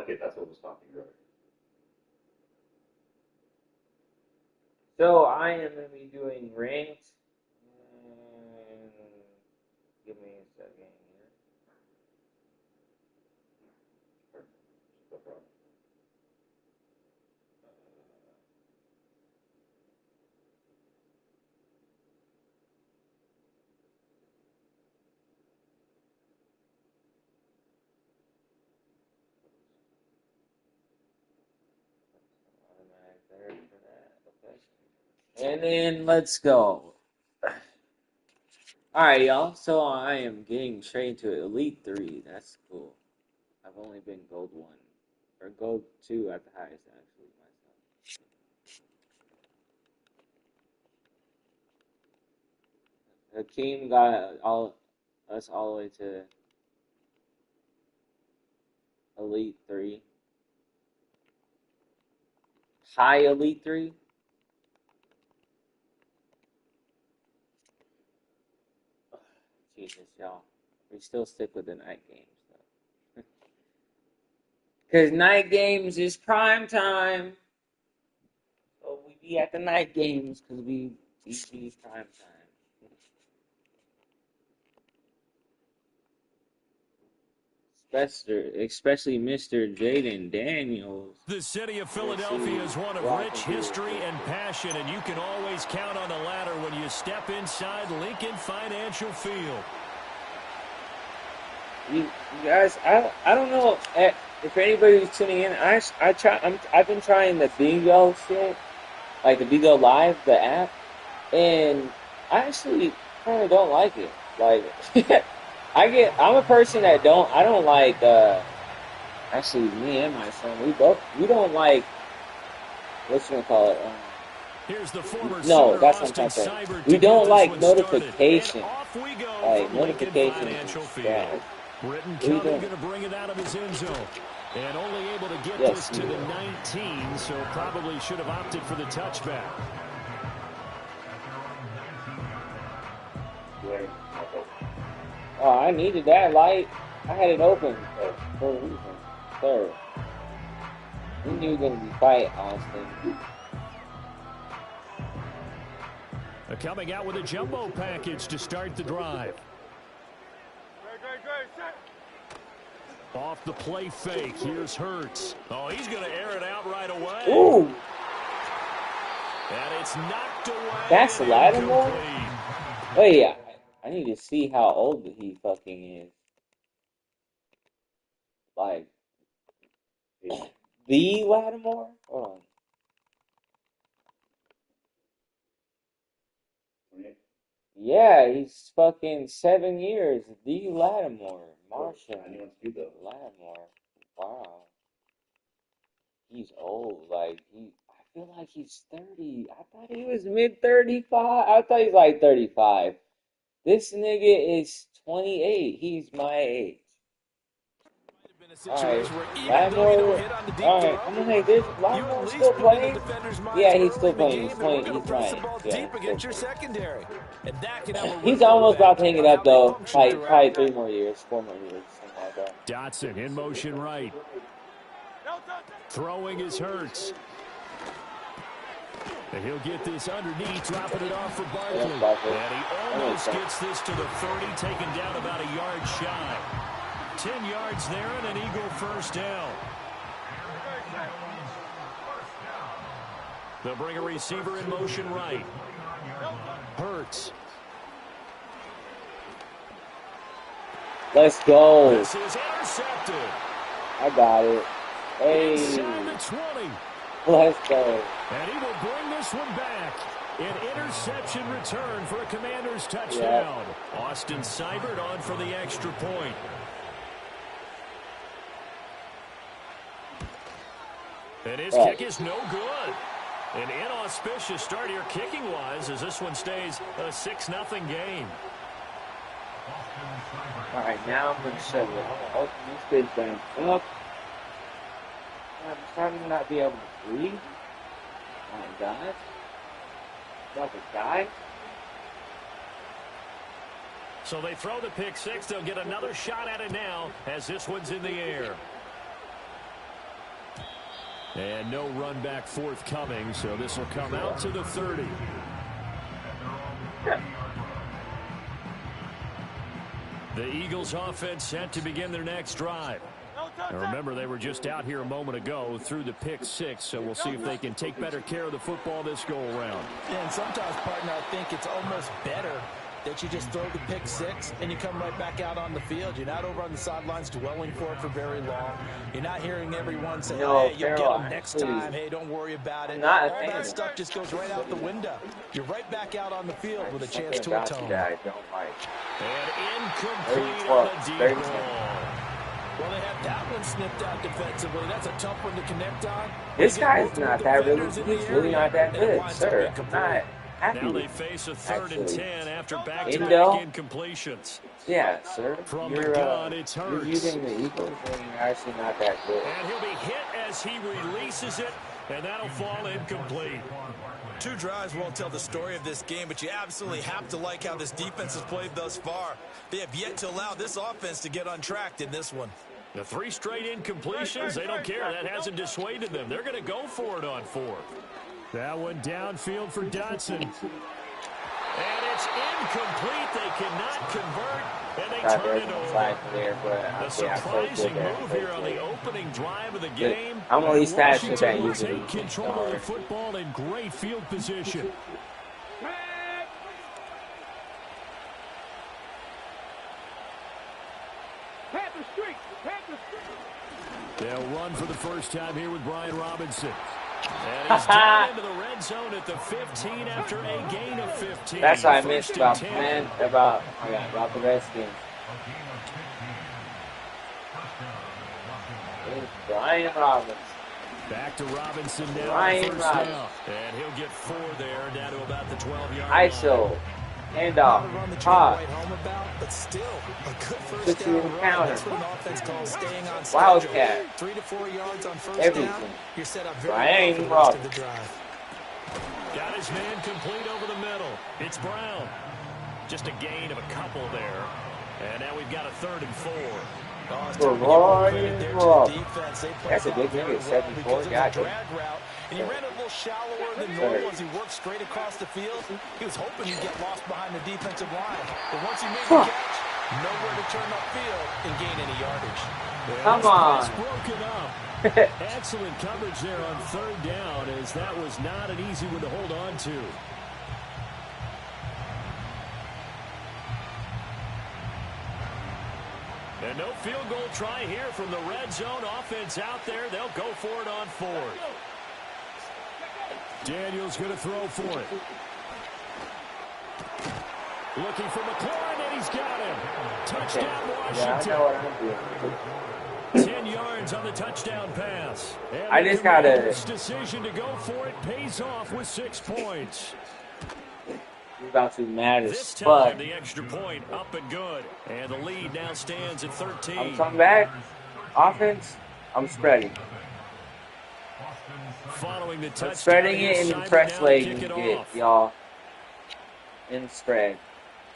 okay, that's what was talking earlier. So I am going to be doing ranked. Give me a second here. No problem. Automatic there for that. Okay. And then let's go. Alright, y'all. So I am getting straight to Elite 3. That's cool. I've only been Gold 1. Or Gold 2 at the highest, actually, myself. Hakeem got us all the way to Elite 3. High Elite 3. Jesus, y'all. We still stick with the night games, though. Because night games is prime time. So we be at the night games because we be prime time. Especially Mr. Jaden Daniels. The city of Philadelphia is one of rich history and passion, and you can always count on the ladder when you step inside Lincoln Financial Field. You guys, I don't know if anybody's tuning in. I've been trying the Bingo shit, like the Bingo Live, the app, and I actually kind of don't like it. Like, I'm a person that I don't like. Actually, me and my son, we don't like. What you gonna call it? Here's the former no, that's what I'm trying to say. We don't like notification. Like notifications. Yeah. Britton Covey going to bring it out of his end zone. And only able to get this to the 19, so probably should have opted for the touchback. Oh, I needed that light. I had it open for a reason. Third. We knew we were going to be fighting, honestly. They're coming out with a jumbo package to start the drive. Off the play fake, here's Hurts. Oh, he's going to air it out right away. Ooh. And it's knocked away. That's Lattimore? Wait, I need to see how old he fucking is. Like, the Lattimore? Hold on. Yeah, he's fucking 7 years. The Lattimore. Marshall. Lattimore. Wow. He's old. Like, I feel like he's 30. I thought he was mid-35. I thought he's like 35. This nigga is 28. He's my age. Alright, Lattimore. Alright, I'm gonna make this. Lattimore's still playing? Yeah, he's still playing. He's playing. He's playing. Yeah, he's almost about to hang it up though. Like probably 3 more years, 4 more years, something like that. Dotson in motion right. Throwing his Hurts. And he'll get this underneath, dropping it off for Barkley. And he almost gets this to the 30, taken down about a yard shy. 10 yards there and an Eagle first down. They'll bring a receiver in motion right. Hurts. Let's go. This is intercepted. I got it. Hey. Inside the 20. Let's go. And he will bring this one back. An interception return for a Commanders touchdown. Yep. Austin Seibert on for the extra point. And his kick is no good. An inauspicious start here kicking-wise as this one stays a 6-0 game. All right, now I'm going to show you. Oh, this kid's going up. I'm starting to not be able to breathe. Oh, my God. About to die. So they throw the pick six. They'll get another shot at it now as this one's in the air. And no run back forthcoming, so this will come out to the 30. The Eagles offense set to begin their next drive. Now remember, they were just out here a moment ago through the pick 6, so we'll see if they can take better care of the football this go-around. Yeah, and sometimes, partner, I think it's almost better that you just throw the pick 6 and you come right back out on the field. You're not over on the sidelines dwelling for it for very long. You're not hearing everyone say, hey, you'll get them next time. Hey, don't worry about it. All that stuff just goes right out the window. You're right back out on the field with a chance to atone. I don't like. And incomplete on a deep ball. Well, they have that one snipped out defensively. That's a tough one to connect on. This guy's not that really. He's really not that good, sir. I'm not happy. Now they face a 3rd and 10 after back-to-back incompletions. Yeah, sir. From the gun, it's Hurts. You're using the Eagles, and you're actually not that good. And he'll be hit as he releases it, and that'll fall incomplete. 2 drives won't tell the story of this game, but you absolutely have to like how this defense has played thus far. They have yet to allow this offense to get untracked in this one. The 3 straight incompletions, they don't care. That hasn't dissuaded them. They're going to go for it on 4th. That one downfield for Dotson. And it's incomplete. They cannot convert, and they turn it over. A surprising move here on the opening drive of the game. I'm at least faster than you. Take control of the football in great field position. They'll run for the first time here with Brian Robinson. And he's down into the red zone at the 15 after a gain of 15. That's what I missed about the Redskins. Brian Robinson. Back to Robinson now. Brian Robinson. And he'll get 4 there, down to about the 12-yard line. ISO. Handoff. Pop. But still, a good first down run. That's what an offense calls staying on Wildcat. 3 to 4 yards on first Everything. down. You're set up very well for the rest of the drive. Got his man complete over the middle. It's Brown. Just a gain of a couple there. And now we've got a 3rd and 4. That's a big thing. It's 74. Gotcha. And he ran a little shallower than normal as he worked straight across the field. He was hoping he'd get lost behind the defensive line. But once he made the catch, nowhere to turn upfield and gain any yardage. Come on. Broken up. Excellent coverage there on 3rd down, as that was not an easy one to hold on to. And no field goal try here from the red zone. Offense out there. They'll go for it on 4th. Daniels going to throw for it. Looking for McLaurin, and he's got him. Touchdown, Washington. Yeah, I know what I'm doing. 10 yards on the touchdown pass. And I just got a decision to go for it pays off with 6 points. He's about to be mad as this time, fuck. The extra point up and good. And the lead now stands at 13. I'm coming back. Offense, I'm spreading. Following the touchdown, I'm spreading it in the press leg you get, y'all. In the spread.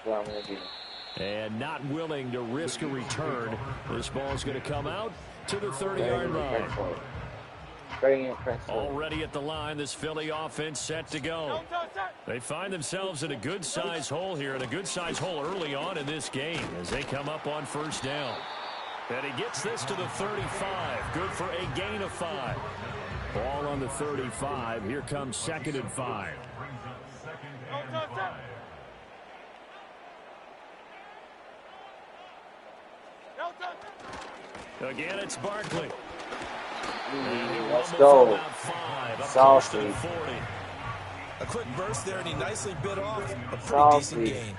That's what I'm going to do. And not willing to risk a return. This ball's going to come out to the 30-yard line. Already at the line, this Philly offense set to go. They find themselves in a good-sized hole here, and a good-sized hole early on in this game as they come up on 1st down. And he gets this to the 35. Good for a gain of 5. Ball on the 35. Here comes 2nd and 5. Again, it's Barkley. Let's go. Saucy. A quick burst there, and he nicely bit off a pretty decent gain.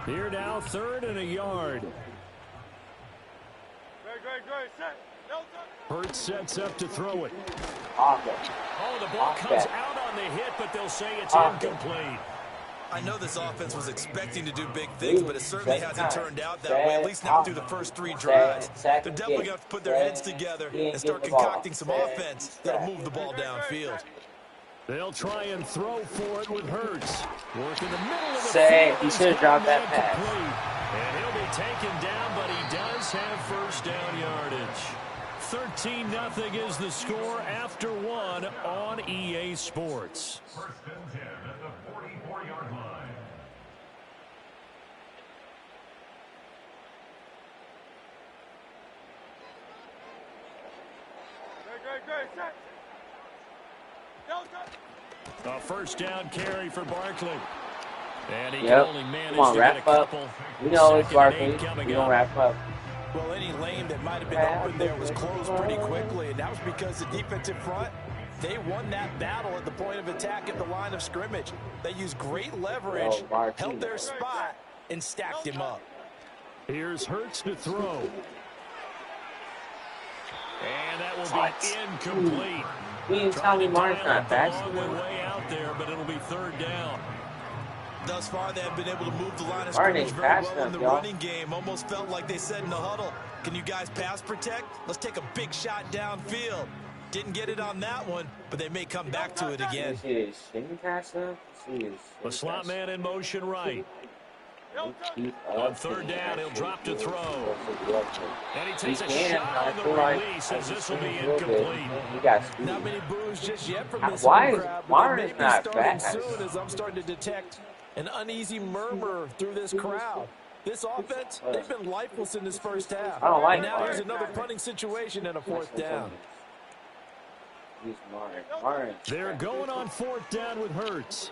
Here now, 3rd and a yard. Hurts sets up to throw it. Oh, the ball comes out on the hit, but they'll say it's incomplete. I know this offense was expecting to do big things, but it certainly hasn't turned out that way, at least not through the first 3 drives. They're definitely going to have to put their heads together and start concocting some offense that'll move the ball downfield. They'll try and throw for it with Hurts. Work in the middle of the field. He should have dropped that pass. And he'll be taken down, but he does does have first down yardage. 13-0 is the score after one on EA Sports. First and 10 at the 44-yard line. A first down carry for Barkley. And he Yep. can only manage Come on, to get a wrap up. couple. We know it's 2nd and Barkley. 8 coming We don't up. wrap up. Well, any lane that might have been open there was closed pretty quickly, and that was because the defensive front, they won that battle at the point of attack at the line of scrimmage. They used great leverage, held their spot, and stacked him up. Here's Hurts to throw. And that will be incomplete. Tommy Martin's not fast Long enough. way out there, but it'll be third down. Thus far, they have been able to move the line of Martin scrimmage ain't very fast well in the enough, y'all. running game. Almost felt like they said in the huddle, can you guys pass protect? Let's take a big shot downfield. Didn't get it on that one, but they may come back to it again. The slot man in motion right. On third down, he'll drop to throw. And he takes a shot on the release as this will be incomplete. Not many boos just yet from this Why home is crowd, but Martin they may be not starting fast? soon as I'm starting to detect an uneasy murmur through this crowd. This offense, they've been lifeless in this first half. I don't like and now here's Martin. another punting situation and a fourth down. They're going on fourth down with Hurts.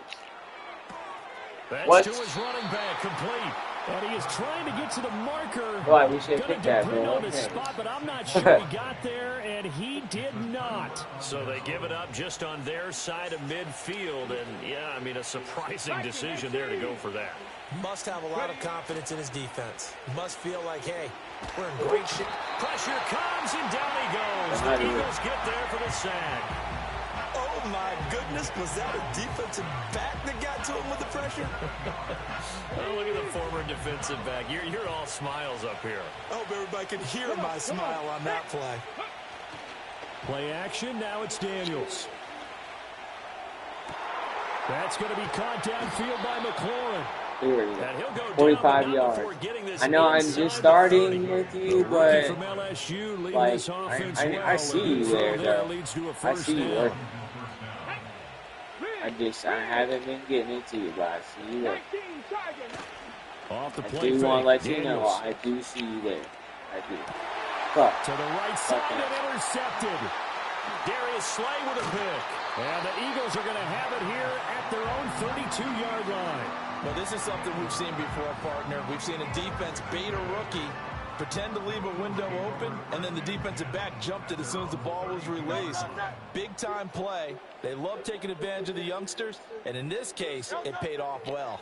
That's What? to his running back, complete. And he is trying to get to the marker. Boy, we should Gonna pick that, depend bro. on his spot, but I'm not sure he got there, and he did not. So they give it up just on their side of midfield, and yeah, I mean, a surprising decision there to go for that. Must have a lot of confidence in his defense. Must feel like, hey, we're in great shape. Pressure comes, and down he goes. The Eagles get there for the sack. Oh, my goodness. Was that a defensive back that got to him with the pressure? Oh, look at the former defensive back. You're all smiles up here. I hope everybody can hear my smile on that play. Play action. Now it's Daniels. That's going to be caught downfield by McLaurin. And he'll go 45 down yards. before getting this I know I'm inside just the starting 30. with you, The rookie but from LSU leading like, this offense I well. see A you throw there, though. leads to a I first see you down. working. I haven't been getting into you, but I see you working. Off the I play do fake. want to let you know, Daniels I do see you there. I do. Fuck. to the right side and intercepted. Darius Slay with a pick. And the Eagles are going to have it here at their own 32-yard line. Well, this is something we've seen before, partner. We've seen a defense bait a rookie, pretend to leave a window open, and then the defensive back jumped it as soon as the ball was released. Big-time play. They love taking advantage of the youngsters, and in this case, it paid off well.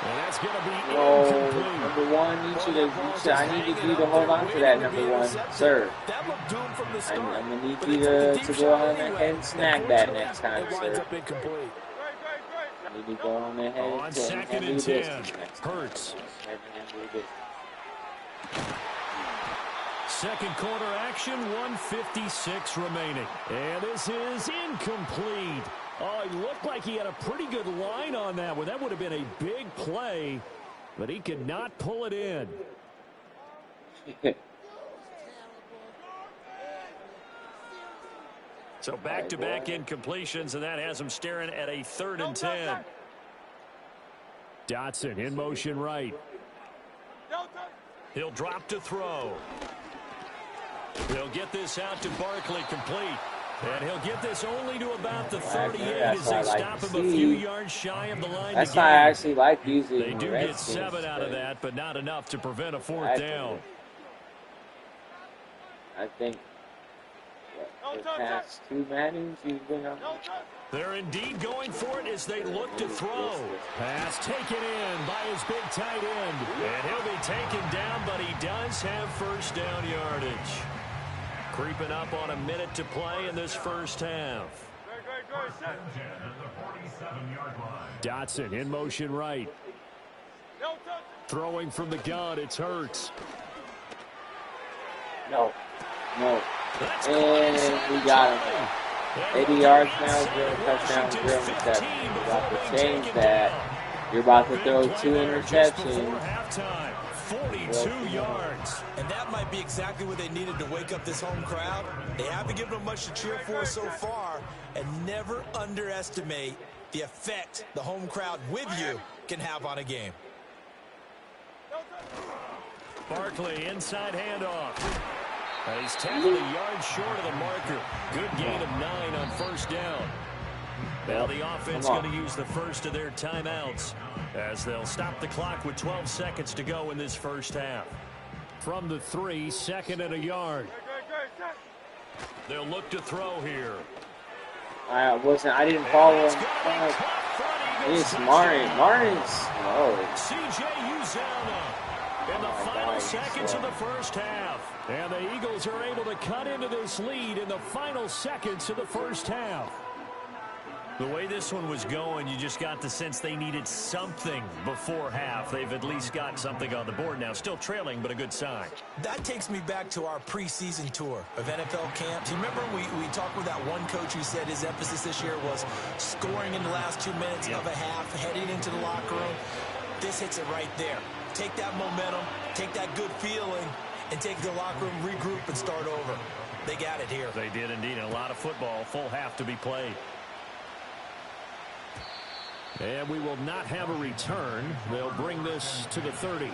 And that's going to be No, incomplete. number one, I need you to hold on to that, number one, sir. That looked doomed from the start. I'm going to need but you they took the to deep go shot on anyway. ahead and snag that next time, It winds sir. up incomplete. I need to go on ahead On and second handle and this 10, next time. Hurts. Handle this. Second quarter action, 1:56 remaining. And this is incomplete. Oh, it looked like he had a pretty good line on that one. That would have been a big play, but he could not pull it in. So back-to-back incompletions, and that has him staring at a 3rd and 10. Dotson in motion right. He'll drop to throw. He'll get this out to Barkley, complete. And he'll get this only to about the 38 as they stop him a few yards shy of the line. That's why I actually like using They do red get skins, 7 out of that, but not enough to prevent a 4th down. I think the past 2 Maddens you've been on. They're indeed going for it as they look to throw. Pass taken in by his big tight end. And he'll be taken down, but he does have first down yardage. Creeping up on a minute to play in this first half. Dotson in motion right. Throwing from the gun, it's Hurts. No. And we got him. 80 yards now, 0 touchdown, 0 reception. We got to change that. You're about to Big throw play 2 there just before interceptions. halftime. 42 yards. And that might be exactly what they needed to wake up this home crowd. They haven't given them much to cheer for so far, and never underestimate the effect the home crowd with you can have on a game. Barkley, inside handoff. And he's tackled a yard short of the marker. Good gain of 9 on first down. Now the offense going to use the first of their timeouts as they'll stop the clock with 12 seconds to go in this first half. From the 3, 2nd and a yard. They'll look to throw here. I didn't follow him. It's Martin. Martin's slow. C.J. Uzomah in the final seconds of the first half. And the Eagles are able to cut into this lead in the final seconds of the first half. The way this one was going, you just got the sense they needed something before half. They've at least got something on the board now. Still trailing, but a good sign. That takes me back to our preseason tour of NFL camps. You remember we talked with that one coach who said his emphasis this year was scoring in the last 2 minutes of a half, heading into the locker room. This hits it right there. Take that momentum, take that good feeling, and take the locker room, regroup, and start over. They got it here. They did indeed. A lot of football, full half to be played. And we will not have a return. They'll bring this to the 30.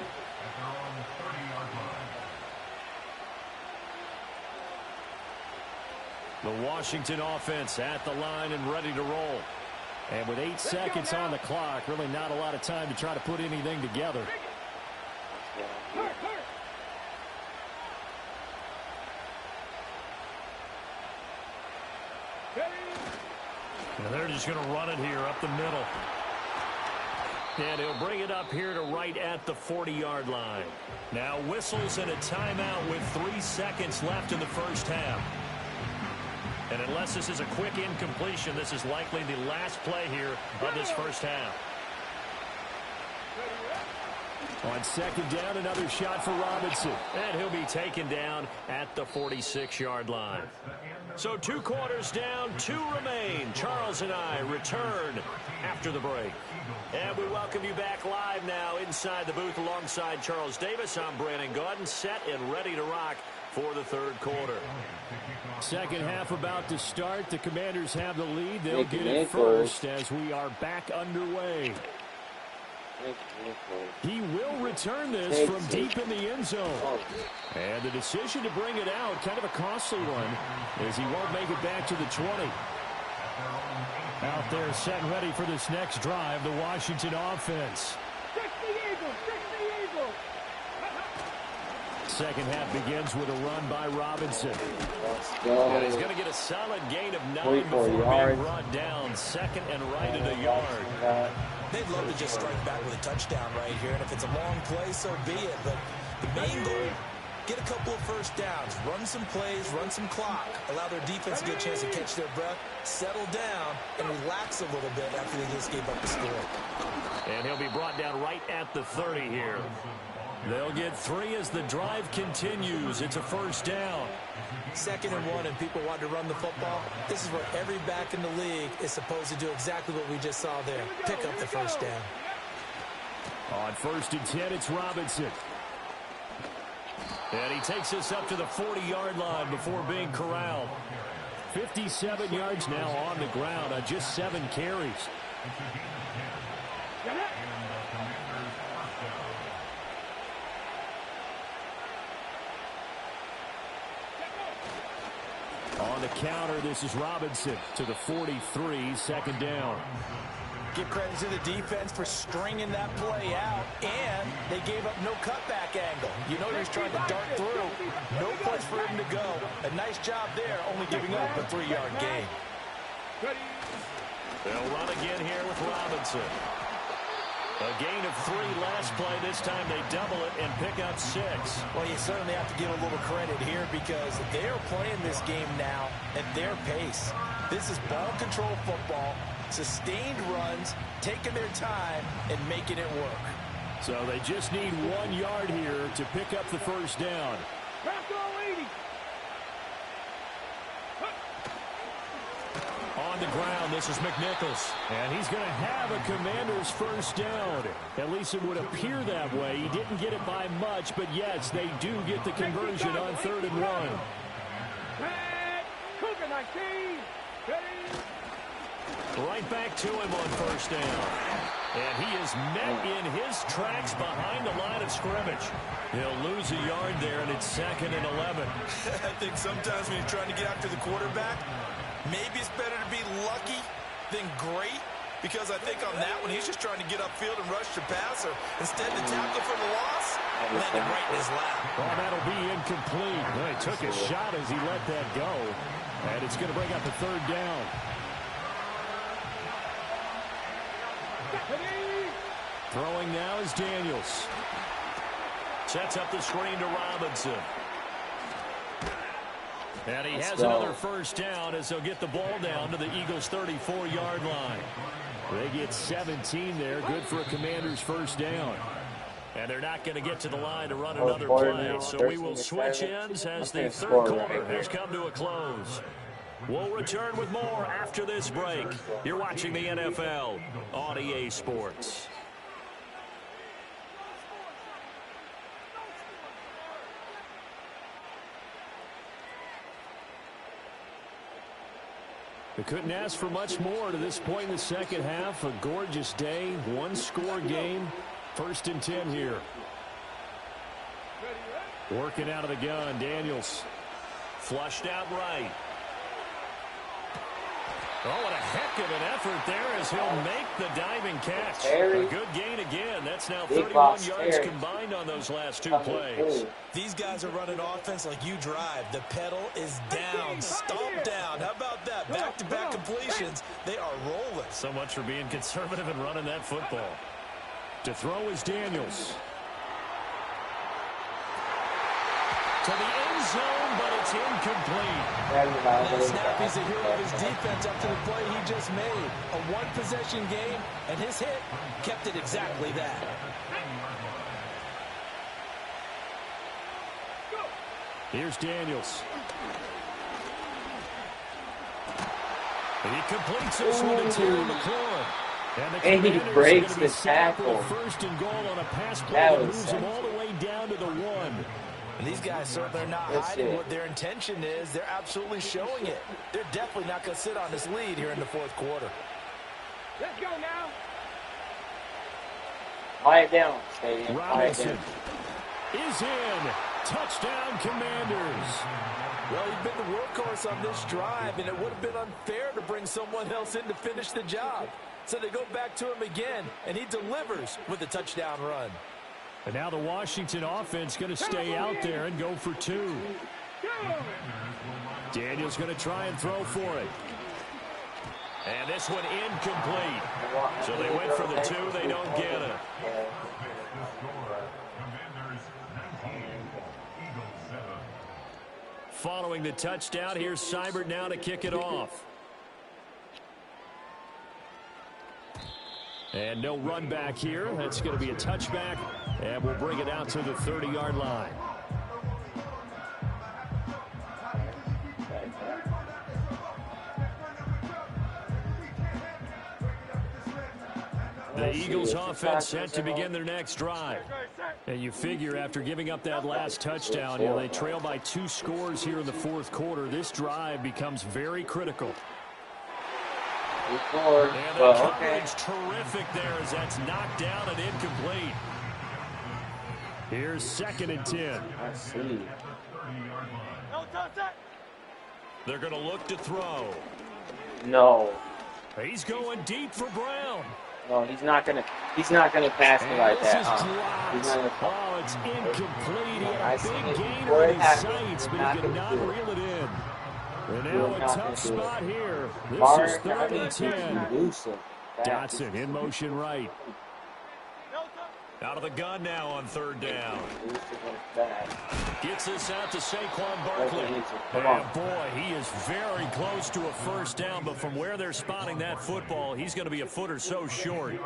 The Washington offense at the line and ready to roll. And with 8 seconds on the clock, really not a lot of time to try to put anything together. And they're just going to run it here up the middle. And he'll bring it up here to right at the 40-yard line. Now whistles and a timeout with 3 seconds left in the first half. And unless this is a quick incompletion, this is likely the last play here of this first half. On second down, another shot for Robinson. And he'll be taken down at the 46-yard line. So 2 quarters down, 2 remain. Charles and I return after the break. And we welcome you back live now inside the booth alongside Charles Davis. I'm Brandon Gaudin, set and ready to rock for the third quarter. Second half about to start. The Commanders have the lead. They'll get it first as we are back underway. He will return this from deep in the end zone. And the decision to bring it out, kind of a costly one, as he won't make it back to the 20. Out there set and ready for this next drive, the Washington offense. Second half begins with a run by Robinson. And he's going to get a solid gain of 9 before being brought down. Second and right at a yard. They'd love to just strike back with a touchdown right here, and if it's a long play, so be it. But the main goal, get a couple of first downs, run some plays, run some clock, allow their defense a good chance to catch their breath, settle down, and relax a little bit after they just gave up the score. And he'll be brought down right at the 30 here. They'll get 3 as the drive continues. It's a first down. 2nd and 1, and people want to run the football. This is where every back in the league is supposed to do exactly what we just saw there. Pick up the first down. On 1st and 10, it's Robinson. And he takes us up to the 40-yard line before being corralled. 57 yards now on the ground on just 7 carries. On the counter, this is Robinson to the 43, 2nd down. Give credit to the defense for stringing that play out, and they gave up no cutback angle. You know he was trying to dart through. No place for him to go. A nice job there, only giving up a 3-yard gain. They'll run again here with Robinson. A gain of 3 last play. This time they double it and pick up 6. Well, you certainly have to give a little credit here because they're playing this game now at their pace. This is ball control football, sustained runs, taking their time, and making it work. So they just need 1 yard here to pick up the first down. On on the ground. This is McNichols. And he's going to have a Commander's first down. At least it would appear that way. He didn't get it by much, but yes, they do get the conversion on 3rd and 1. Right back to him on first down. And he is met in his tracks behind the line of scrimmage. He'll lose a yard there, and it's 2nd and 11. I think sometimes when you're trying to get after the quarterback, maybe it's better to be lucky than great, because I think on that one, he's just trying to get upfield and rush the passer. Instead, the tackle for the loss landed right in his lap. Well, that'll be incomplete. Well, he took a shot as he let that go. And it's going to bring up the 3rd down. Throwing now is Daniels. Sets up the screen to Robinson. And he has another first down as they'll get the ball down to the Eagles' 34-yard line. They get 17 there, good for a Commander's first down. And they're not going to get to the line to run another play, so we will switch ends as the 3rd quarter has come to a close. We'll return with more after this break. You're watching the NFL on EA Sports. We couldn't ask for much more to this point in the second half. A gorgeous day, one-score game. 1st and 10 here. Working out of the gun, Daniels. Flushed out right. Oh, what a heck of an effort there as he'll make the diving catch. A good gain again. That's now 31 yards combined on those last 2 plays. These guys are running offense like you drive. The pedal is down, stomp down. How about that? Back-to-back completions. They are rolling. So much for being conservative and running that football. To throw is Daniels. To the end zone, but it's incomplete. Snap, he's a hero of his defense up to the play he just made. A one-possession game, and his hit kept it exactly that. Here's Daniels. And he completes this one to Terry McLaurin. And he breaks the tackle. 1st and goal on a pass play that moves him all the way down to the 1. And these guys certainly are not hiding what their intention is. They're absolutely showing it. They're definitely not going to sit on this lead here in the 4th quarter. Let's go now. Quiet down, Stadium. Robinson is in. Touchdown, Commanders. Well, he's been the workhorse on this drive, and it would have been unfair to bring someone else in to finish the job. So they go back to him again, and he delivers with a touchdown run. And now the Washington offense going to stay out there and go for 2. Daniel's going to try and throw for it. And this one incomplete. So they went for the 2. They don't get it. Following the touchdown, here's Seibert now to kick it off. And no run back here. That's going to be a touchback. And we'll bring it out to the 30-yard line. The Eagles offense set to begin their next drive. And you figure after giving up that last touchdown, they trail by 2 scores here in the 4th quarter. This drive becomes very critical. And the coverage terrific there as that's knocked down and incomplete. Here's 2nd and 10. I see. They're going to look to throw. No. He's going deep for Brown. No, he's not gonna pass me like that. He's not gonna. Oh, it's incomplete. He had a big gainer before in it his happened. sights, but he could not reel it in. And now a tough spot here. This is 3rd and 10. Dotson in motion right. Out of the gun now on 3rd down. Gets this out to Saquon Barkley. And boy, he is very close to a first down, but from where they're spotting that football, he's going to be a foot or so short.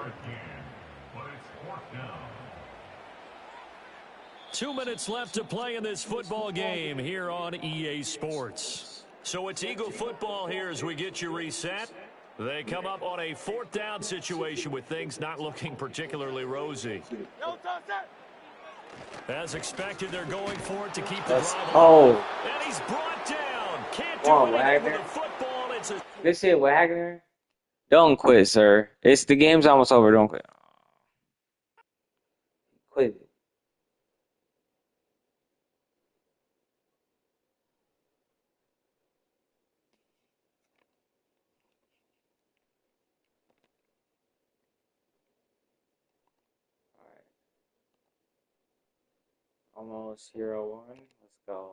2 minutes left to play in this football game here on EA Sports. So it's Eagle football here as we get you reset. They come up on a 4th down situation with things not looking particularly rosy. As expected, they're going for it to keep the drive alive. And he's brought down. Can't do anything with the football. It's a good shit, Wagner. Don't quit, sir. The game's almost over. Don't quit. Quit it. Almost 0-1. Let's go.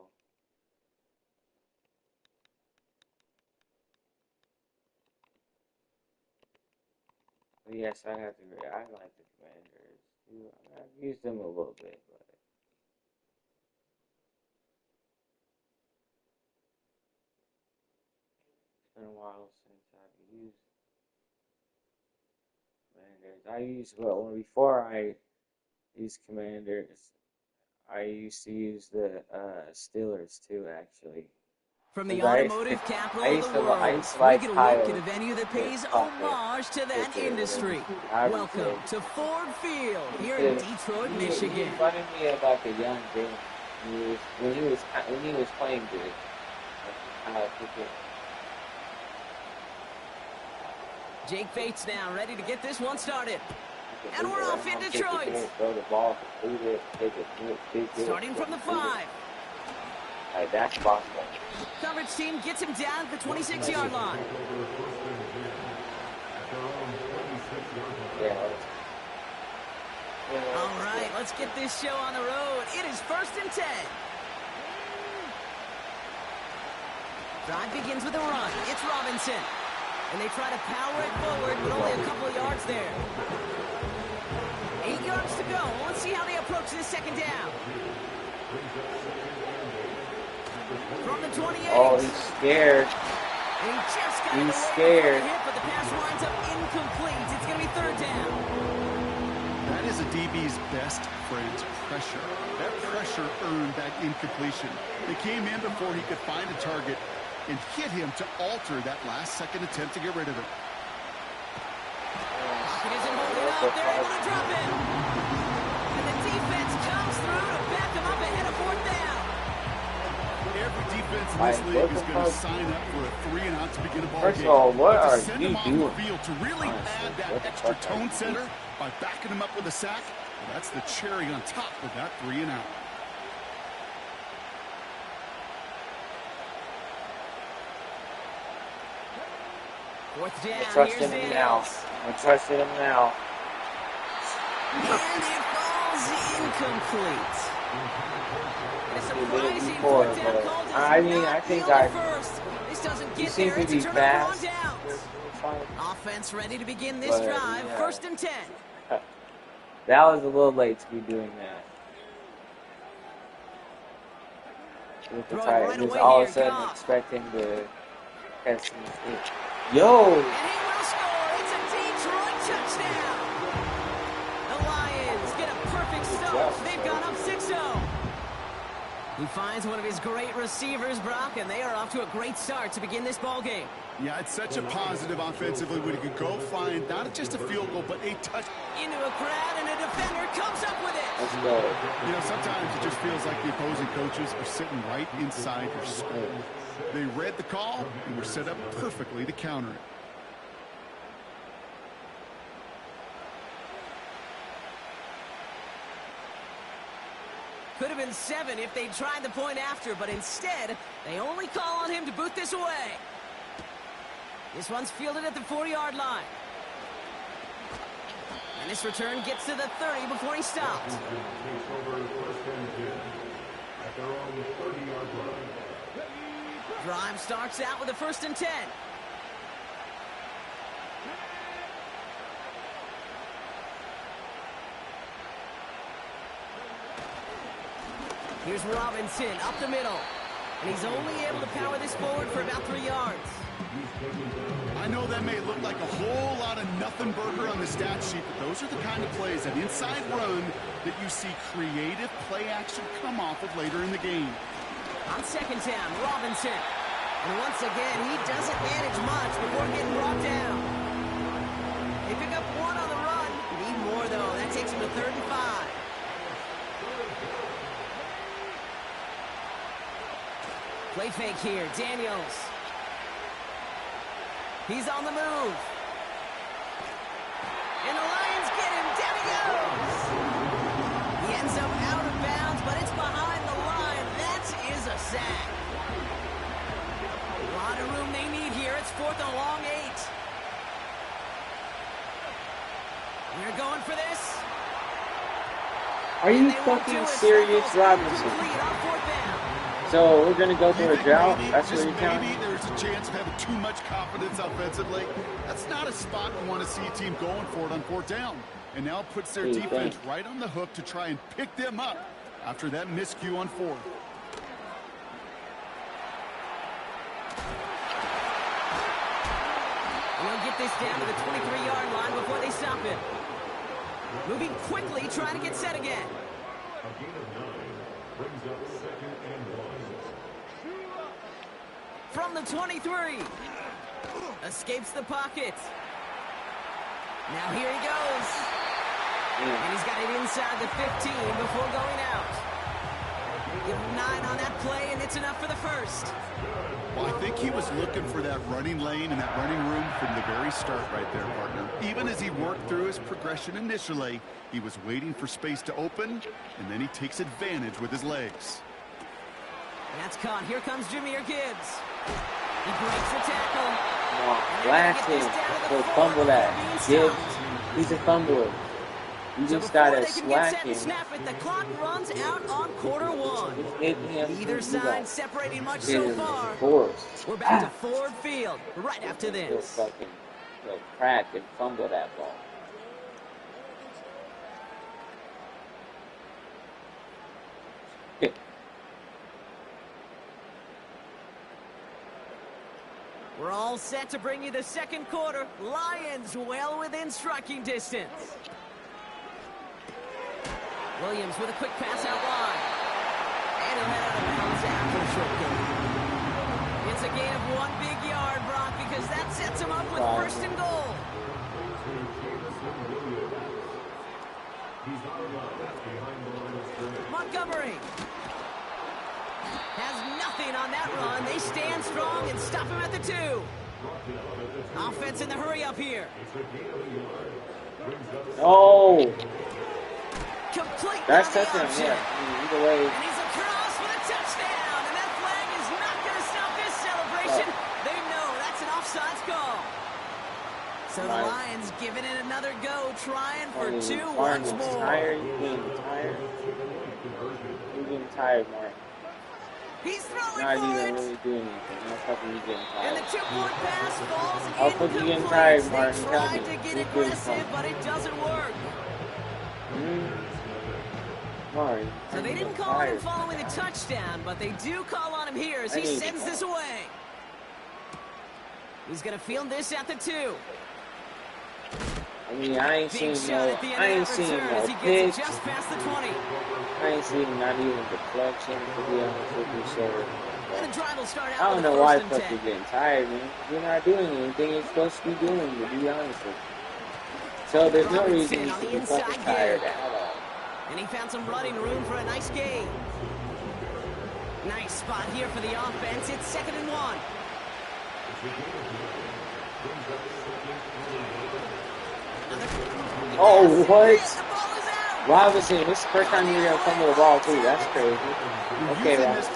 But yes, I have to agree. I like the Commanders too. I've used them a little bit, but it's been a while since I've used Commanders. Before I used Commanders, I used to use the Steelers too, actually. From the automotive capital of the world, we get a look at a venue that pays homage to that industry. Welcome to Ford Field here in Detroit, Michigan. He reminded me of like a young James when he was playing good. Jake Bates now ready to get this one started. And we're off in Detroit. Throw the ball, starting from the 5. Like, that's possible. Coverage team gets him down at the 26-yard line. All right, let's get this show on the road. It is 1st and 10. Drive begins with a run. It's Robinson. And they try to power it forward, but only a couple of yards there. 8 yards to go. Let's see how they approach this 2nd down. From the 28. Oh, he's scared. He just got he's scared. Hit, but the pass winds up incomplete. It's going to be 3rd down. That is a DB's best friend, pressure. That pressure earned that incompletion. They came in before he could find a target and hit him to alter that last-second attempt to get rid of it. Pocket isn't holding up. They're able to drop it. And the defense comes through to back them up ahead of 4th down. Every defense in this league is going to sign up for a 3-and-out to begin a ball game. First of all, what are you send them off doing? the field to really add that extra tone setter by backing them up with a sack. That's the cherry on top of that 3-and-out. Fourth down. I'm trusting him now. I'm trusting him now. And it falls incomplete. A surprising fourth down call does not yield the first. This doesn't get there. It's a turnover on downs. Offense ready to begin this drive. Yeah. 1st and 10. That was a little late to be doing that. With the Right just away all here, of a sudden Goff. expecting the catch some mistake. Yo! And he will score. It's a Detroit touchdown. The Lions get a perfect start. They've gone up 6-0. He finds one of his great receivers, Brock, and they are off to a great start to begin this ball game. Yeah, it's such a positive offensively when he could go find not just a field goal, but a touch. Into a crowd, and a defender comes up with it. Let's go. You know, sometimes it just feels like the opposing coaches are sitting right inside your skull. They read the call and were set up perfectly to counter it. Could have been 7 if they tried the point after, but instead, they only call on him to boot this away. This one's fielded at the 40-yard line. And this return gets to the 30 before he stops. Drive starts out with a 1st and 10. Here's Robinson up the middle. And he's only able to power this forward for about 3 yards. I know that may look like a whole lot of nothing burger on the stat sheet, but those are the kind of plays, an inside run, that you see creative play action come off of later in the game. On 2nd down, Robinson. And once again, he doesn't manage much before getting brought down. They pick up one on the run. Need more, though. That takes him to 3rd and 5. Play fake here. Daniels. He's on the move. And the Lions get him. Down he goes. He ends up out of bounds, but it's behind the line. That is a sack. A lot of room they need here. It's 4th and a long 8. We're going for this. Are you fucking serious, Robinson? So we're going to go through a drought? That's what you're telling me? Maybe there's a chance of having too much confidence offensively. That's not a spot you want to see a team going for it on 4th down. And now puts their defense right on the hook to try and pick them up after that miscue on 4th. We'll get this down to the 23-yard line before they stop him. Moving quickly, trying to get set again. A gain of 9 brings up 2nd and 1. From the 23. Escapes the pocket. Now here he goes. And he's got it inside the 15 before going out. Give him 9 on that play, and it's enough for the first. Well, I think he was looking for that running lane and that running room from the very start right there, partner. Even as he worked through his progression initially, he was waiting for space to open, and then he takes advantage with his legs. That's caught. Here comes Jahmyr Gibbs. He breaks the tackle. Blast him. He'll fumble that. Gibbs, he's a fumbler. You just gotta slack him. Snap it. The clock runs out on quarter 1. Either side separating much so far. We're back to Ford Field right after this. He'll crack and fumble that ball. We're all set to bring you the second quarter. Lions well within striking distance. Williams with a quick pass out wide. And he'll head out of bounds after a short gain. It's a gain of 1 big yard, Brock, because that sets him up with 1st and goal. Montgomery has nothing on that run. They stand strong and stop him at the 2. Offense in the hurry up here. Oh! Complete. That's touchdown, yeah. Either way. And he's across for the touchdown. And that flag is not going to stop this celebration. They know that's an offsides call. So the Lions giving it another go, trying for 2 once more. You're getting tired. You're getting tired, Mark. He's throwing not for even it. really doing anything. That's fucking you getting tired. And the 2-point pass falls incomplete. You getting tired, Mark. They tried to get aggressive, but it doesn't work. Mark. So they didn't call on him following the touchdown, but they do call on him here as he sends this away. He's going to field this at the 2. I mean, I ain't seen no pitch. Just past the 20. I ain't seen not even deflection, to be honest with you, so And the drive will start out I don't know why the fuck you're getting tired, man. You're not doing anything you're supposed to be doing, to be honest with you. So there's no reason you should be fucking tired at all. And he found some running room for a nice gain. Nice spot here for the offense. It's 2nd and 1. Oh, what? Robinson, this is the first time you're going to fumble the ball, too. That's crazy. Okay, Robinson.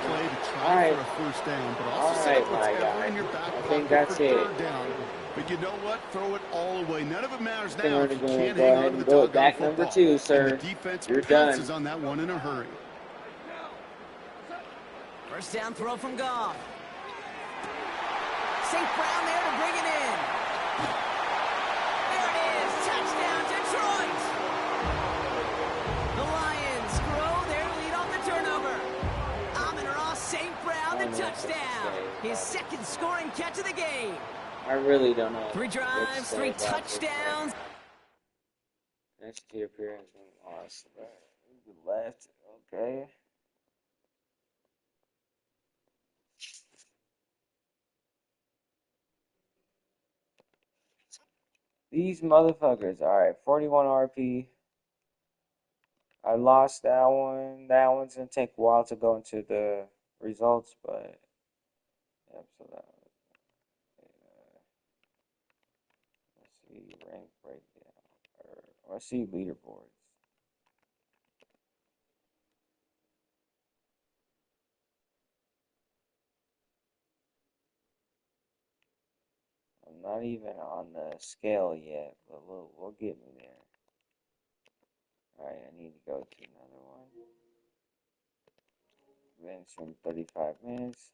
All right. All right, my guy. I think that's it. But you know what? Throw it all away. None of it matters now. We're going to go ahead and go back number 2, sir. You're done. On that one in a hurry. First down throw from Goff. St. Brown there to bring it in. There it is. Touchdown, Detroit. The Lions grow their lead on the turnover. Amon-Ra St. Brown, the touchdown. His 2nd scoring catch of the game. I really don't know. 3 drives, 3 touchdowns. Next year appearance was awesome. Left, okay. These motherfuckers. Alright, 41 RP. I lost that one. That one's gonna take a while to go into the results, but yeah, so that let's see rank breakdown. Or let's see leaderboards. I'm not even on the scale yet, but we'll get me there. Alright, I need to go to another one. Then some 35 minutes.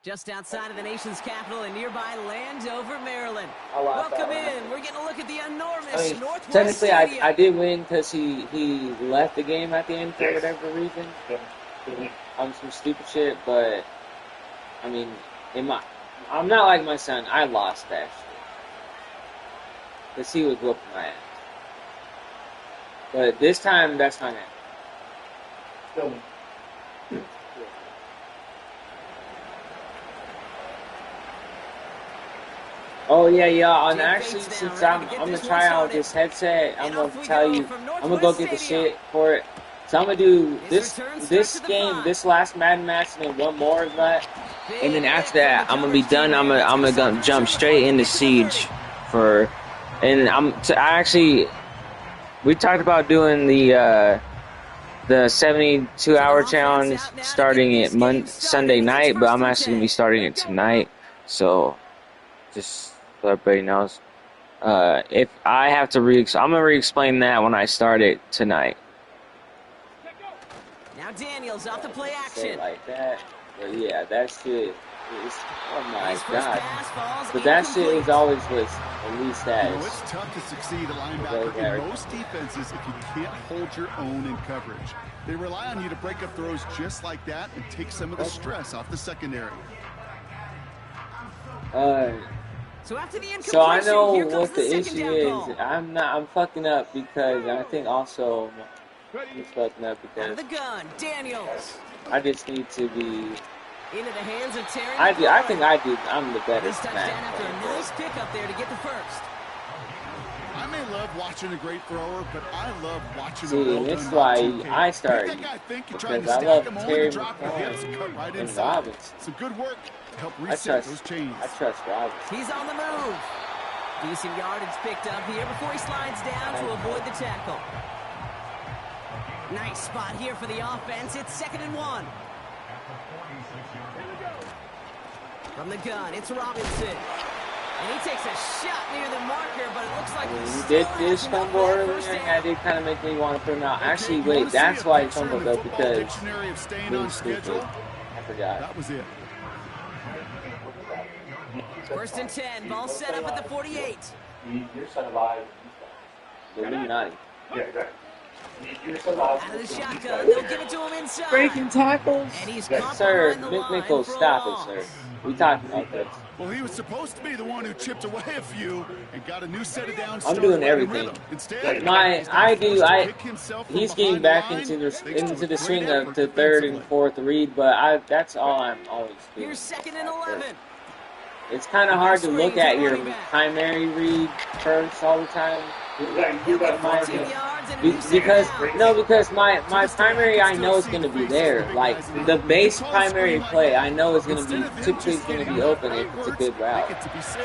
Just outside of the nation's capital in nearby Landover, Maryland. I lost Welcome that one. in. We're getting a look at the enormous Northwest Technically, Stadium. I did win because he left the game at the end for whatever reason. On some stupid shit, but I mean, I'm not like my son. I lost that shit because he was whooping my ass. But this time, that's not happening. Still. Oh yeah. And actually, since I'm gonna try out this headset, I'm gonna tell you, I'm gonna go get the shit for it. So I'm gonna do this game, this last Madden match, and then one more of that, and then after that, I'm gonna be done. I'm gonna jump straight into Siege we talked about doing the 72-hour challenge starting at Sunday night, but I'm actually gonna be starting it tonight. So just so everybody knows, if I have to I'm gonna re-explain that when I start it tonight. Now Daniels off the play Say action. it like that, but yeah, that shit is, oh my His first god. pass falls But that shit incomplete. is always was at least that. You know, it's tough to succeed at linebacker in most defenses if you can't hold your own in coverage. They rely on you to break up throws just like that and take some of the stress off the secondary. So after the incompletion, So I know here comes what the second issue down is. call. I'm fucking up because I think also I'm fucking up Out because of the gun, Daniels. I just need to be. Into the hands of Terry. I think I'm the better This touchdown man. after a nice pickup there to get the first. I may love watching a great thrower, but I love watching a See, well-done this is why one-two I kick. started, Make that guy think you're trying because to I love stack him, only Terry to drop the hips, cut right and inside. Robinson. Some good work to help I reset those chains. trust Robinson. He's on the move. Decent yardage picked up here before he slides down to avoid the tackle. Nice spot here for the offense. It's 2nd and 1. From the gun, it's Robinson. And he takes a shot near the marker, but it looks like He did this fumble earlier, and that did kind of make me want to put him out. Actually, wait, that's why he fumbled though, because Dictionary of staying really on stupid. schedule. I forgot. That was it. 1st and 10, ball set up at the 48. Your son alive. The Illuminati. Yeah, exactly. Your son alive. Out of the shotgun, they'll give it to him inside. Breaking tackles. And he's Yes, caught Sir, behind the line Nichols, for a stop loss. it, sir. We talked about this. Well, he was supposed to be the one who chipped away a few and got a new set of downs. I'm started doing right in everything. rhythm. Instead, He's getting back into the swing of the 3rd and 4th read, but that's all I'm always doing. Here's 2nd and 11. It's kind of hard to look at your primary read first all the time. He'll get 14 yards and a new Because second down. because my primary I know is going to be there. Like the base primary play I know is going to be typically going to be open if it's a good route.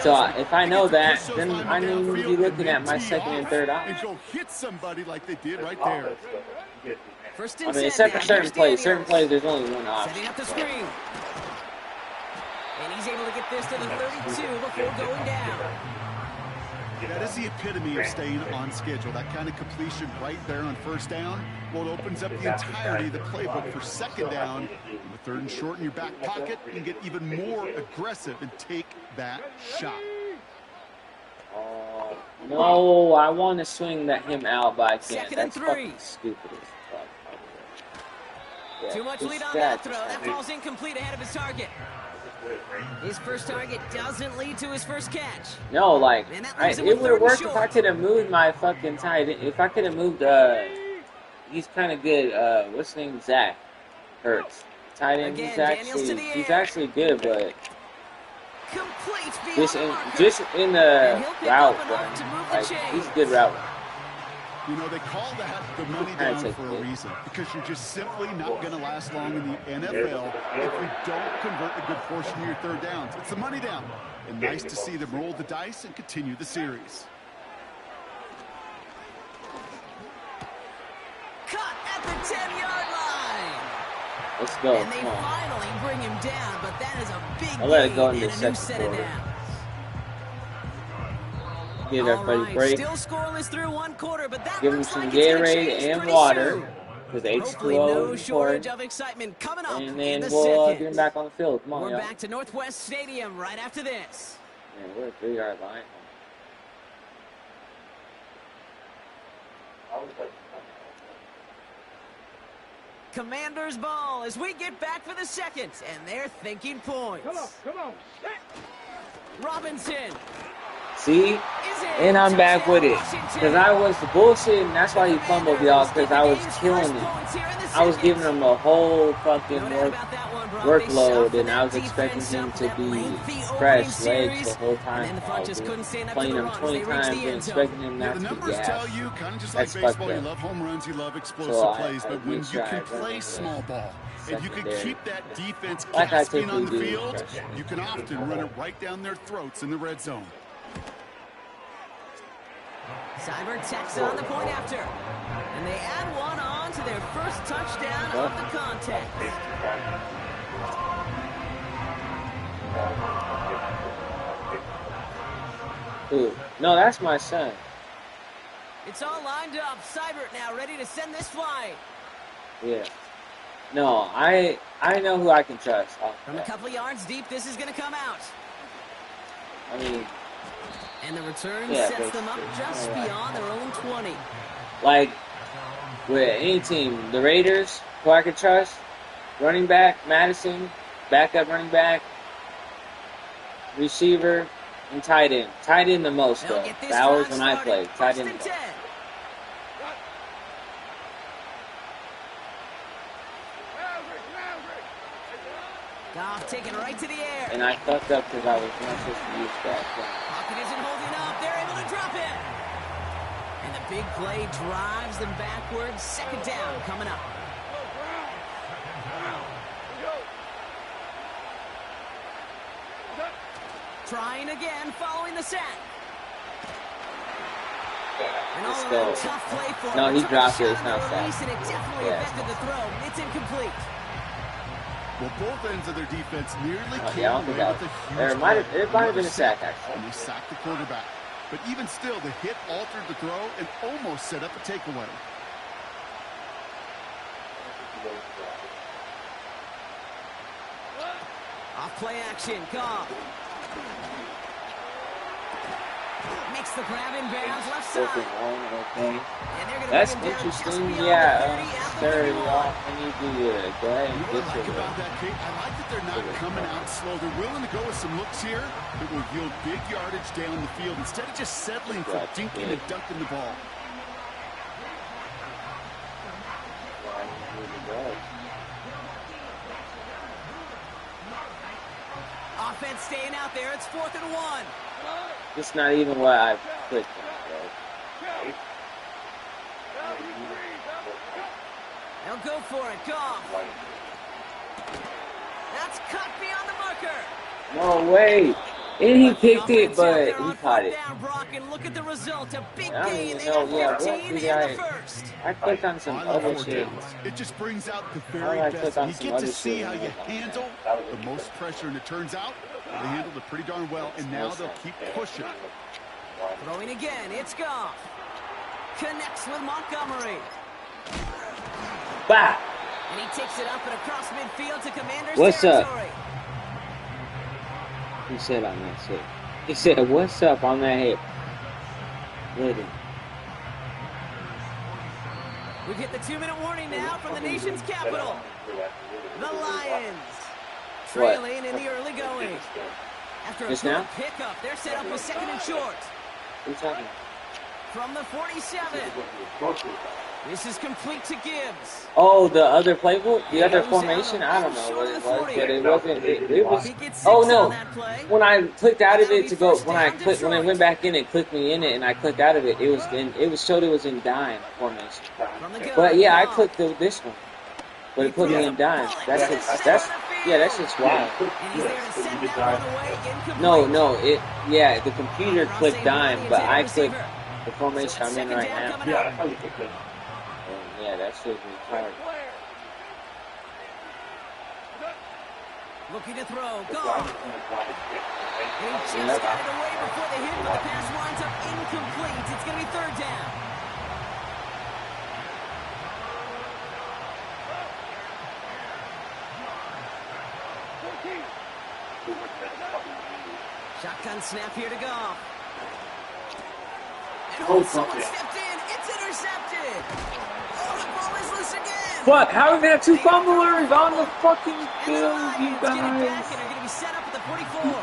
So if I know that, then I need to be looking at my 2nd and 3rd option. And go hit somebody like they did right there. First I and mean, 10 except for now. certain Here's plays. Certain Daniels. plays, there's only one option. Setting up the screen. And he's able to get this to the 32 before going down. That is the epitome of staying on schedule. That kind of completion right there on first down, well, it opens up the entirety of the playbook for second down. With third and short in your back pocket, you can get even more aggressive and take that shot. No, I want to swing him out, but I can't. Second That's and 3. fucking stupid as fuck. Yeah, Too much this lead on guy that throw. just- That falls incomplete ahead of his target. His first target doesn't lead to his first catch. No, like, And that leaves him it with would have third and worked if I short. could have moved my fucking tight end. If I could have moved, he's kind of good. What's his name? Zach Ertz. Tight end. Again, Daniels to the He's air. actually good, but Complete beyond just the in marker. just in the And he'll pick route, up enough to move the like, chains. he's a good route. You know, they call that the money down for a reason, because you're just simply not going to last long in the NFL if you don't convert a good portion of your third downs. It's the money down. And nice to see them roll the dice and continue the series. Cut at the 10-yard line. Let's go. And they Come on. finally bring him down, but that is a big I'll let it gain go in and the a new second set of quarter. downs. Give All everybody a right, break. still scoreless through one quarter, but that Give them looks some like it's gonna Gatorade change and pretty water. soon. Because Hopefully no H2O shortage of excitement coming up and in then the we'll second. get him back on the field. Come on, We're y'all. back to Northwest Stadium right after this. Man, we're a 3-yard line. Commander's ball as we get back for the second, and they're thinking points. Come on. Robinson. See? Is it? And I'm back with it. Washington. Because I was bullshitting. That's why he fumbled, y'all. Because I was killing him. I was giving him a whole fucking No doubt about that one, bro. They workload, suffered and I was that expecting defense him up, to that be lengthy fresh opening legs series, the whole and time. then the front just couldn't stand up to Playing the him runs. 20 They reached times the and end zone. expecting him Yeah, not the to be numbers gassed. tell you, kind of just That's like baseball, fucked you up. love home runs, you love explosive So plays, I but when do you try can to play run small ball and you can secondary. keep that defense Like I gasping on the typically do, field, trust me. you can often run it right down their throats in the red zone. Cyber tacks on the point after. And they add one on to their first touchdown of the contest. Ooh. No, that's my son. It's all lined up. Cybert now ready to send this flight. Yeah. No, I know who I can trust. From a couple yards deep, this is going to come out. I mean, And the return Yeah, sets them up basically. just Alright. beyond their own 20. like, with any team, the Raiders, who I could trust, running back, Madison, backup running back, receiver, and tight end. Tight end the most, They'll though. get this That was drive when I started. played. Tight First end. and the 10. most. Goff taken right to the air. And I fucked up because I was not supposed to use that. Pocket isn't holding up. They're able to drop it. And the big play drives them backwards. Second down coming up. Trying again following the sack. And all Let's around go. tough play for No, him. he Took a dropped it. shot It's not on the release, sack. and it definitely Yeah. affected the throw. It's incomplete. Well, both ends of their defense nearly came Yeah, I don't away think that with a was. huge It might have been a sack, actually. And they sacked the quarterback. But even still, the hit altered the throw and almost set up a takeaway. Off play action. Goff. Makes the grab in bounds left Fourth side. and 1, okay. And they're gonna That's bring him down just interesting. beyond Yeah, the 30 at the sir, 31. y'all. I need to go ahead and You know what I get like to about it. that, Kate? I like that they're not coming out slow. They're willing to go with some looks here that will yield big yardage down the field instead of just settling for That's dinking big. and dunking the ball. Offense staying out there. It's 4th and 1. It's not even what I clicked on, bro. They'll go for it. Goff. That's cut beyond the marker. No way. And he picked it, Offense out but there he on caught fourth it. down, Brock, and look at the result. A big I don't gain. even They know. got Yeah, what 15 did in the first. I clicked on some On other fourth shit. downs, it just brings out the How very do I best. click on You some get to other see shit how and you I'm like, handle the most pressure, and it turns out they handled it pretty darn well, and now they'll keep pushing. Throwing again, it's Goff. Connects with Montgomery. Bah! And he takes it up and across midfield to Commander's What's territory. up? He said on that shit. He said, what's up on that hip? Literally. We've hit the 2-minute warning now from the nation's capital. The Lions trailing in the early going. After a good pickup, they're set up with 2nd and short. Who's talking? From the 47. This is complete to Gibbs. Oh, the other playbook? The other formation? I don't know what it was, but it wasn't. It was. Oh no! When I clicked out of it to go, when it went back in, it clicked me in it, and I clicked out of it. It was in. It was showed it was in dime formation. But yeah, I clicked this one, but it put me in dime. That's just wild. No, the computer clicked dime, but I clicked the formation I'm in right now. Yeah, that's how you pick it. Yeah, that shit was hard. Looking to throw. Go. He just got it away before the hit, but the pass winds up incomplete. It's going to be 3rd down. Shotgun snap here to Goff. And someone stepped in. It's intercepted. Oh, the ball is loose again. Fuck, how are we gonna have 2 fumblers on the fucking field, you guys? Get it back, and are going to be set up at the 44.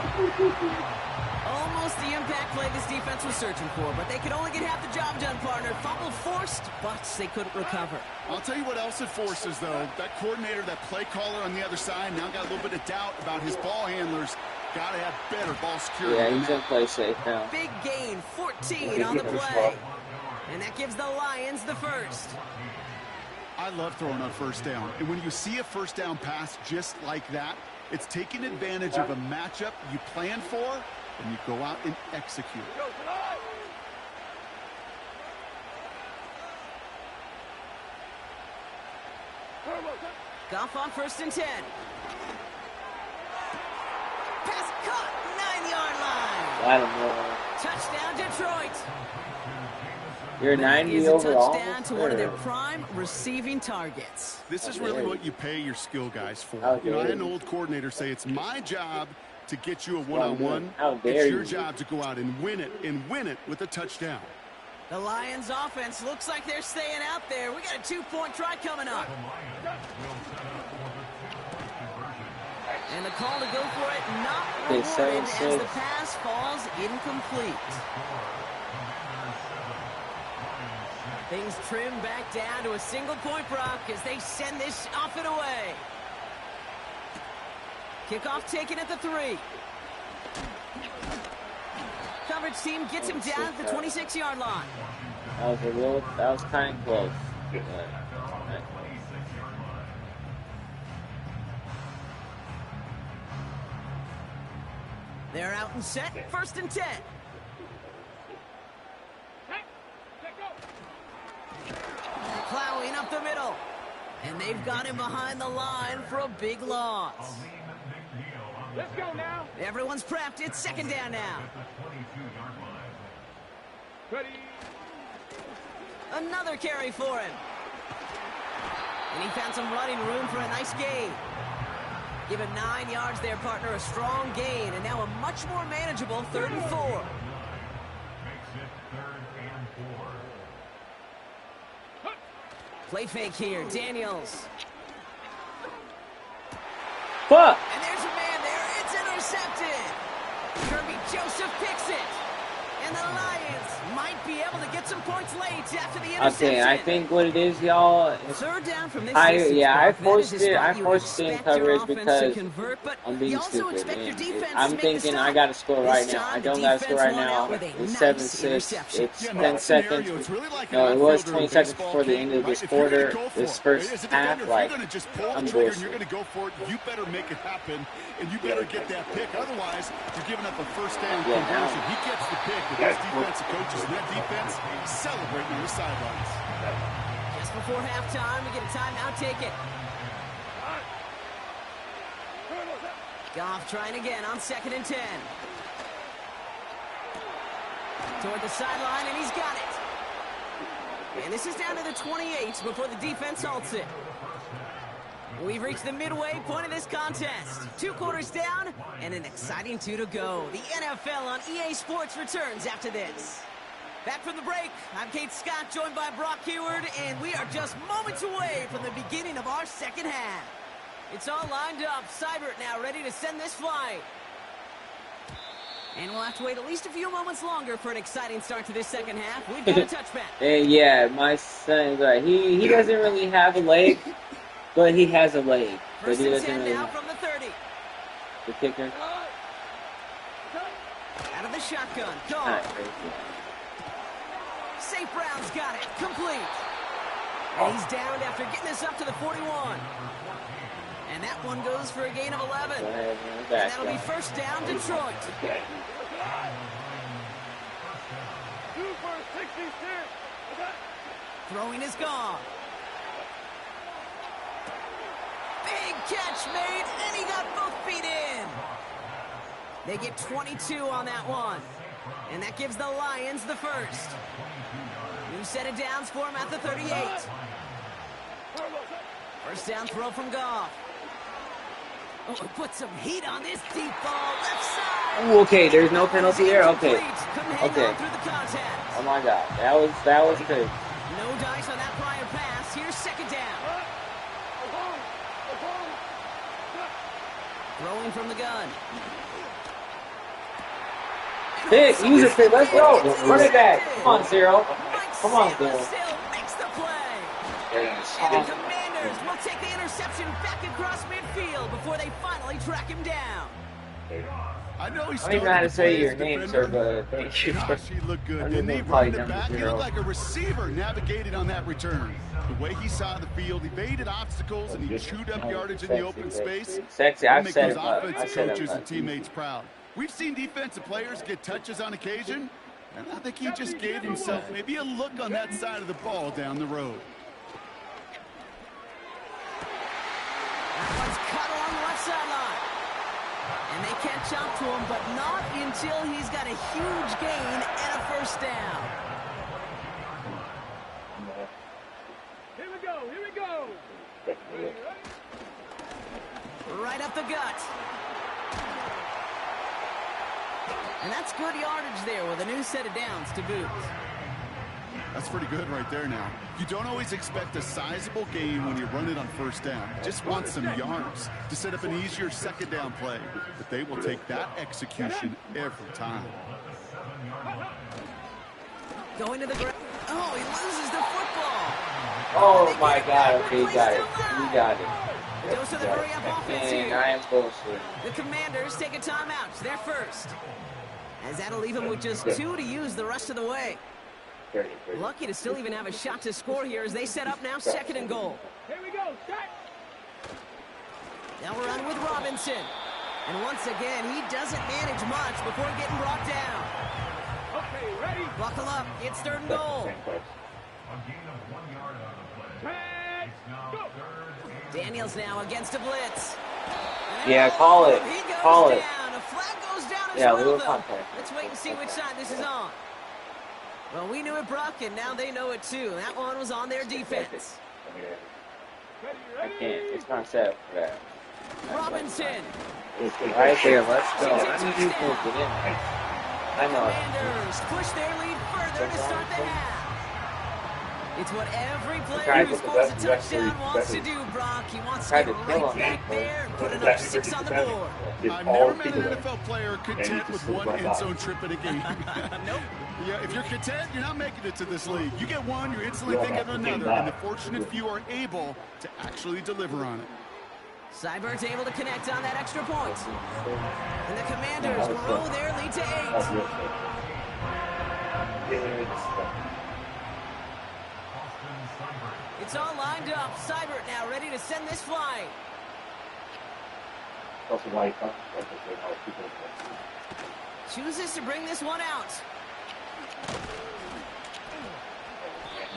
Almost the impact play this defense was searching for, but they could only get half the job done, partner. Fumble forced, but they couldn't recover. I'll tell you what else it forces, though. That coordinator, that play caller on the other side, now got a little bit of doubt about his ball handlers. Got to have better ball security. Yeah, he's going to play safe now. Big gain, 14 on the play. And that gives the Lions the first. I love throwing on 1st down. And when you see a 1st down pass just like that, it's taking advantage of a matchup you plan for, and you go out and execute. Goff on 1st and 10. Pass caught, 9-yard line. I don't know. Touchdown, Detroit. You're 90 overall. Touchdown to one of their prime receiving targets. This is really what you pay your skill guys for. I had an old coordinator say it's my job to get you a one-on-one. It's your job to go out and win it with a touchdown. The Lions offense looks like they're staying out there. We got a 2-point try coming up. And the call to go for it not rewarded as the pass falls incomplete. Things trim back down to a single-point Brock as they send this off and away. Kickoff taken at the 3. Coverage team gets him down at the 26-yard line. That was kind of close. They're out and set, 1st and 10. Plowing up the middle. And they've got him behind the line for a big loss. Let's go now. Everyone's prepped. It's 2nd down now. Ready. Another carry for him. And he found some running room for a nice gain. Give him 9 yards there, partner. A strong gain. And now a much more manageable 3rd and 4. Play fake here. Daniels. Fuck! And there's a man there. It's intercepted. Kirby Joseph picks it. And the Lions might be able to get some points late after the interception. Okay, I think what it is, y'all. 3rd down from this I forced it. I forced it in coverage because I'm being stupid. I'm thinking I got to score right now. I don't got to score right now. It's 7-6. It's 10 seconds. No, it was 20 seconds before the end of this quarter. This first half, like, I'm bullshit. You're going to go for it. You better make it happen, and you better get that pick. Otherwise, you're giving up a 1st down conversion. He gets the pick. Those defensive coaches and that defense celebrating on the sidelines. Just before halftime, we get a timeout taken. Goff trying again on 2nd and 10. toward the sideline, and he's got it. And this is down to the 28 before the defense halts it. We've reached the midway point of this contest. 2 quarters down and an exciting 2 to go. The NFL on EA Sports returns after this. Back from the break, I'm Kate Scott, joined by Brock Hayward, and we are just moments away from the beginning of our second half. It's all lined up. Seibert now ready to send this flight. And we'll have to wait at least a few moments longer for an exciting start to this second half. We've got a touchback. And yeah, my son, he doesn't really have a leg, but he has a leg. But he doesn't really now from the 30. The kicker. Out of the shotgun. Gone. St. Brown's got it. Complete. And he's downed after getting this up to the 41. And that one goes for a gain of 11. And that'll be first down, Detroit. Throwing is gone. Big catch made, and he got both feet in. They get 22 on that one. And that gives the Lions the first. New set of downs for him at the 38. First down throw from Goff. Oh, put some heat on this deep ball, left side. Ooh, okay, there's no penalty there? Okay. Okay. Oh my God, that was good. No dice on that prior pass. Here's second down. Throwing from the gun. Pick, use it, pick. Let's go. Run it back. Come on, Cyril. Come on, Bill. Makes the play. And the Commanders will take the interception back across midfield before they finally track him down. I know he's I don't even know how to say your name, sir, but thank you. Gosh, he looked good. Didn't he? Running the back, he looked like a receiver navigating on that return. The way he saw the field, evaded obstacles, and he chewed up yardage in the open space. Sexy, I've said it. Make those offensive coaches and teammates proud. We've seen defensive players get touches on occasion, and I think he just gave himself maybe a look on that side of the ball down the road. That one's cut along the left sideline. And they can't jump to him, but not until he's got a huge gain and a first down. Here we go, here we go. Right up the gut. And that's good yardage there with a new set of downs to boot. That's pretty good right there now. You don't always expect a sizable gain when you run it on first down. You just want some yards to set up an easier second down play. But they will take that execution every time. Going to the ground. Oh, he loses the football. Oh my God, okay, you got it. You got it. Goes to the hurry-up offense here. I am bullshit. The Commanders take a timeout. They're first. As that'll leave them with just 2 to use the rest of the way. Lucky to still even have a shot to score here as they set up now second and goal. Here we go, start. They'll run with Robinson. And once again, he doesn't manage much before getting brought down. Okay, ready? Buckle up. It's third and goal. Daniels now against a blitz. Yeah, call it. He goes Call it. down. A flag goes down as Yeah, well, little though. contact. Let's wait and see which side this is on. Well, we knew it, Brock, and now they know it too. That one was on their defense. I can't. It's not set up for that. Robinson. Right there, let's go. I need you to get in there. I know it. Commanders push their lead further to start the half. It's what every player Tried who to- scores a touchdown wants to do, Brock. He wants to Tried get to kill right him. back there and put another 6 on the board. I've never met an NFL player content with one end zone trip in a game. Nope. Yeah, if you're content, you're not making it to this league. You get one, you're instantly thinking of another, and the fortunate few are able to actually deliver on it. Seibert's able to connect on that extra point. And the Commanders grow their lead to 8. It's all lined up. Seibert now ready to send this flight. Chooses to bring this one out.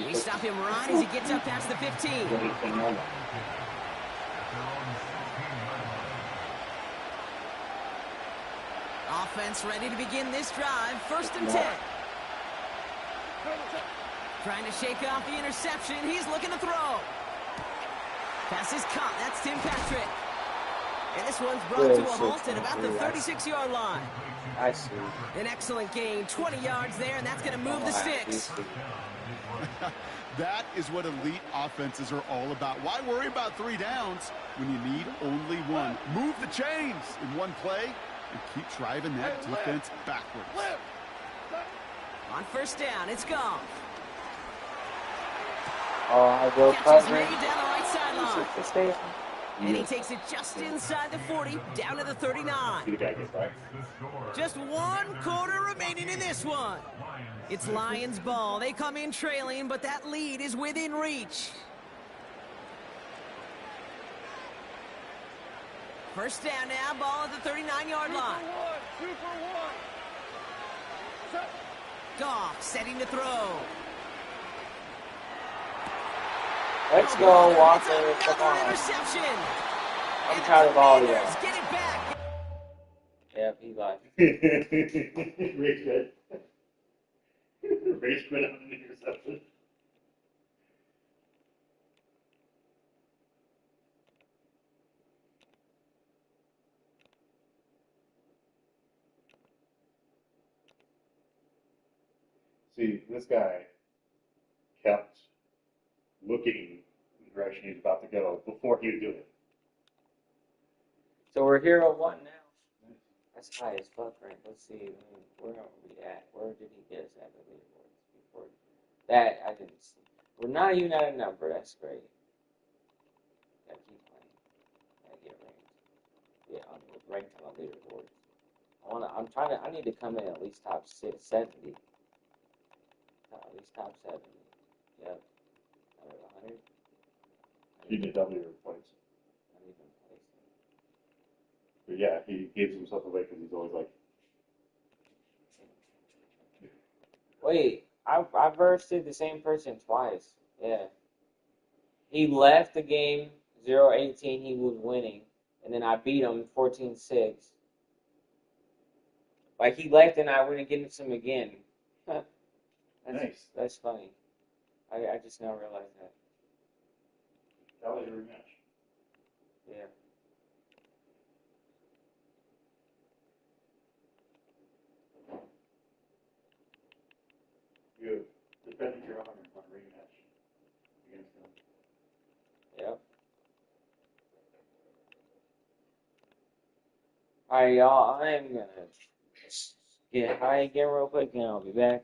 We stop him right as he gets up past the 15. Offense ready to begin this drive. First and 10. Trying to shake off the interception. He's looking to throw. Pass is caught. That's Tim Patrick. And this one's brought to a halt at about the 36-yard line. I see. An excellent gain. 20 yards there, and that's going to move the sticks. That is what elite offenses are all about. Why worry about 3 downs when you need only one? Move the chains in one play and keep driving that defense backwards. On first down, it's Goff. Oh, I will Catches cover. Reed down the right sideline. And he takes it just inside the 40, down to the 39. Just 1 quarter remaining in this one. It's Lions ball. They come in trailing, but that lead is within reach. First down now, ball at the 39-yard line. 2 for 1. Goff setting to throw. Let's go, Walker. Come Another on. interception. I'm proud of all of you. Get it back. Yep, he lied. Race good. Race good on the interception. See, this guy kept looking in the direction he was about to go before he would do it. So we're hero 1 now. That's high as fuck, right? Let's see. Where are we at? Where did he get us at the leaderboards before? That I didn't see. We're not even at a number. That's great. Gotta keep playing. Gotta get ranked. Yeah, I'm ranked on the leaderboards. I need to come in at least top 70. At least top 70. Yep. Out of 100. He did double your points. Not even place. But yeah, he gives himself away because he's always like, Wait, I versed the same person twice. Yeah. He left the game 0-18. He was winning. And then I beat him 14-6. Like, he left and I went against him again. nice. That's funny. I just now realized that. That was your rematch. Yeah. You defended your honor on a rematch against him. Yep. Alright, y'all. I am gonna get high again real quick and I'll be back.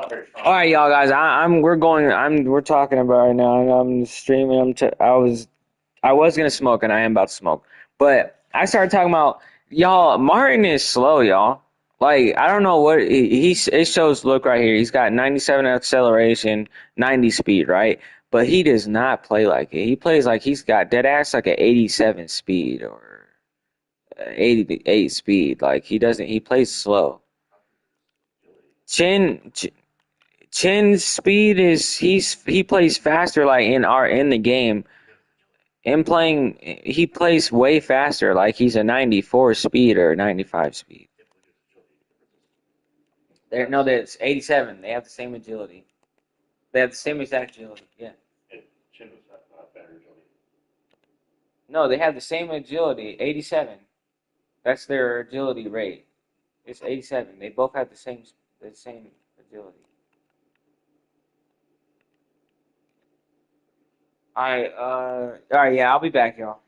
All right, y'all guys. We're talking about it right now. I'm streaming. I was gonna smoke, and I am about to smoke. But I started talking about y'all. Martin is slow, y'all. Like I don't know what it shows. Look right here. He's got 97 acceleration, 90 speed, right? But he does not play like it. He plays like he's got dead ass like an 87 speed or 88 speed. Like he doesn't. He plays slow. Chin. Chin's speed is he plays faster like in the game. He plays way faster like he's a 94 speed or 95 speed. No, that's 87. They have the same agility. They have the same exact agility. Yeah. Chin was better agility. No, they have the same agility. 87. That's their agility rate. It's 87. They both have the same agility. All right, yeah, I'll be back, y'all.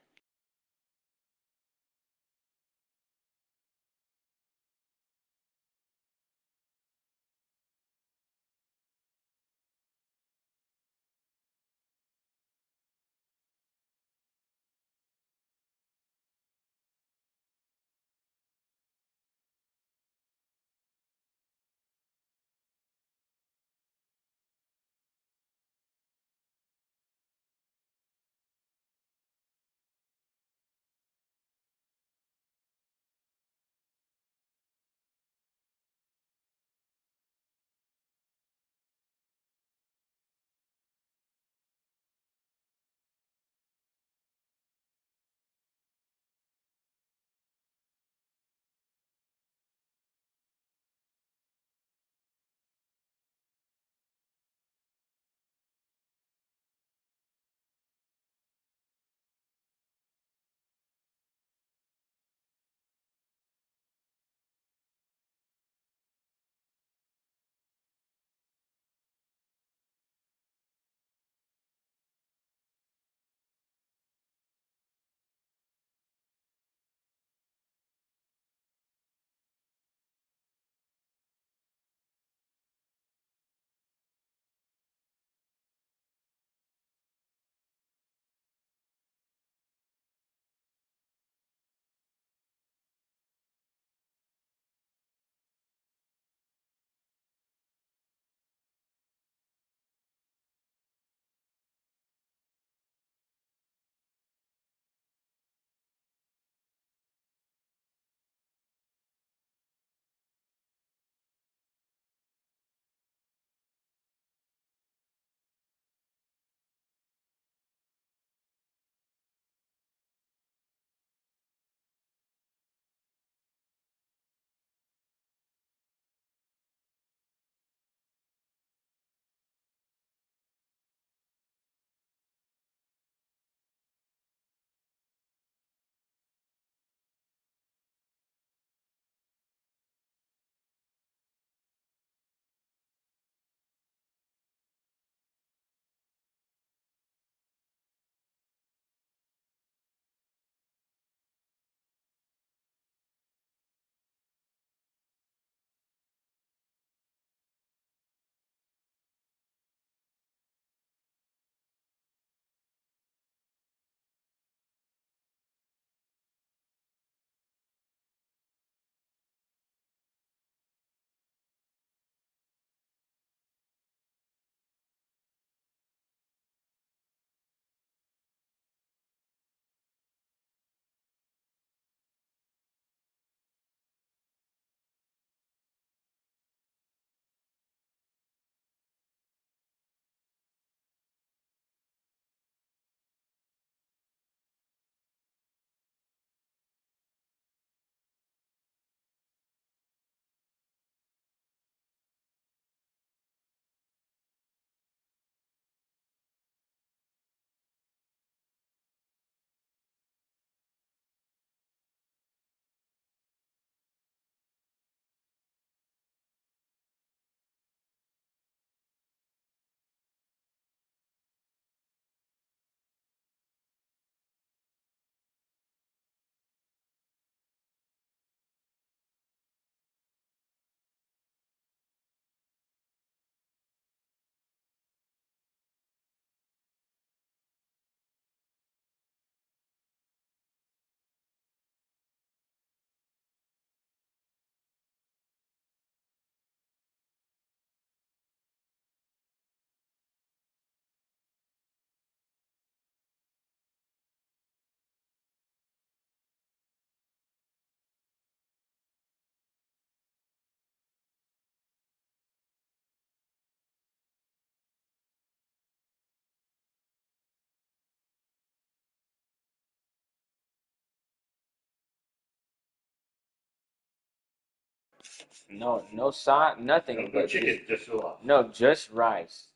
No sauce, nothing. No chicken, just sauce. No, just rice.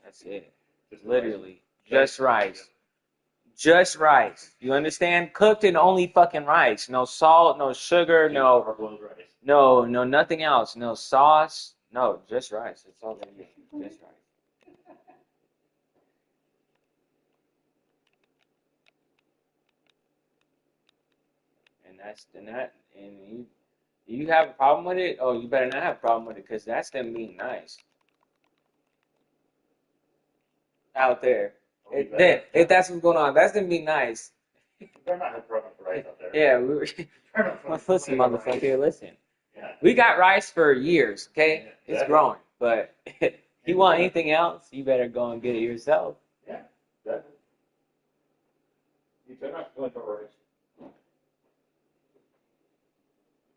That's it. Just Literally, just rice. Just rice. You understand? Cooked in only fucking rice. No salt, no sugar, no, nothing else. No sauce. No, just rice. That's all they need. Just rice. And you have a problem with it? Oh, you better not have a problem with it, because that's them being nice. Out there. If that's what's going on, that's them being nice. They're not have problem with rice out there. Yeah, listen, motherfucker, listen. Yeah. We got rice for years, okay? Yeah, it's growing. But if you want anything else, you better go and get it yourself. Yeah, exactly. They're not going for rice.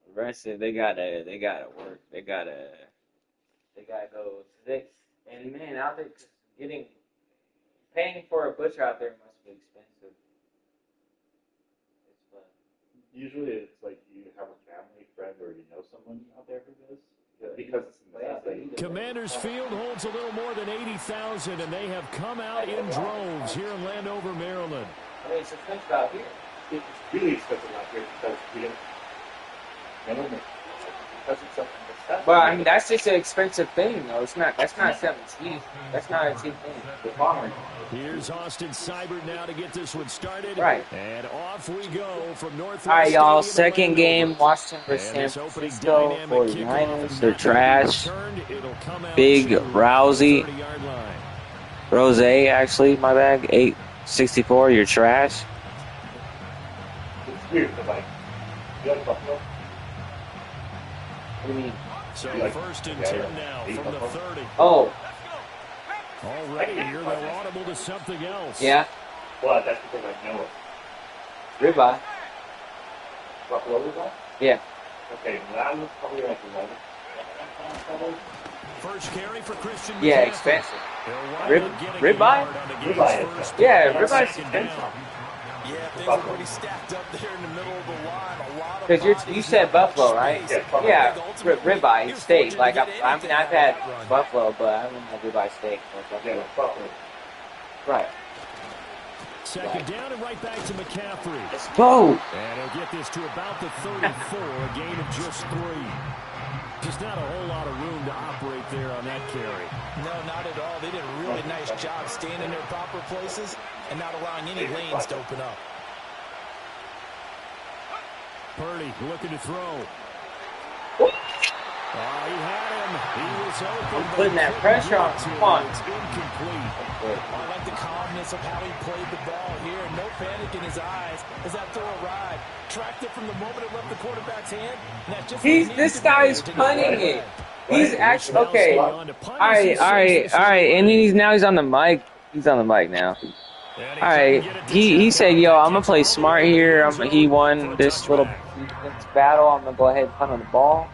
The rest of they gotta work. They gotta go 6. And man, out there paying for a butcher out there must be expensive. It's fun. Usually it's like you have a family friend or you know someone out there who does. Because it's in the Commanders Field holds a little more than 80,000, and they have come out in droves here in Landover, Maryland. I mean, it's expensive out here. It's really expensive out here because we don't. But I mean, that's just an expensive thing, though. It's not. That's not something cheap. That's not a cheap thing. The farmer. Here's Austin Seibert now to get this one started. Right. And off we go from Northwest. All right, y'all. Second game, Washington versus San Francisco 49ers. They're trash. Big Rousey. Rose, actually, my bag. 864. You're trash. It's weird, like, you like Buffalo? What do you mean? So first and 10 now from the 30. Oh. Already here, they're audible to something else. Yeah. Well, that's because I know it. Ribeye. Buffalo ribeye? Yeah. Okay, well, that was probably like 11. First carry for Christian. Yeah, expensive. Ribeye? Ribeye. Yeah, ribeye's expensive. Yeah, things are pretty stacked up there in the middle of the line. Because you said buffalo, right? Yeah, ribeye, steak. Like, I mean, I've had buffalo, but I haven't had ribeye steak. Yeah, buffalo. Right. Second down and right back to McCaffrey. Let's go. And he'll get this to about the 34, a gain of just 3. Just not a whole lot of room to operate there on that carry. No, not at all. They did a really nice job staying in their proper places and not allowing any lanes to open up. Purdy looking to throw. Oh, he had him. He was open. Putting that pressure on. Come on. It's incomplete. I like the calmness of how he played the ball here. No panic in his eyes as that throw arrived. Tracked it from the moment it left the quarterback's hand. This guy's punting it. He's actually okay. All right. And he's on the mic. He's on the mic now. All right. He said, "Yo, I'm gonna play smart here. He won this little battle. I'm gonna go ahead and punt on the ball."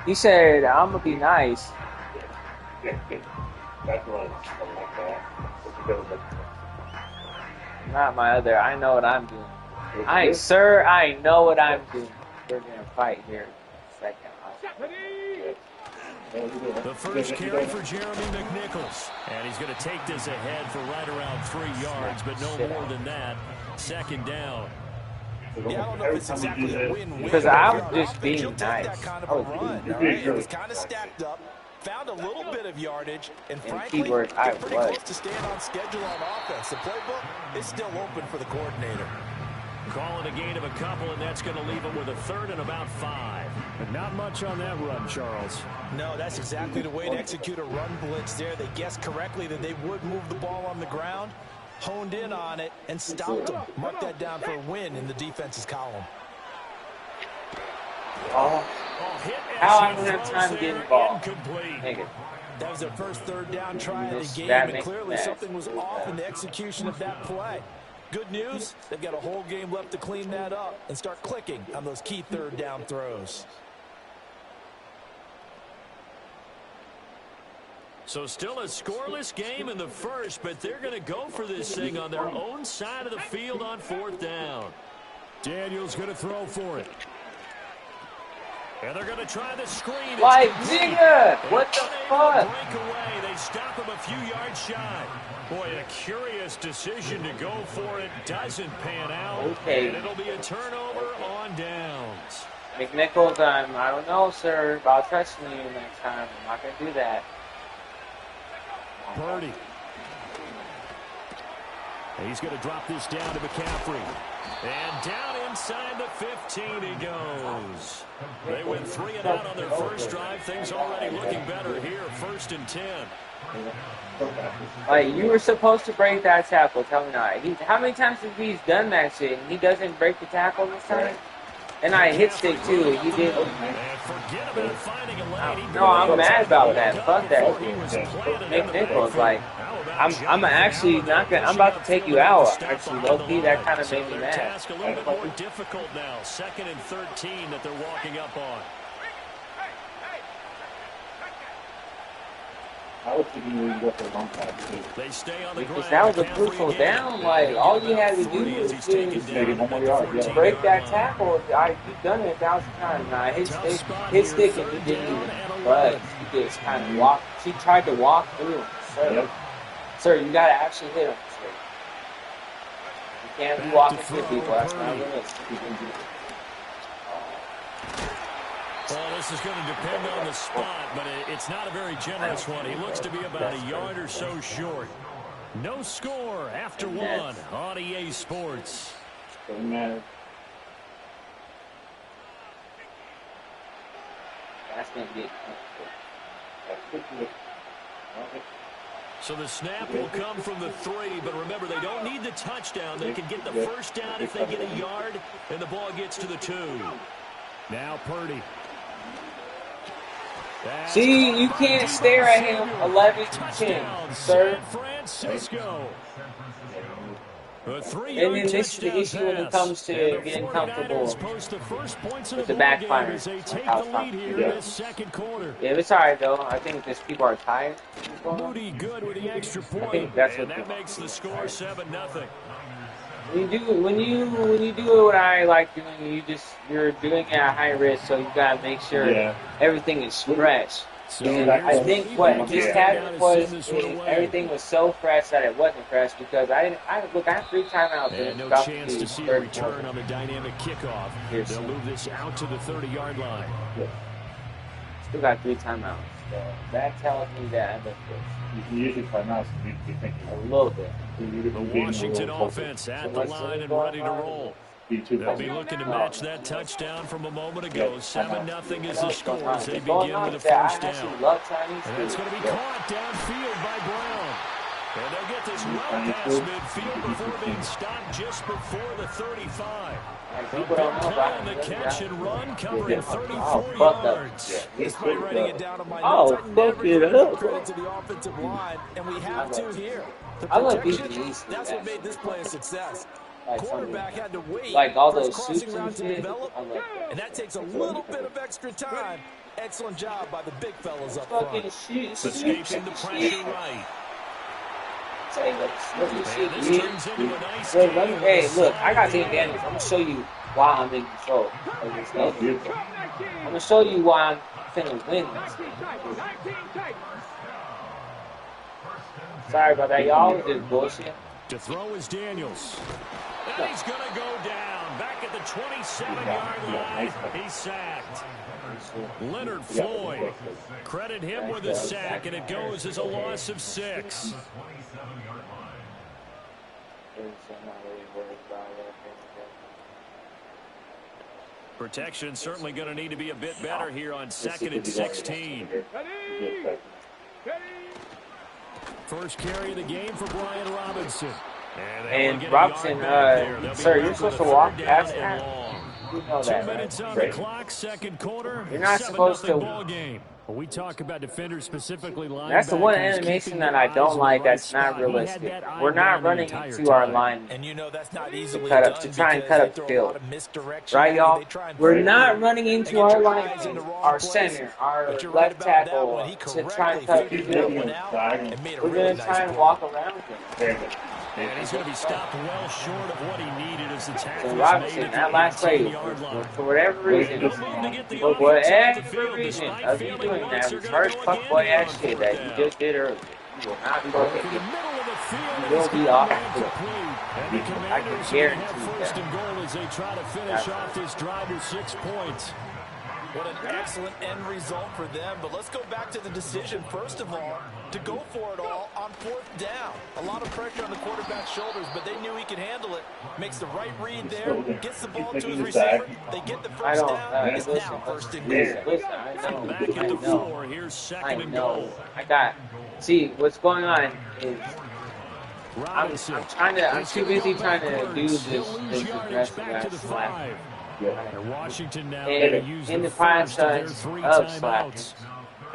He said, "I'm gonna be nice." Not my other. I know what I'm doing. I know what I'm doing. We're gonna fight here. Second. The first carry for Jeremy McNichols. And he's going to take this ahead for right around 3 yards, but no more than that. Second down. Yeah, I don't know if it's exactly a win-win. Because I'm just being nice. That kind of a run, all right? It was kind of stacked up. Found a little bit of yardage, and frankly, got pretty close to staying on schedule on offense. The playbook is still open for the coordinator. Call it a gain of a couple, and that's going to leave him with a third and about 5. But not much on that run, Charles. No, that's exactly the way to execute a run blitz there. They guessed correctly that they would move the ball on the ground, honed in on it, and stopped them. Mark that down for a win in the defense's column. How I don't have time to get involved. That was their first third down try of the game, and clearly something was off in the execution of that play. Good news, they've got a whole game left to clean that up and start clicking on those key third down throws. So still a scoreless game in the first, but they're going to go for this thing on their own side of the field on 4th down. Daniel's going to throw for it. And they're going to try the screen. Like, nigga, what the fuck? Break away. They stop him a few yards shy. Boy, a curious decision to go for it. Doesn't pan out. Okay. And it'll be a turnover on downs. McNichols, I don't know, sir, about trusting you next time. I'm not going to do that. Purdy. And he's going to drop this down to McCaffrey. And down inside the 15 he goes. They went 3 and out on their first drive. Things already looking better here. 1st and 10. Like, you were supposed to break that tackle. Tell me not. How many times have he's done that shit and he doesn't break the tackle this time? And I hit stick too. He did. No, I'm mad about that. Fuck that. McNichols, like, I'm actually not gonna. I'm about to take you out. Actually, low key, that kind of made me mad. A little bit more difficult now. 2nd and 13 that they're walking up on. I was thinking we would go for a long time too. They stay on the Because ground. that was a crucial down. Like, all you had to do was just Maybe 1 more yard. Yeah. break that tackle. You've done it 1,000 times now. His stick and he didn't even budge. He just kind of walked. She tried to walk through him. Sir, you got to actually hit him. Sir. You can't be walking through people. That's not realistic. Well, this is going to depend on the spot, but it's not a very generous one. He looks to be about a yard or so short. No score after 1 on EA Sports. Doesn't matter. That's going to get So the snap will come from the 3, but remember, they don't need the touchdown. They can get the first down if they get a yard, and the ball gets to the 2. Now Purdy. See, you can't stare at him 11-10, sir. San Francisco. And then this is the issue when it comes to getting comfortable with the backfire. Yeah, it's alright though. I think just people are tired. Moody good with the extra point, and that makes the score 7-0. When you do what I like doing, you're doing it at high risk, so you gotta make sure everything is fresh. And I think what just happened was everything was so fresh that it wasn't fresh because I had 3 timeouts. And no chance to see a return on the dynamic kickoff. They'll move this out to the 30-yard line. Still got 3 timeouts. So that tells me that I'm You usually timeouts, you need to be thinking a little bit. The Washington offense at the line and ready to roll. They'll be looking to match that touchdown from a moment ago. 7-0 is the score as they begin with a first down. And it's going to be caught downfield by Brown. And they'll get this well past midfield before being stopped just before the 35. A big play on the catch and run, covering 34 yards. Despite writing it down on my Oh, notes, I never fuck it give up. credit to the offensive line, and we have to here. The I love protection, these. that's what made this play a success. Like Quarterback had to wait like all for his those crossing suits route and to shit. develop, I love that. and that takes a little bit of extra time. Excellent job by the big fellas up Fucking front. shoot. Escaping the pressure right. Say, let me see. And this turns into a nice Hey, game. hey, look, I got the advantage. I'm gonna show you why I'm in control of this game. I'm gonna show you why I'm finna win this game. Sorry about that, y'all. This is bullshit. To throw is Daniels. And he's going to go down. Back at the 27-yard line. He's sacked. Leonard Floyd. Credit him with a sack, and it goes as a loss of 6. Protection certainly going to need to be a bit better here on 2nd and 16. First carry of the game for Brian Robinson. And Robinson, sir, you're supposed to walk past that. You know 2 that, minutes right? on the clock, 2nd quarter. You're not supposed to. Ball game. When we talk about defenders, specifically linebackers, That's the one animation that I don't like. That's not realistic. We're not running into our line And you know that's not easily cut up done to try and cut up the because they throw a lot field, of misdirection. right, y'all? We're not running They into get our your line, eyes in the wrong our place, center, our but you're right left about that tackle one. He to try and correctly cut the figured that field. one out and made a We're really gonna nice try and play. walk around him. Very good. And he's going to be stopped well short of what he needed as the tackle So was Robinson, made that at last the play, 18-yard line. for whatever reason, No move to get the for offense off the whatever field, reason despite of you failing doing once, that they're going reverse to go fuckboy again ass here shit on that fourth you down. just did earlier, you will not be Work in looking the at middle of the field, You and will it's be going to off be the field. incomplete. And the I can Commanders are going to guarantee have you first that. and goal as they try to finish off this drive with 6 points. What an excellent end result for them. But let's go back to the decision, first of all, to go for it all on fourth down. A lot of pressure on the quarterback's shoulders, but they knew he could handle it. Makes the right read there, gets the ball to his receiver. They get the first down. It's now first and goal. Listen, I From know, back at the 4, here's I second and know. goal. See, what's going on is I'm too busy trying to do this aggressive ass slap. And Washington now And going to use in the the first of their process 3 of timeouts.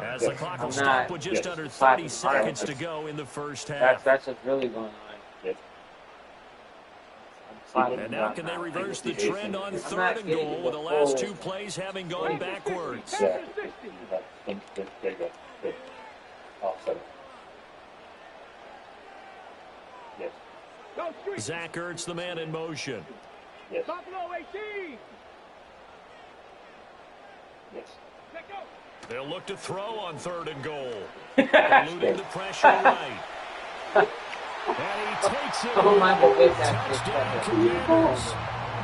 As the clock will I'm stop not with just under 30 slapping seconds hard. to go in the first half. That's what's really going on. And now can they reverse the trend on third and goal with the last 2 plays having gone backwards? There you go. Good. Offset. Yes. Zach Ertz, the man in motion. Yes. Buffalo 18. Yes. They'll look to throw on third and goal. Eluding the pressure right. And he takes it. Oh my goodness, Touchdown, Commanders.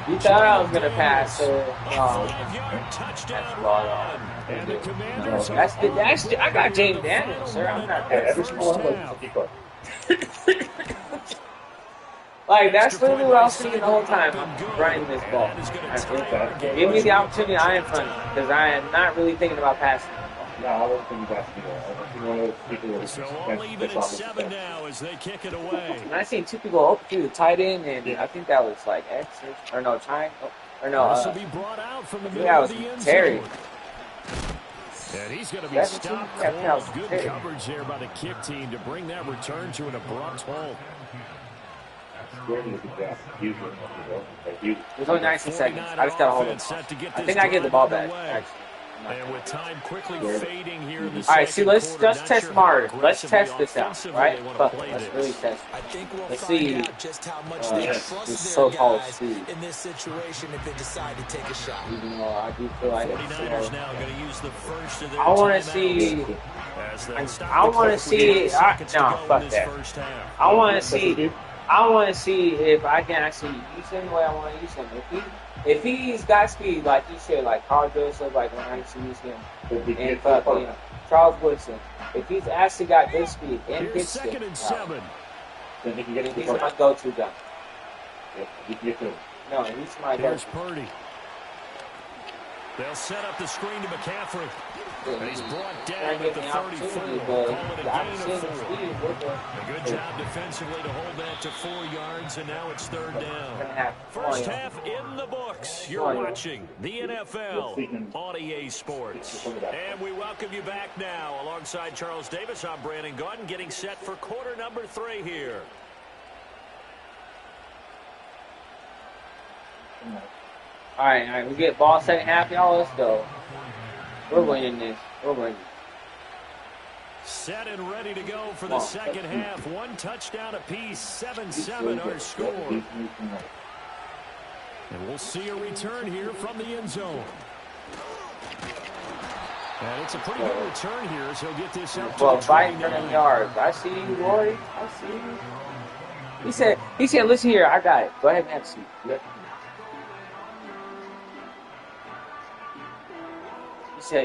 You thought I was going to pass A her. 5-yard touchdown run. And the Commanders I got James Daniels, sir. I'm not there. Every single one of those is a keep going. Like, that's literally what I was thinking the whole time. I'm running this ball. Give me the opportunity, I am funny. Because I am not really thinking about passing. No, I wasn't thinking passing. I was thinking one of those people who So only even at 7 now as they kick it away. And I seen 2 people open through the tight end, and I think that was like X or no, triangle. Or no, This will be brought out from the middle that of was the end Terry. zone. And he's going to be That's stopped what you- cold. Good Terry. coverage there by the kick team to bring that return to an abrupt halt. It was only 19 seconds. I just got to hold it. I think I get the ball back, actually. And with time quickly fading here in the All right, see, let's quarter, just not test sure Mars. how Let's test aggressively this out, offensively right? they wanna Fuck, play let's this. really test it. I think we'll Let's find see. out just how much they This trust so-called their guys speed. in this situation if they decide to take a shot. Even though I do feel like it's 49ers slow. now going to use the first of their I want timeouts to see. as they stop I the want to clock with see. 8 seconds to No, go fuck in this that. first half. I want to see. I want to see if I can actually use him the way I want to use him. If he's got speed, like you said, like Carl Joseph, like when I used to use him, and fucking Charles Woodson. If he's actually got good speed and Here's good second stick, and 7. Then he can get he's my go-to guy. You can get to him. No, he's my Here's go-to. Purdy. They'll set up the screen to McCaffrey. And he's brought down at the 34. Call it a gain of 4. A good job defensively to hold that to 4 yards, and now it's third down. First half in the books. You're watching the NFL on EA Sports. And we welcome you back now. Alongside Charles Davis, I'm Brandon Gordon, getting set for quarter number 3 here. All right, we get ball second half, y'all. Let's go. We're winning this. We're winning. Set and ready to go for the second half. 1 touchdown apiece. 7-7 our score. And we'll see a return here from the end zone. And it's a pretty good return here as he'll get this up to Well, the fighting 29. for them yards. I see you, Rory. I see you. He said, listen here, I got it. Go ahead and have a seat.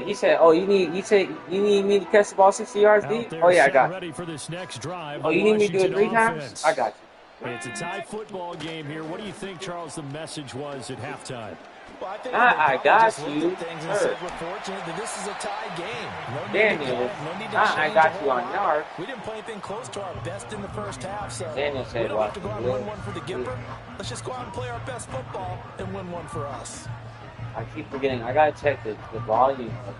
He said, oh, you need me to catch the ball 60 yards deep? Oh yeah, I got it. Ready for this next drive. Oh, you need me to do it 3 times? Offense. I got you. It's a tie football game here. What do you think, Charles, the message was at halftime? Well, I think I got just looked you. at things and said, we're fortunate that this is a tie game. No need to Daniel, panic, no need to I change got a whole you on lot. yards. We didn't play anything close to our best in the first half, so Daniel we said, don't have to go out and well, win one for the Gipper. Let's just go out and play our best football and win one for us. I keep forgetting. I gotta check the volume of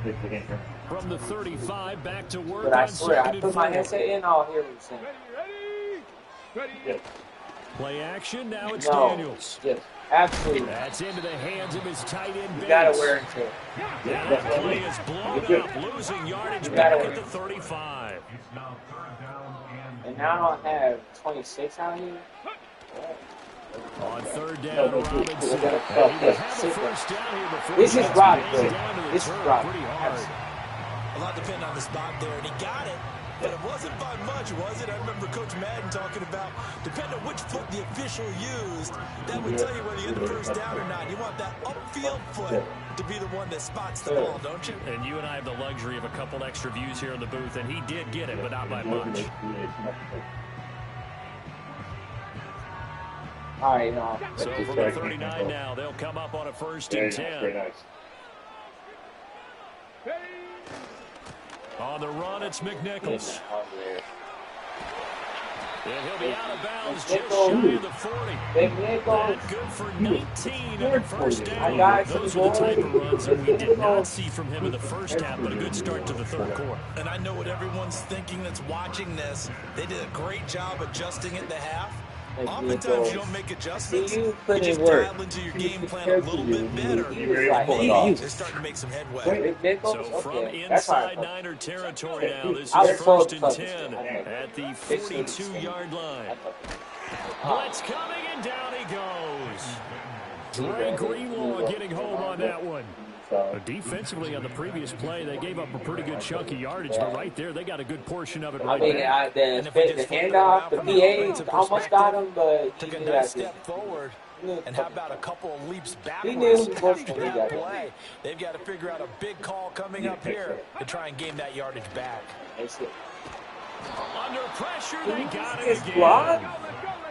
the From the 35, back to work But I on swear, I second put and my 4. headset in, I'll hear what you're saying. Ready? Play action, now it's No. Daniels. Yes. Absolutely. That's into the hands of his tight end. You gotta wear it too. That play is blown up, losing yardage back at the 35. And now I have 26 out here. On third down, Robinson. This is Rob. This is Rob. A lot depending on the spot there, and he got it. But it wasn't by much, was it? I remember Coach Madden talking about, depending on which foot the official used, that would tell you whether you get the first down or not. You want that upfield foot to be the one that spots the ball, don't you? And you and I have the luxury of a couple extra views here in the booth, and he did get it, but not by much. All right, no. So from the 39 now, they'll come up on a 1st and 10. On the run, it's McNichols. And he'll be out of bounds just shy of the 40. That's good for 19 on first down. Those are the type of runs that we did not see from him in the first half, but a good start to the third quarter. And I know what everyone's thinking that's watching this. They did a great job adjusting it in the half. Oftentimes you don't make adjustments. You just dial into your game plan a little bit better. They're starting to make some headway. So from inside Niner territory now, this is 1st and 10 at the 42-yard line. Blitz coming, and down he goes. Dre Greenlaw getting home on that one. Defensively on the previous play, they gave up a pretty good chunk of yardage, but right there, they got a good portion of it right there. The handoff, the PA almost got him, but took a nice step forward. And how about a couple of leaps backwards after that play? They've got to figure out a big call coming up here to try and gain that yardage back. Under pressure, they got it again.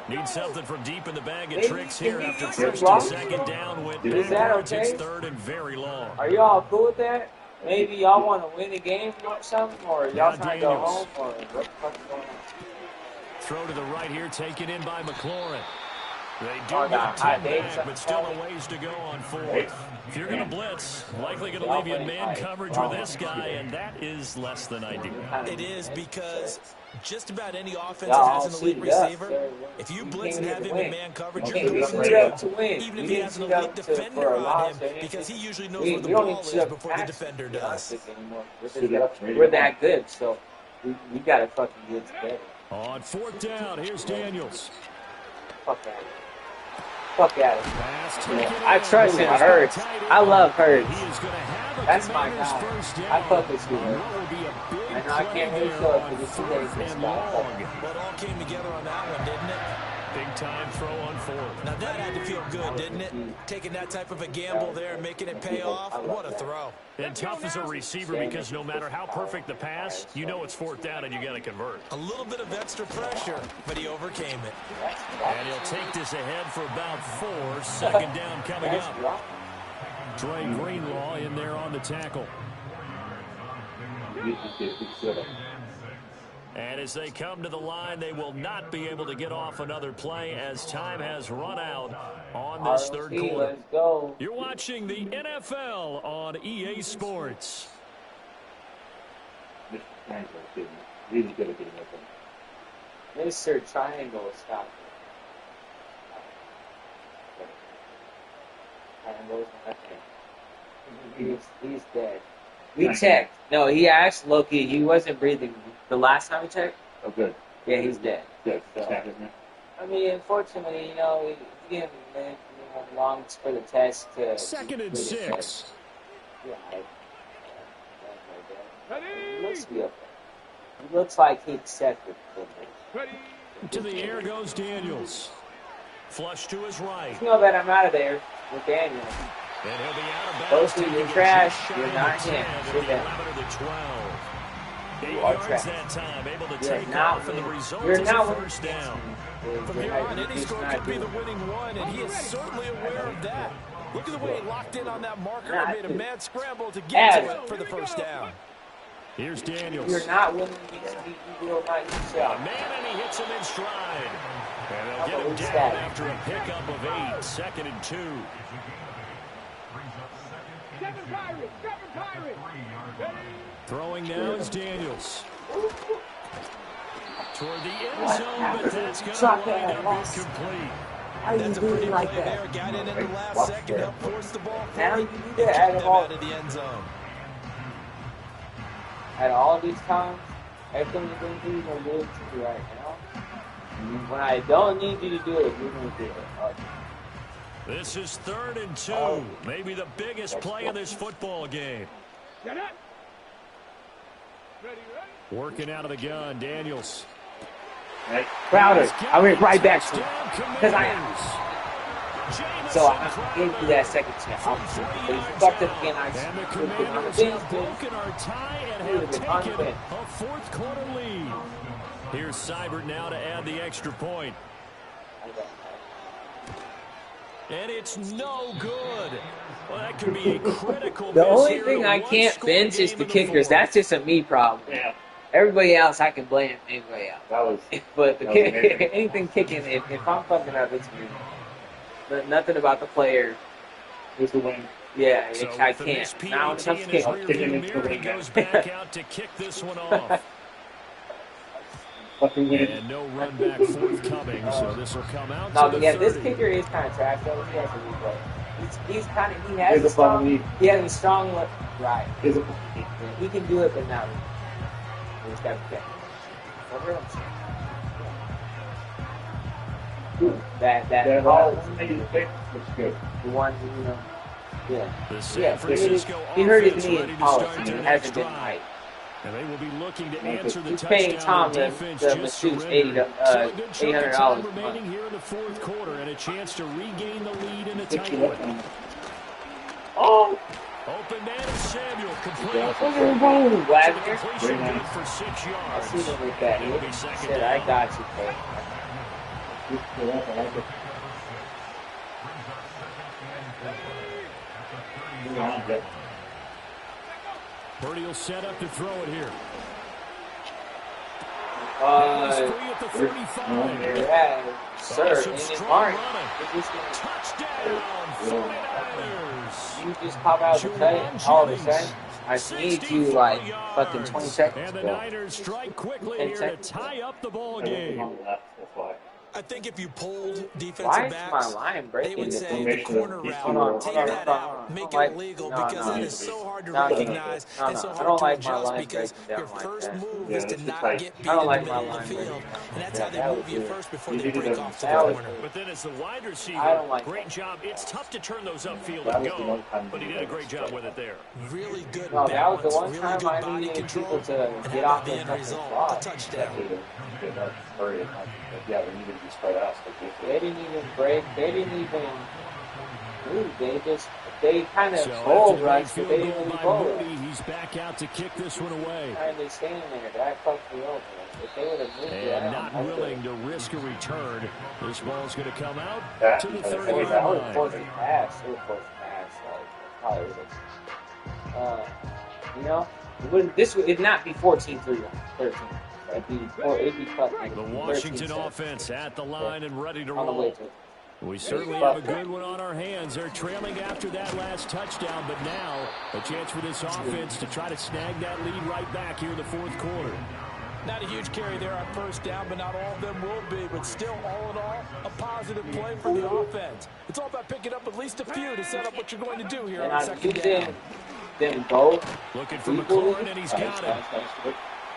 Need something from deep in the bag of tricks here after 1st and 2nd down. Went backwards. It's 3rd and very long. Are y'all cool with that? Maybe y'all want to win the game or something, or y'all trying to go home, or what the fuck is going on? Throw to the right here, taken in by McLaurin. They do get 10 back, but still a ways to go on 4th. If you're going to blitz, likely going to leave you in man coverage with this guy, and that is less than ideal. It is, because just about any offense that has an elite receiver, if you blitz and have him in man coverage, you're going to win. Even if he has an elite defender on him, because he usually knows where the ball is before the defender does. We're that good, so we got to fucking get together. On 4th down, here's Daniels. Fuck that. Fuck at it. I trust in Hurts. I love Hurts. That's my guy. I fuck with you. I know I can't really show it for this this guy. But it all came together on that one, didn't it? Big time throw on 4th. Now that had to feel good, didn't it? Taking that type of a gamble there and making it pay off. What a throw. And tough as a receiver, because no matter how perfect the pass, you know it's 4th down and you got to convert. A little bit of extra pressure, but he overcame it. And he'll take this ahead for about 4. 2nd down coming up. Dre Greenlaw in there on the tackle. And as they come to the line, they will not be able to get off another play as time has run out on this third quarter. You're watching the NFL on EA Sports. Mr. Triangle stop. He's dead. We checked. No, he asked Loki. He wasn't breathing the last time we checked. Oh, good. Yeah, he's dead. Good. So, I mean, unfortunately, he didn't live long for the test to. 2nd and 6. Yeah. He looks like he accepted it. To the air goes Daniels. Flush to his right. You know that I'm out of there with Daniels. And he'll be out of bounds. Both of you trash. You're not him. You're 11 to 12. 8 yards that time, able to take off, and the result is a 1st down. From here on, any score could be the winning one, and he is certainly aware of that. Look at the way he locked in on that marker and made a mad scramble to get to it for the 1st down. Here's Daniels. You're not winning these, you will not yourself. Man, and he hits him in stride. And they'll get him down after a pickup of 8. 2nd and 2. Throwing now is Daniels. Toward the end zone, but that's going to wind up incomplete. That's a pretty play there. Got in the last second, helped force the ball forward, and do that kept them out of the end zone. At all these times, everything you're going to do, you're going to do it to me right now. When I don't need you to do it, you're going to do it. This is 3rd and 2. Maybe the biggest play in this football game. Working out of the gun, Daniels. Crowder, I went right back to him. Because So I gave you that second chance. But if you fucked up again, I And the Commanders have broken our tie and have taken a 4th quarter lead. Here's Seibert now to add the extra point. And it's no good. Well, that could be a critical The miss only here thing to I can't one-score bench is game the in kickers. 4th. That's just a me problem. Yeah, Everybody else, I can blame anybody else. that was. But the That was amazing. anything kicking, if I'm fucking up, it's me. But nothing about the player. Who's the win? Yeah, So I with the can't. missed Now when it PAT comes to in his kicking, rearview mirror, he goes back out to kick this one off. Fucking win. And no run back forthcoming, so this will come out no, to the yeah, 30. this kicker is kind of trash though. He has a replay. He's kind of he He's has a a strong. fun lead. He has a strong look. Right. Is it? He can do it, but not. He's got to kick. That all looks good. the one you know. Yeah. The San Yeah, Francisco he hurt his offense knee ready in to college. start It their hasn't next been drive. right. And they will be looking to answer the He's paying touchdown. Tom Their the defense the just masseuse surrendered. So a good chunk of $800 time a month. remaining here in the 4th quarter and a chance to regain the lead in a tight one. Oh, Open man is Samuel, complete. boom, So the Wagner. completion good for 6 I yards. see him with that. It'll be He second said, down. I got you, Cole. Purdy will set up to throw it here. He's free at the 35. Yeah, sir, Some in his strong heart. running. Touchdown, 49ers. You just pop out the cut all of a sudden. I need you like fucking 20 seconds. And the bro. Niners strike quickly 10 here to seconds. tie up the ball game. That's why. I think if you polled Why defensive is my backs, line they breaking would this say thing? the corner route, take that out, make it illegal because that is so hard to recognize and so hard to adjust because your first move is to not get beat in the middle of the field. And that's how they move you first before they break off to the corner. But then as the wide I receiver, don't like great that. job. It's tough to turn those upfield and go, but he did a great job with it there. Really good No, that was balance, the one really time good I body needed control, people to and get how off about the the end fucking result? block. A touchdown. Yeah, we needed to be spread out. They didn't even break. They didn't even move. They kind of So bull after the rushed, but field they goal didn't really by bull Moody, rush. he's back out to kick this one away. Kind of stand there. That fucked me over. If they would have moved it And out, not willing to risk a return. This ball's going to come out That- to the that- 30-yard I would line. have forced a pass. It would force a pass. Like, probably would have. You know, it'd not be 14-3, 13. It'd be fucking The 13-7. Washington offense at the line and ready to On the way roll. to it. We certainly have a good one on our hands. They're trailing after that last touchdown, but now a chance for this offense to try to snag that lead right back here in the 4th quarter. Not a huge carry there on first down, but not all of them will be. But still, all in all, a positive play for the offense. It's all about picking up at least a few to set up what you're going to do here And on I second do down. them both. Looking for equally. McLaurin, and he's got it.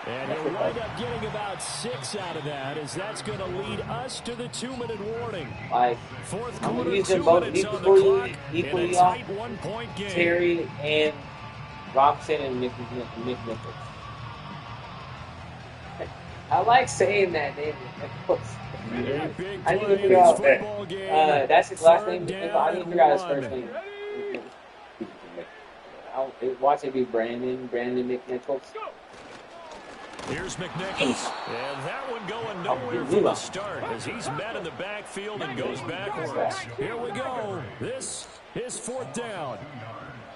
And he'll wind up getting about 6 out of that, as that's going to lead us to the 2-minute warning. Like, 4th I'm quarter, gonna use 2 them both minutes on the equally clock in a off. tight 1-point game. Terry and Robson and Nick Nichols. I like saying that name. A big I need to play in figure this out. football game. That's his last name. Third I down need to and figure out his 1. first name. I'll watch it be Brandon McNichols. Here's McNichols. And that one going nowhere from the start as he's met in the backfield and goes backwards. Here we go. This is 4th down.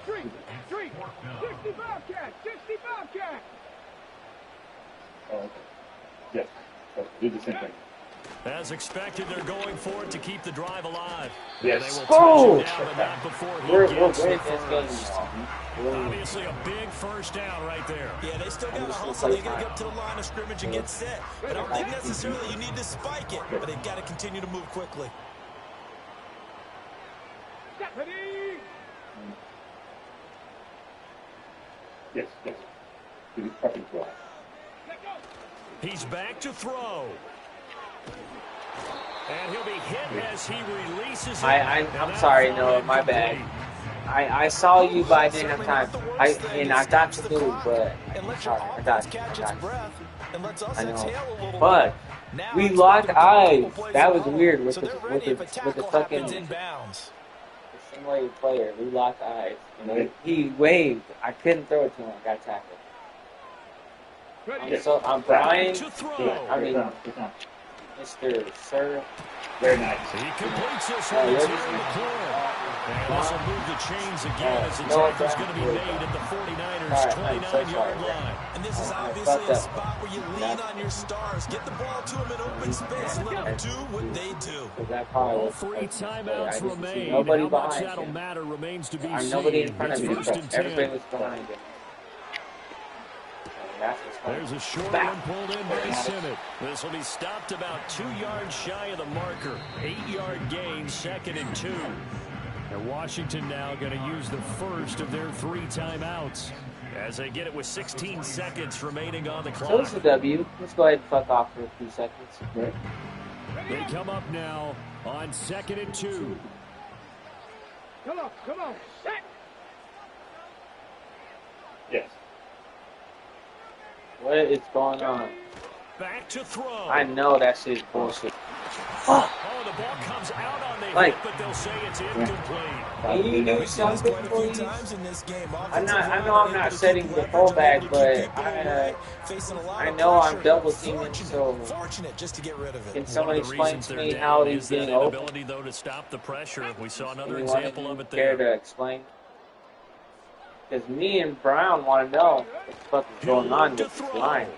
Street, 60 Bobcat, 60 Bobcat. Oh, okay. Yes. So do the same thing. As expected, they're going for it to keep the drive alive. Yes. They will Oh! touch him down, but not before he We're gets great the in this game. first. Obviously, a big first down right there. Yeah, they still got to hustle. They got to get to the line of scrimmage and get set. But I don't think necessarily you need to spike it. But they've got to continue to move quickly. Yes, yes. He's prepping to us. He's back to throw. And he'll be hit as he releases it. I'm sorry, no, my bad. I saw you, but I didn't have time. I got you too, but sorry, I got you. I know. But we locked eyes. That was weird with the fucking simulated player. We locked eyes. And he waved. I couldn't throw it to him. I got tackled. I'm Brian. I mean, Mr. Sir. Very nice. He completes this one. It's here in the corner. And this will move the chains again as the tackle's going to be made at the 49ers' 29-yard line. And this is obviously a spot where you lean on your stars. Get the ball to them in open space and let them do what they do. All 3 timeouts remain. Nobody How much behind that'll him. matter remains to be seen. Nobody in front of me. It's 1st and 10. Everybody was behind him. There's a short one pulled in by Simmett. This will be stopped about 2 yards shy of the marker. 8-yard gain, 2nd and 2. And Washington now going to use the first of their 3 timeouts as they get it with 16 seconds remaining on the clock. So it's a W. Let's go ahead and fuck off for a few seconds. Right. They come up now on 2nd and 2. Come on, set. Yes. What is going on? Back to throw. I know that shit's bullshit. Oh, the ball comes out on the hit, but they'll say it's incomplete. Can you do something, Quite a few please? times in this game. I know I'm not setting the fullback, but I know I'm double teaming, so Fortunate just to get rid of it. can somebody explain to me how he's getting open? Ability though to stop the pressure. We saw another Anyone example of it care there. to explain? Because me and Brown want to know what the fuck is going on with this line.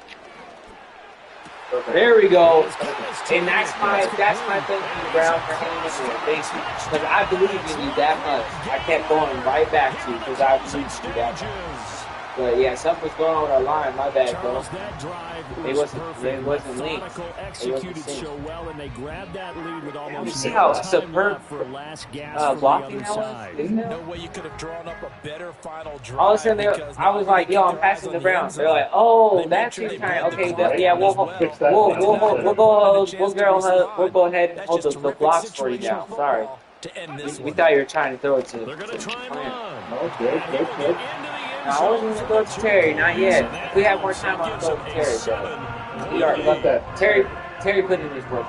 There we go. And that's my thing to Brown for hanging in there. Thank you. Because I believe in you that much. I kept going right back to you because I believe in you that much. But yeah, something was going on with our line. My bad, bro. They wasn't linked. They wasn't synced. Well, and they grabbed that lead with almost You see how superb blocking that was? Isn't it? No way you could have drawn up a better final drive. All of a sudden, I was like, "Yo, I'm passing the Browns." They're like, "Oh, that's your kind. Okay, yeah, we'll go ahead and hold the blocks for you now. Sorry, we thought you were trying to throw it to." They're going to try and run. Oh, good. No, I wasn't going to throw it to Terry, not yet. If we have more time, I'll throw it to Terry. But we already left that. Terry put in his work.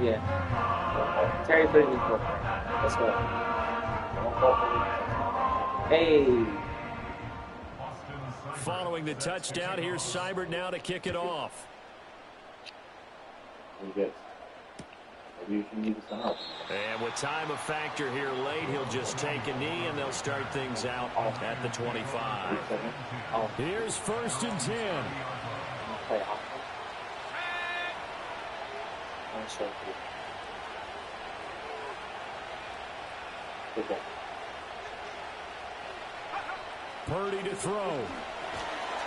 Yeah. Terry put in his work. Let's go. Hey. Following the touchdown, here's Seibert now to kick it off. And with time a factor here late, he'll just take a knee and they'll start things out at the 25. Here's 1st and 10. Purdy to throw.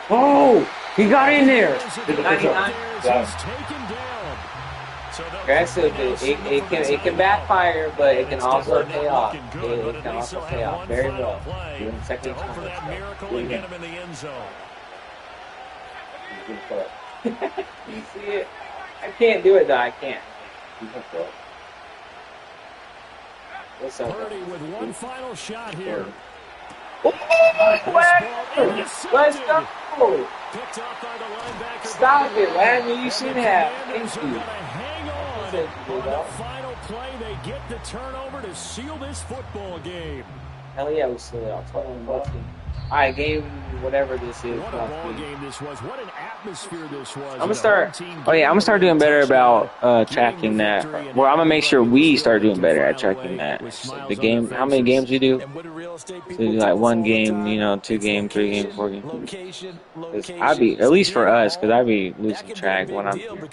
Oh, he got in there. 99. He's taken down. Aggressive. It can backfire, but it can also pay off. It can also pay off very well. Second Hope for that miracle and get him in the end zone. You see it? I can't do it though. I can't. What's up? Purdy with one final shot here. Let's go. Stop it, man. You should have. Thank you. On the final play, they get the turnover to seal this football game. Hell yeah, we still are. 12-14. All right, game, whatever this is. What a ball game this was. What an atmosphere this was. I'm gonna start. Oh yeah, I'm gonna start doing better about tracking that. Well, I'm gonna make sure we start doing better at tracking that. So the game. How many games we do? So we do like 1 game, 2 game, 3 game, 4 game. I'd be at least for us, because I'd be losing track when I'm here.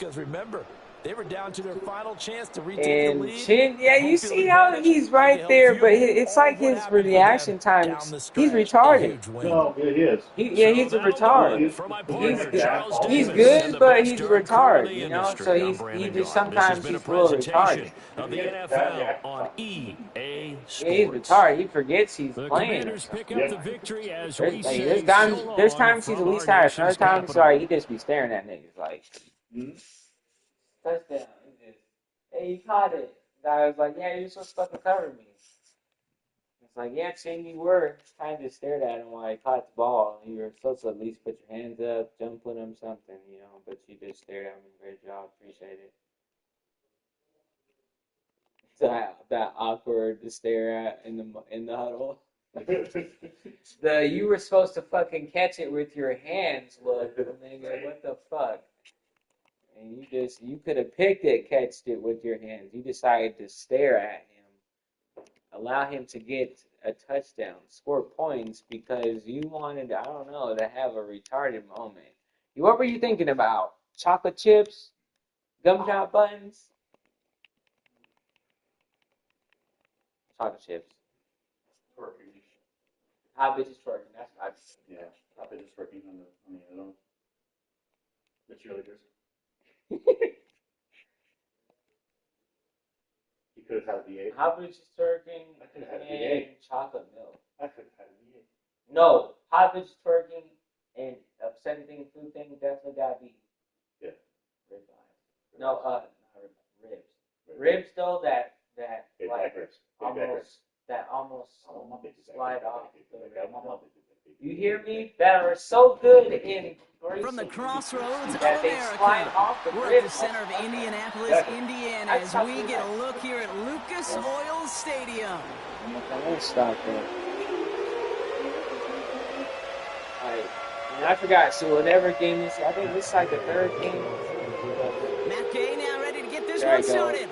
They were down to their final chance to retake the And lead. Chin, yeah, you see how he's right there, but it's like his reaction time. He's retarded. No, it is. He's a retard. He's good, but he's a retard, you know. So he just sometimes he's a little retarded. Of the NFL on EA Yeah, he's Sports. retarded. He forgets he's The playing. Commanders pick up the victory as we There's say times he's at least tired. Other times, sorry, he just be staring at niggas like, touchdown. He just, hey, you caught it. Guy was like, yeah, you're supposed to fucking cover me. It's like, yeah, Shane, you were. Kind of just stared at him while he caught the ball. You were supposed to at least put your hands up, jump with him, something, you know. But you just stared at him. Great job. Appreciate it. That awkward to stare at in the huddle. You were supposed to fucking catch it with your hands, look, nigga, what the fuck? And you could have picked it, catched it with your hands. You decided to stare at him, allow him to get a touchdown, score points because you wanted, I don't know, to have a retarded moment. What were you thinking about? Chocolate chips? Gumdrop buttons? Chocolate chips. Twerking. Hot bitches twerking. That's what I just Yeah, hot bitches twerking on the other one. The cheerleaders. You could have had the eight. hot bitches twerking I could have had and V8. chocolate milk. I could have had V8. No, hot bitches twerking and upsetting thing, food thing definitely gotta be. Yeah. Rib eyes. No, not ribs. Ribs though that Big like back ribs. Big back ribs. almost Oh, my bitch is slide back. off. My mom is back. You hear me? That are so good in From the crossroads of that they slide America, off the we're at ribs. the center of Indianapolis, Indiana, as we get a look here at Lucas Oil Stadium. I'm gonna stop there. I forgot. So whatever game this, I think this is like the third game. Matt Gay now ready to get this There I one go. started.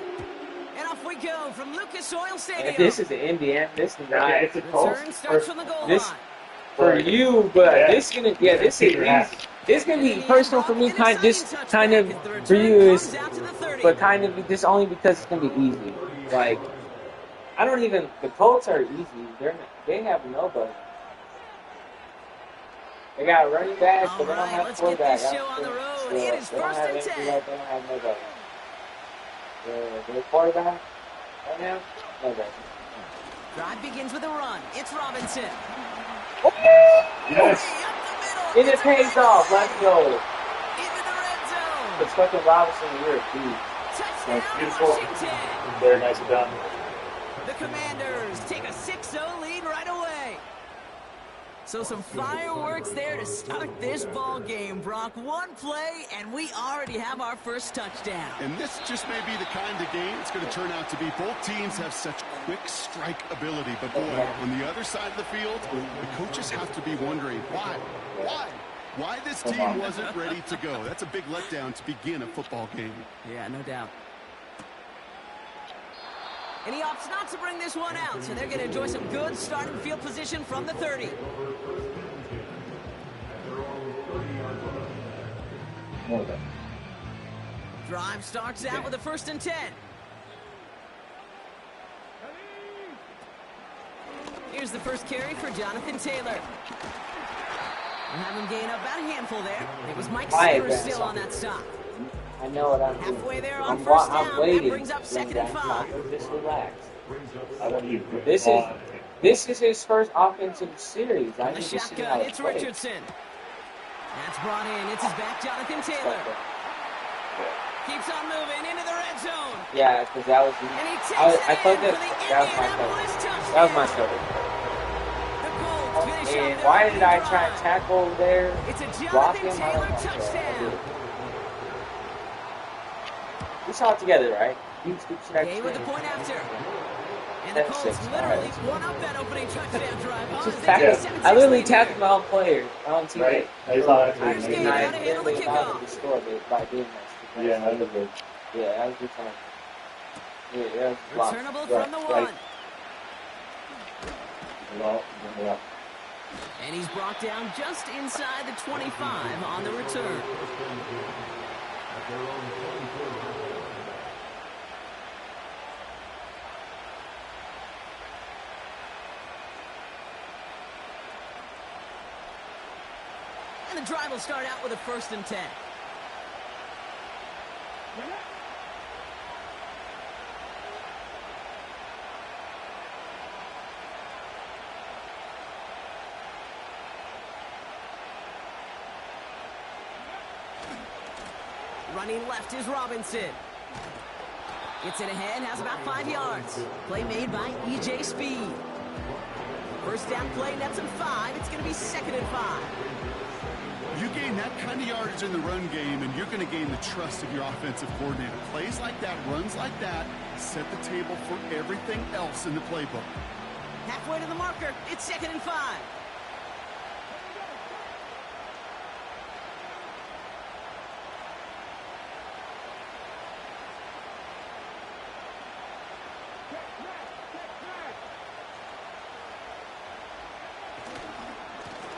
And off we go from Lucas Oil Stadium. And this is the Indiana. This is not It's a close. Return starts from the goal this line. for you, but this gonna this is gonna be personal for me. Kind of for you is, but kind of just only because it's gonna be easy. Like I don't even the Colts are easy. They have nobody. They got a running back, but they don't have a quarterback. Let's get this show on the road. It is first and 10. They don't have nobody. The quarterback right now? Nobody. Drive begins with a run. It's Robinson. Yes. And it pays off. Let's go. Into the red zone. It's fucking Robinson. You're a dude. Touchdown, beautiful. Washington. Very nicely done. The Commanders take a 6-0 lead right away. So some fireworks there to start this ball game, Brock. One play, and we already have our first touchdown. And this just may be the kind of game it's going to turn out to be. Both teams have such quick strike ability, but boy, on the other side of the field, the coaches have to be wondering, why this team wasn't ready to go. That's a big letdown to begin a football game. Yeah, no doubt. And he opts not to bring this one out, so they're going to enjoy some good starting field position from the 30. Drive starts out with a 1st and 10. Here's the first carry for Jonathan Taylor. We'll have him gain up about a handful there. It was Mike Sears still on that stop. I know what I'm doing. Halfway there on first down. I'm waiting. That brings up 2nd and 5. Just relax. I want you. This is his first offensive series. I On the need to see how shotgun, it it's plays. Richardson. That's brought in. It's his back, Jonathan Taylor. Keeps on moving into the red zone. Yeah, because that was. And he takes I thought it in that for the was my Indianapolis cover. touchdown. That was my cover. The Colts finish And up their why did I opening try and drive. tackle there? It's a Block Jonathan him? I Taylor don't know. touchdown. We saw it together, right? Gay with the point after. And the That's Colts 6. literally Right. won up that opening touchdown drive. Just They tackle. take a 7-6 I literally lead tackled here. my own player on TV. Right? I saw that Here's too. Gabe. And I Gotta handle the literally allowed kickoff. him to score by doing that. Yeah, that was good. Yeah, that was good time. Yeah, that was blocked. Returnable Right, from the right. 1. Yeah. And he's brought down just inside the 25 on the return. And the drive will start out with a 1st and 10. Running left is Robinson. Gets it ahead, has about 5 yards. Play made by E.J. Speed. First down play, nets him 5. It's going to be 2nd and 5. You gain that kind of yardage in the run game, and you're going to gain the trust of your offensive coordinator. Plays like that, runs like that, set the table for everything else in the playbook. Halfway to the marker, it's 2nd and 5.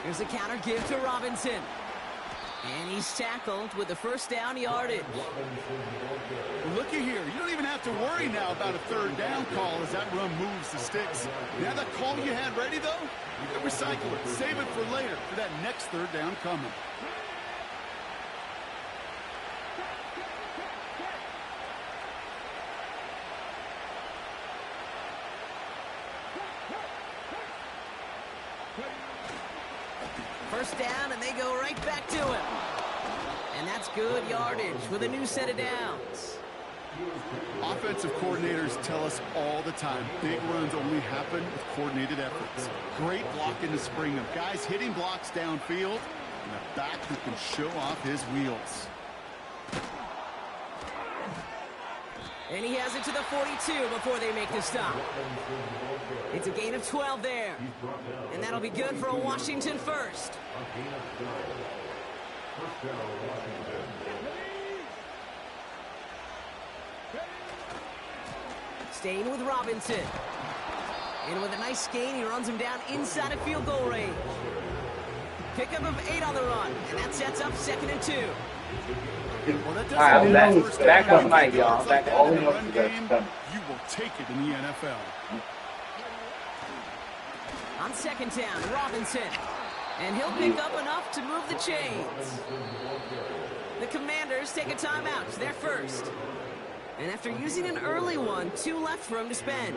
Here's a counter give to Robinson. And he's tackled with the 1st down yardage. Looky here. You don't even have to worry now about a 3rd down call as that run moves the sticks. Now that call you had ready, though, you can recycle it. Save it for later for that next 3rd down coming. First down, and they go right back to him. And that's good yardage with a new set of downs. Offensive coordinators tell us all the time, big runs only happen with coordinated efforts. Great blocking to spring them. Guys hitting blocks downfield, and a back who can show off his wheels. And he has it to the 42 before they make the stop. It's a gain of 12 there. And that'll be good for a Washington first. Staying with Robinson. And with a nice gain, he runs him down inside of field goal range. Pickup of 8 on the run. And that sets up 2nd and 2. Well, I'm back on mic, y'all. Back on the run game. You will take it in the NFL. On 2nd down, Robinson. And he'll pick up enough to move the chains. The Commanders take a timeout. They're first. And after using an early one, 2 left for him to spend.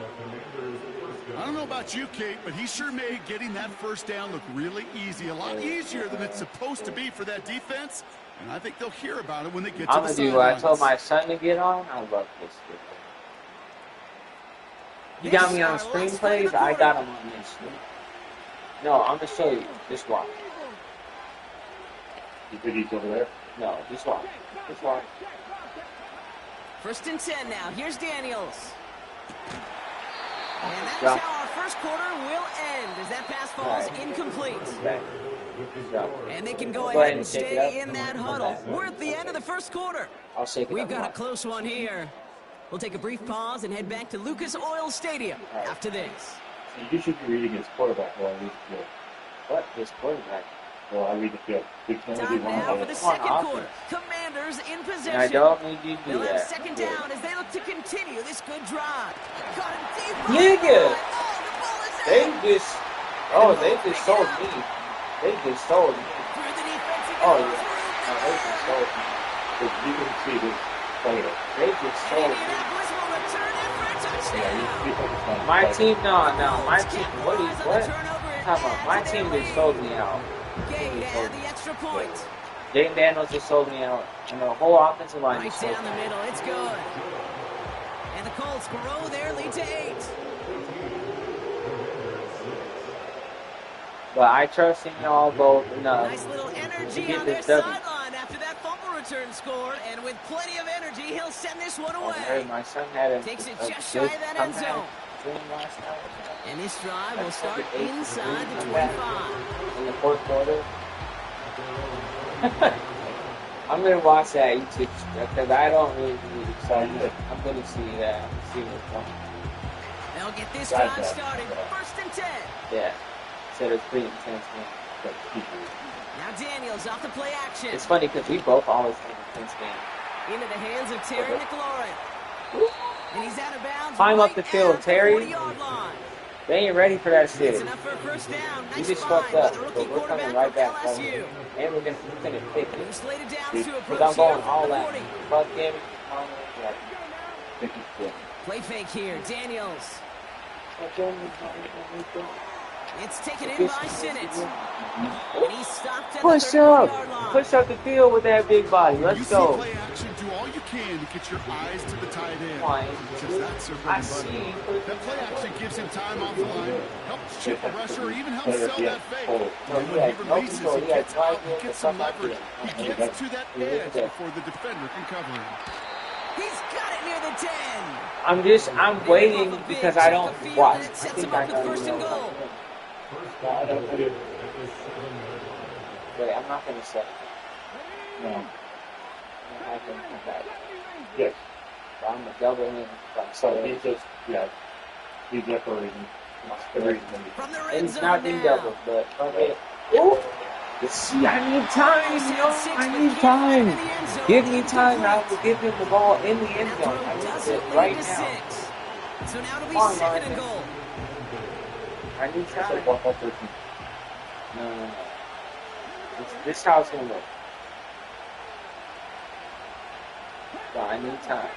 I don't know about you, Kate, but he sure made getting that 1st down look really easy. A lot easier than it's supposed to be for that defense. And I think they'll hear about it when they get to the sidelines. I'm going to do what I told my son to get on. I love this kid. You got me on screenplays, I got him on this. No, I'm going to show you. Just watch. You think he's over there? No, just watch. Just watch. 1st and 10 now. Here's Daniels. And that's how our first quarter will end as that pass falls incomplete. And they can go ahead and stay in that huddle. We're at the end of the first quarter. We've got a close one here. We'll take a brief pause and head back to Lucas Oil Stadium after this. You should be reading his quarterback while I read the field. What? His quarterback? Well, I read the field. Time now for the second quarter. Commanders in possession. I don't need you to do They'll have that. 2nd down as they look to continue this good drive. Caught him deep. Nigga! They Oh, just sold me. They just sold me. through the defensive Oh, zone. yeah. No, they just sold me. Because you can see this player. They just sold me. Indianapolis will return it for a touchdown. My team, no. My team, what? Come on, my team just sold me out. Game to add the extra point. Jaden Daniels just sold me out. And the whole offensive line Right just sold down me the out. middle. It's good. And the Colts grow their lead to 8. But I trust in y'all both enough. Nice little to energy get on their this W. sideline after that fumble return score. And with plenty of energy, he'll send this one I away. heard my son had a Takes it a just shy good of that end comeback zone. game last night. And this drive will start inside the Comeback 25. in the 4th quarter. I'm gonna watch that YouTube because I don't really need it, so I'm gonna see that. See what's going on. They'll get this drive started. 1st and 10. Yeah. So it's pretty intense, man. Now Daniels off the play action. It's funny because we both always have intense games. Into the hands of Terry McLaurin. And he's out of bounds. Climb up right the field, at Terry. 40-yard line. They ain't ready for that shit. It's enough for a first down. We Nice just find fucked by up, the but rookie we're coming quarterback right from back. LSU. And we're gonna pick it. New slated downs to Because approach I'm here going from all the out. 40. Fuck him. Play fake here. Daniels. It's taken in by Sinnott. And he's stopped at Push the 30-yard line. up. Push up the field with that big body. You Let's see go. play action, do all you can to get your eyes to the tight end. Fine. Because that's their I bread and see. butter. That play action gives him time off the line, helps chip a rusher, or even helps sell that fake. And when he releases, he gets out, he gets some leverage. He gets to that edge before the defender can cover him. He's got it near the 10. I'm waiting because I don't watch. I Sets think him I up with know. first and goal. Wait, I'm not gonna say. No. I'm not gonna come back. Yes. I'm gonna double him. So he just, yeah, he's there for a reason. The reason. From the And red it's not zone being now. doubled, but okay. Ooh. See, I need time, yo. I need time. Give me time, and I will give him the ball in the end zone. I need it right now. 6. So now it'll be Come on, second and Marvin. goal. I need It's time. like 1-13. No. This is how it's gonna work. So I need time.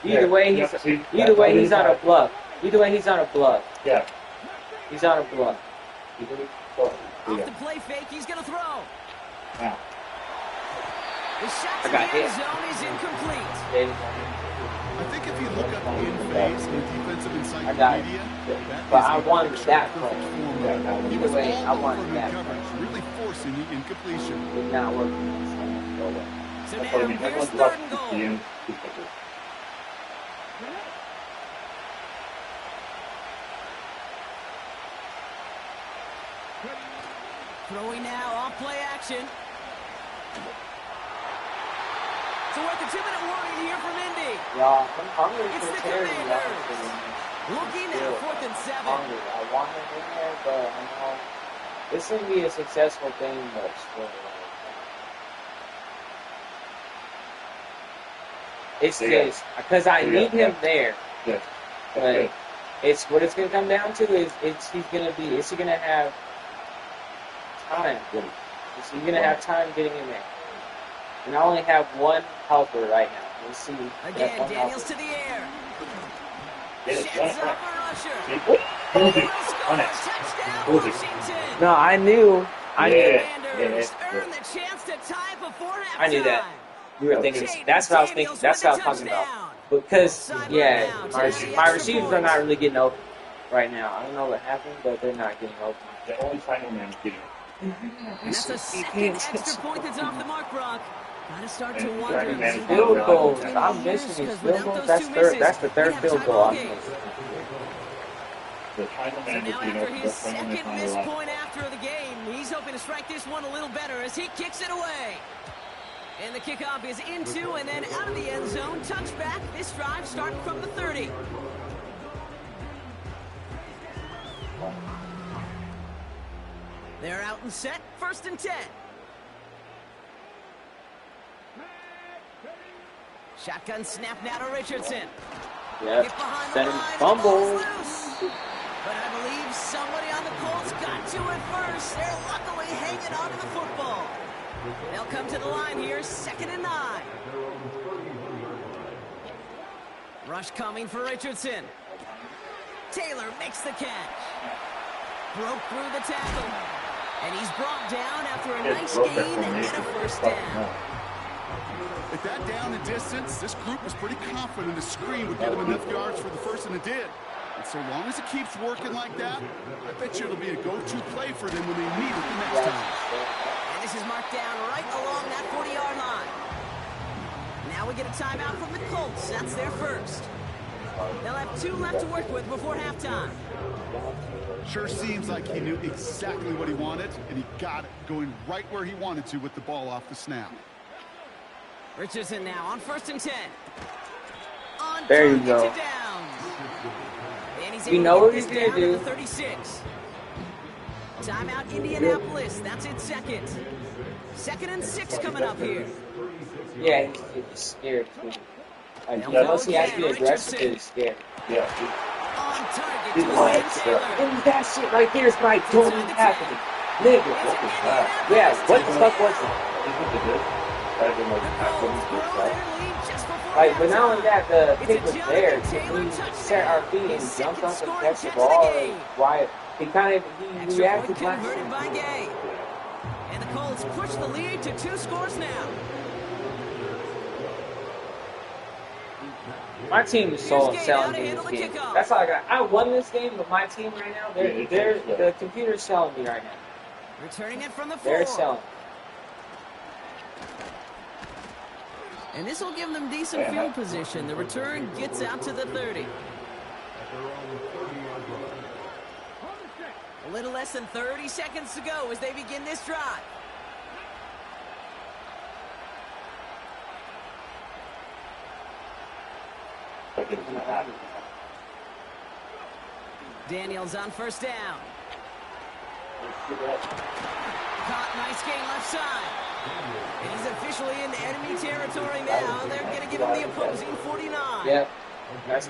Either way, he's on a bluff. Either way, he's on a bluff. Yeah. He's on a bluff. Off the play fake, he's going to throw. Now. The shot to I the got hit. end zone is incomplete. I think if you look up in phase in defensive I got it. encyclopedia, that But is I a wanted picture that perfect play. formula. He Either was way, all I wanted over him that in coverage, really forcing the incompletion. Did not work. So That's now what I mean. here's Everyone's third about and to goal. be in. Throwing now, off play action. So we're at the 2-minute warning here from Indy. Y'all, I'm hungry It's for the Terry. Commanders. Looking at a 4th and 7. Hungry. I want him in there, but I know this is gonna be a successful thing, but still. It's just because I need him there. Yes. But it's what it's gonna come down to is is he gonna have time? Is he gonna have time getting in there? And I only have one helper right now. Let's see. Again, one Daniels helper. to the air. Yes, Sheds run it, up a rusher. Hold it. Will score. Touchdown, Hold it. Washington. No, I knew. I knew Yeah. that. Commanders earn the chance to tie before halftime. I knew that. We were thinking. That's what I was thinking. That's what I was talking about. Because my receivers are not really getting open right now. I don't know what happened, but they're not getting open. The only final man getting it. And that's a second extra point that's off the mark, Brock. Gotta start to wonder. Dragon Man is Field down. goals. I'm missing these field goals. That's third. That's the third field goal I'm missing. The final So man now getting after it. his second missed point after the game, he's hoping to strike this one a little better as he kicks it away. And the kickoff is into and then out of the end zone. Touchback. This drive starting from the 30. They're out and set. 1st and 10. Shotgun snap now to Richardson. Yep. Get behind the Send him line. fumble. Ball's loose. But I believe somebody on the Colts got to it first. They're luckily hanging on to the football. They'll come to the line here, 2nd and 9. Rush coming for Richardson. Taylor makes the catch. Broke through the tackle. And he's brought down after a nice gain and a first down. At that down and distance, this group was pretty confident a screen would get him enough yards for the first, and it did. And so long as it keeps working like that, I bet you it'll be a go-to play for them when they need it the next time. And this is marked down right along that 40-yard line. Now we get a timeout from the Colts. That's their first. They'll have 2 left to work with before halftime. Sure seems like he knew exactly what he wanted, and he got it going right where he wanted to with the ball off the snap. Richardson now on 1st and 10. On There you target go. to Downs. And he's You able know to what get he's this gonna down to do. the 36. Timeout Indianapolis. That's its second. 2nd and 6 coming up here. Yeah, he's scared too. Unless he has to be aggressive, he's scared. Yeah. On On target This to is Wayne Taylor. and that shit right here is my don't even happening. Nigga, what was that? Yeah, what the fuck was it? The Colts grow their lead just before Like, but not only halftime. that, the pick It's was a there. Jonathan Taylor He touchdown. set our feet and His jumped second up and scoring catch the catch of the ball. game. Why? He kind of Extra reacted point last converted by Gay. And the Colts push the lead to 2 scores now. My team is so selling me this game. That's all I got. I won this game, but my team right now, the computer's selling me right now. Returning it from the 4. They're selling. And this will give them decent field position. The return gets out to the 30. At their own 30-yard line. A little less than 30 seconds to go as they begin this drive. Daniels on first down. Caught, nice gain left side. And he's officially in enemy territory now. They're going to give him the opposing 49. Yep. That's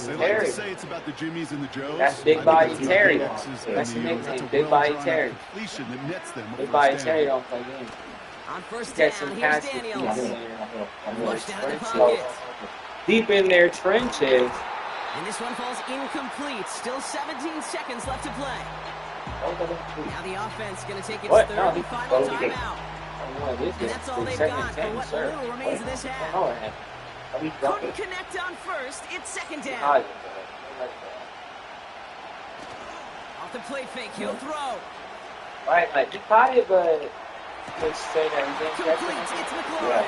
They like Terry. to say it's about the Jimmies and the Joes. That's Big Body I think it's Terry. the X's and That's the the U's. nickname, That's a Big Body well-drawn-out Terry. completion that nets them a Big first Body down. Terry don't play games. On first Get down, some here's passes. Daniels. Deep Flushed out of the pocket. Deep in their trenches. And this one falls incomplete. Still 17 seconds left to play. Now the offense going to take its What? third No, and final he- timeout. And that's all they've got for what little remains of this half. Couldn't connect on first. It's second down. Off the play fake, he'll throw. Right, like he caught it, but just say that he didn't catch Complete. it. It's McLaurin.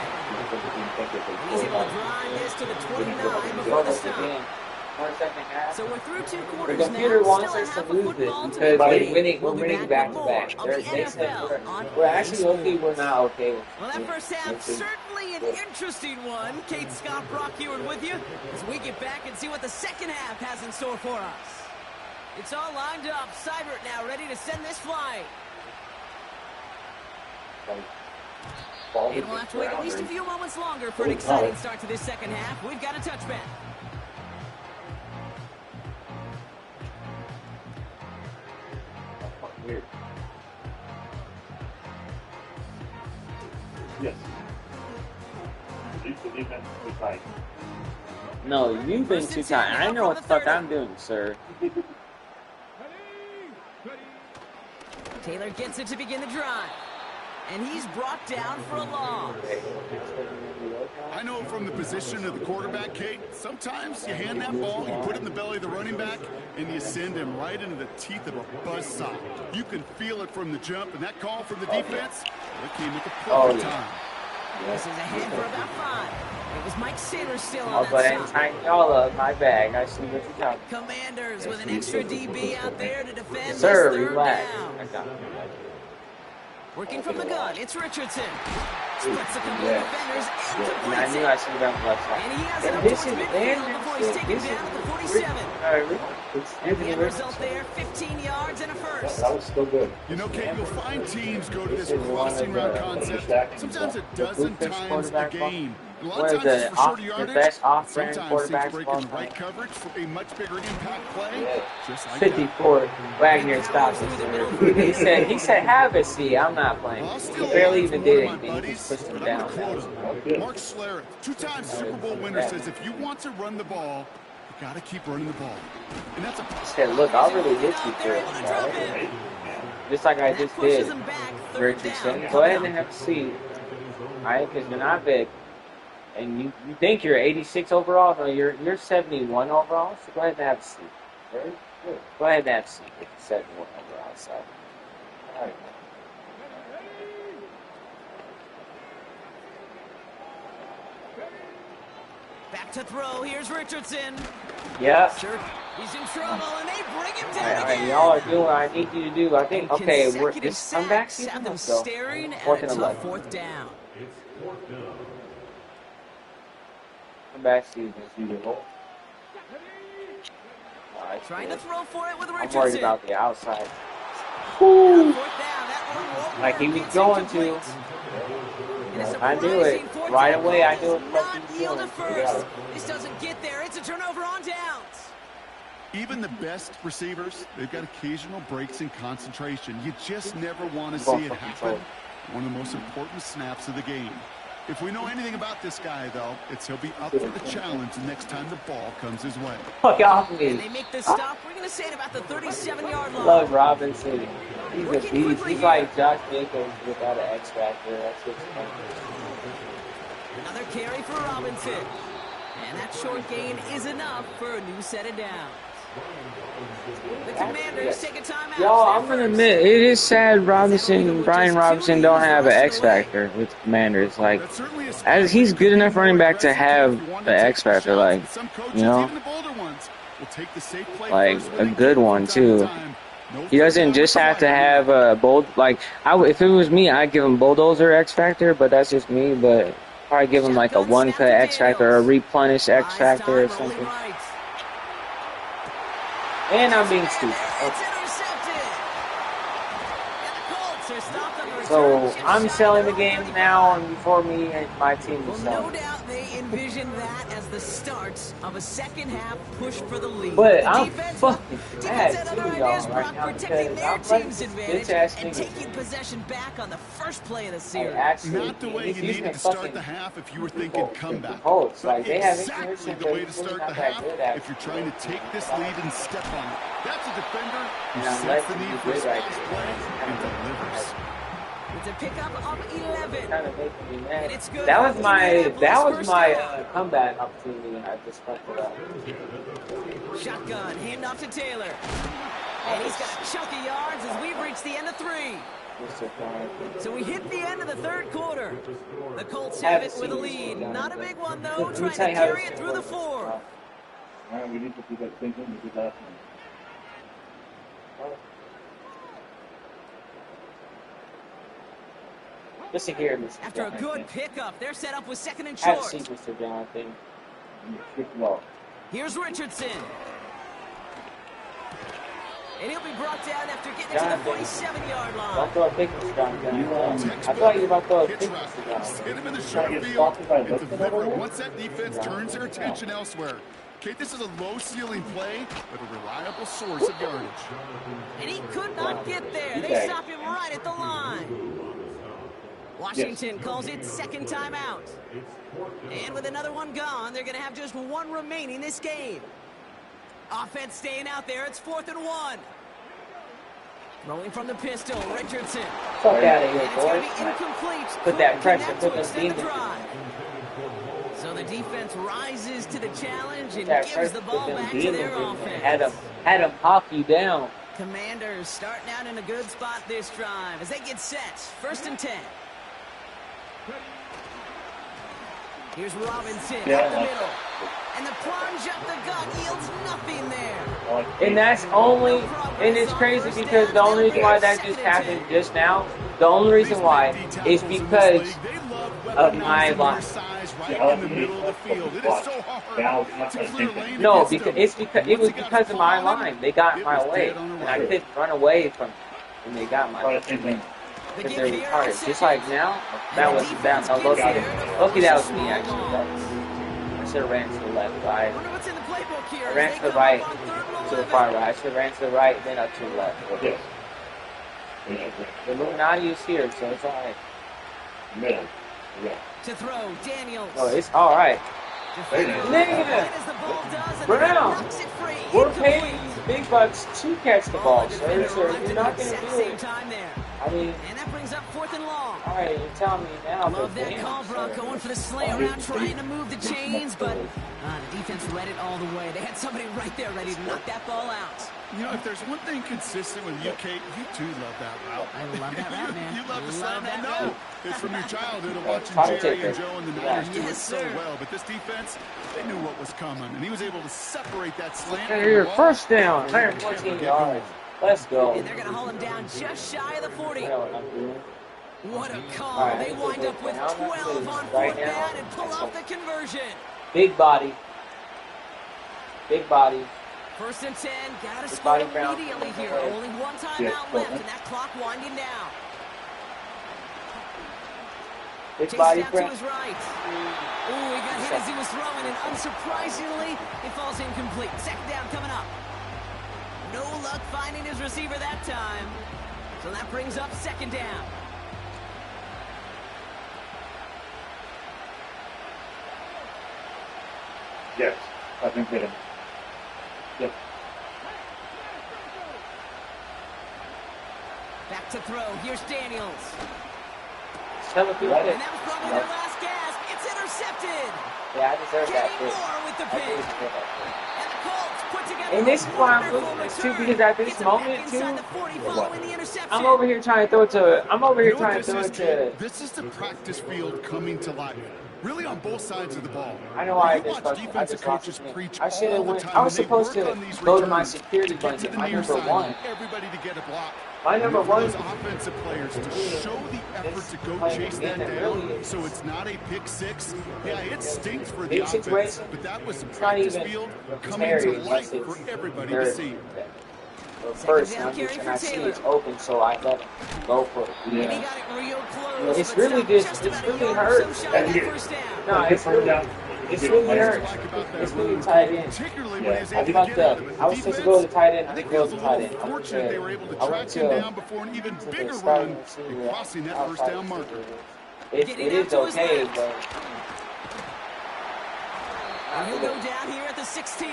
And he's able to drive this to the 29 before the stop. 1 second half. So we're through 2 The quarters now. computer wants Still a us to half of lose this football to because play. we're We'll be winning back to with back. more of the They said NFL on we're actually okay. We're not okay. Well, that first half, certainly an interesting one. Kate Scott, Brock Ewart with you as we get back and see what the second half has in store for us. It's all lined up. Seibert now ready to send this flight. And we'll have to wait at least a few moments longer for an exciting start to this second half. We've got a touchback. Weird. Yes. The defense is tight. No, you've been too tight. I know what the fuck I'm doing, sir. Taylor gets it to begin the drive. And he's brought down for a loss. I know from the position of the quarterback, Kate, sometimes you hand that ball, you put it in the belly of the running back, and you send him right into the teeth of a buzzsaw. You can feel it from the jump, and that call from the defense, it came at the perfect time. This is ahead for about 5. It was Mike Saylor still on But that I'm side. tying y'all up. My bag. I see what you're talking about. Commanders with an extra DB out there to defend Sir, this third relax. down. I got it. Working from the gun, it's Richardson. Splits a couple of defenders and And I completes knew it. I should have gone left side. And he has it And up this towards is midfield before he's taken this down at the is 47. it's And the Anthony end result Richardson. there, 15 yards and a first. That was still good. You know, Kate, you'll find teams go to this This is one crossing of route the concept sometimes a dozen Bluefish times a quarterback game. A lot One of of times it's the for shorter the yardage. best off-brand Sometimes things quarterbacks break of all in right time. coverage for a much bigger impact play. Just like 54. Wagner stops it. He said, have a seat. I'm not playing. He barely even did anything. He just pushed him but I'm down. gonna quote him. Mark Schlereth, 2-time Super Bowl winner, says if you want to run the ball, you got to keep running the ball. And that's a He said, look, I'll really hit you for it. Just like I just did. Pushes him back, third Richardson, down. go ahead and have a seat. Alright, because you're not big. And you think you're 86 overall? No, you're 71 overall, so go ahead and have a seat. Very good. Go ahead and have a seat if you're 71 overall. So. Alright. Back to throw. Here's Richardson. Yeah. Sure. He's in trouble, and they bring him down Alright, again. y'all are doing what I need you to do. I think, okay, we're Consecutive this comeback sacks season. have them Let's go. staring at Fourth a and tough 11. fourth down. It's fourth down. Comeback season. Alright, Trying to good. throw for it with I'm Richardson. worried about the outside. Fourth down. That one won't Like he work. was It's going to. incomplete. And a I knew it. surprising fourth Right down away, I ball knew it does was not what he was yield a doing. first. This doesn't get there. It's a turnover on downs. Even the best receivers, they've got occasional breaks in concentration. You just never want to see it happen. One of the most important snaps of the game. If we know anything about this guy, though, it's he'll be up for the challenge the next time the ball comes his way. Fuck off me. And they make the stop. We're going to say it about the 37-yard line. Love Robinson. He's a beast. He's like Josh Jacobs without an X factor. That's what's funny. Another carry for Robinson. And that short gain is enough for a new set of downs. The Commanders take a timeout. Y'all, I'm gonna admit, it is sad Brian Robinson don't have an X factor with the Commanders. Like, as he's good enough running back to have the X factor, like, you know, like a good one too. He doesn't just have to have a if it was me, I'd give him bulldozer X factor, but that's just me. But probably give him like a one cut X factor or a replenish X factor or something. And I'm being stupid. Okay. So I'm selling the game now, and before me and my team is selling. No doubt they envision that as the start of a second half push for the lead. But I'm fucking mad too, y'all, right now, because I'm letting this bitch-ass and nigga taking possession back on the first play of the series. Not the way you needed to start the half if you were thinking comeback. Colts, like, they have exactly the way to start the half if you're trying to take this lead and step on it. That's a defender who sets the need for his fast play and delivers. It's a pickup of 11. Kind of making me mad. And it's good. That was my comeback opportunity, and I just fucked it up. Shotgun, handoff to Taylor. And he's got a chunk of yards as we've reached the end of 3. So we hit the end of the third quarter. The Colts have it with a lead. Not a big one, though, trying to carry it through the 4. All right, we need to do that same thing we did last time. Listen here, Mr. After a good pickup, they're set up with second and Have short. a seat, Mr. Jonathan. Here's Richardson. And he'll be brought down after getting to the 47-yard line. Don't throw a pick, Mr. Jonathan. I thought you were about to throw a pick, Mr. Jonathan. Hit him in the short field and deliver once that defense turns their attention elsewhere. Okay, this is a low-ceiling play, but a reliable source of yardage. And he could not get there. They stop him right at the line. Washington calls it second timeout. And with another one gone, they're going to have just one remaining this game. Offense staying out there. It's 4th and 1. Throwing from the pistol, Richardson. Fuck out of here, boys. Incomplete. Put that pressure, put those demons. So the defense rises to the challenge and gives the ball back to their offense. Had them hawk you down. Commanders starting out in a good spot this drive as they get set. 1st and 10. Here's Robinson up the middle. And the plunge up the gut yields nothing there. And that's only, and it's crazy because the only reason why that just happened just now, the only reason why is because of my line. No, because it was because of my line. They got in my way, and I couldn't run away from them, and they got my way. Because they're retarded. Just like now, that was bad. No, lucky that was me, actually. I should have ran to the left, right. I ran to the right, to the far right. I should have ran to the right, then up to the left. Yes. The Illuminati is here, so it's alright. Middle. Yeah. To throw, Daniels. Oh, it's alright. Nigga! Brown! We're paying these big bucks to catch the ball, sir. So you're not going to do it. I mean, and that brings up 4th and long. All right, you're telling me now. Love that call, bro. Going for the slant around, trying to move the chains, but the defense read it all the way. They had somebody right there ready to knock that ball out. You know, if there's one thing consistent with you, Kate, you do love that route. I love that route, man. You love the slant. I know. It's from your childhood of watching Jerry and Joe and the Niners do it so well. But this defense, they knew what was coming, and he was able to separate that slant. And your first down, 114 yards. Let's go. And they're going to haul him down just shy of the 40. What a call. Right, they wind up with 12 on 4th down and pull off the conversion. Big body. Big body. 1st and 10. Got to score immediately here. Only one timeout left, and that clock winding down. Big body, to his right. Ooh, he got hit as he was throwing, and unsurprisingly, it falls incomplete. Second down coming up. No luck finding his receiver that time. So that brings up second down. Yes, I think hit him. Yep. Back to throw. Here's Daniels. Tell if you like it. And that was probably their last gasp. It's intercepted. Yeah, I deserve that. Kenny Moore with the I pick. deserve that. And the Colts put together And this is why I'm wonderful losing this too, return. because at this Gets it moment back too, inside the 40 following the interception. I'm over here trying to throw it to. I'm over here You know what trying to this throw is, it Jake? to. This is the practice field coming to life. Really on both sides of the ball. I know why I You just watch I defensive just lost coaches this preach game. I should have all the went. time I was when they supposed work to on these go to my returns security to get to blanket, the my near number side one. and everybody to get a block. My number For one. those offensive players to show the effort to go chase that down so it's not a pick six. Yeah, it stinks for the offense, but that was practice field coming to life for everybody to see. First, and I see it's open, so I let him go for it. And he got it real close. It's but really stopped just, it's about a really yard or hurt. so shy of that first down. No, it's really hurt. It's really tight end. Particularly when he's I able to fucked get out up. of it. I was supposed to go to the tight end. I I think didn't it go was to a the tight little end. fortunate they were able to I track went him to down before an even the bigger starting run receiver, and crossing that first down marker. It is okay, but And he'll go down here at the 16.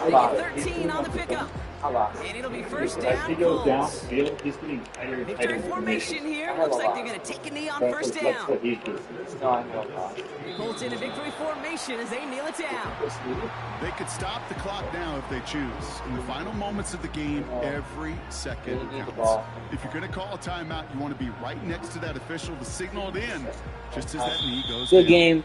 I lost. 13 on the pickup. I lost. And it'll be first As down. he goes down Colts. field, he's getting tighter and Victory tighter. formation here. Looks like they're going to take a knee on first That's down. what he's doing. No, I know. Colts in a victory formation as they kneel it down. They could stop the clock now if they choose. In the final moments of the game, every second counts. If you're going to call a timeout, you want to be right next to that official to signal it in, just as that knee goes Good down. game.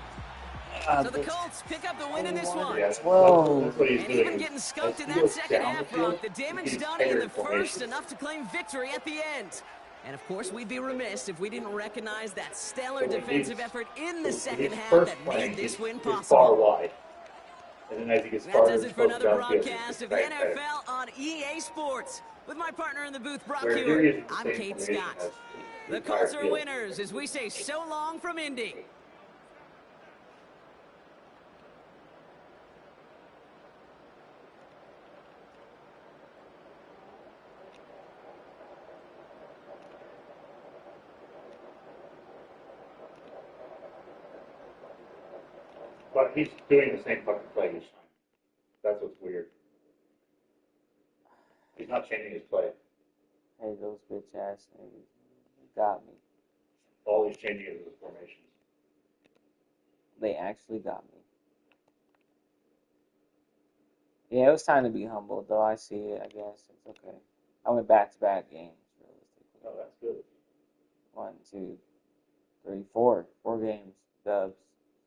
So the Colts pick up the win in this one. Yeah, Whoa. that's what he's And doing. even getting skunked in that second half, Brock. The damage done in the first, enough to claim victory at the end. And of course, we'd be remiss if we didn't recognize that stellar defensive effort in the second half that made this win far possible. wide. And then as he gets That farther, does it for another downfield, broadcast of the it's tighter. NFL on EA Sports. With my partner in the booth, Brock Where Hewitt, here is the I'm same Kate formation Scott. as The entire Colts are field. winners as we say so long from Indy. But he's doing the same fucking play each time. That's what's weird. He's not changing his play. Hey, those bitch ass niggas. You got me. All he's changing is his formations. They actually got me. Yeah, it was time to be humble, though. I see it, I guess. It's okay. I went back-to-back games, realistically. Oh, that's good. 1, 2, 3, 4. 4 games. Dubs.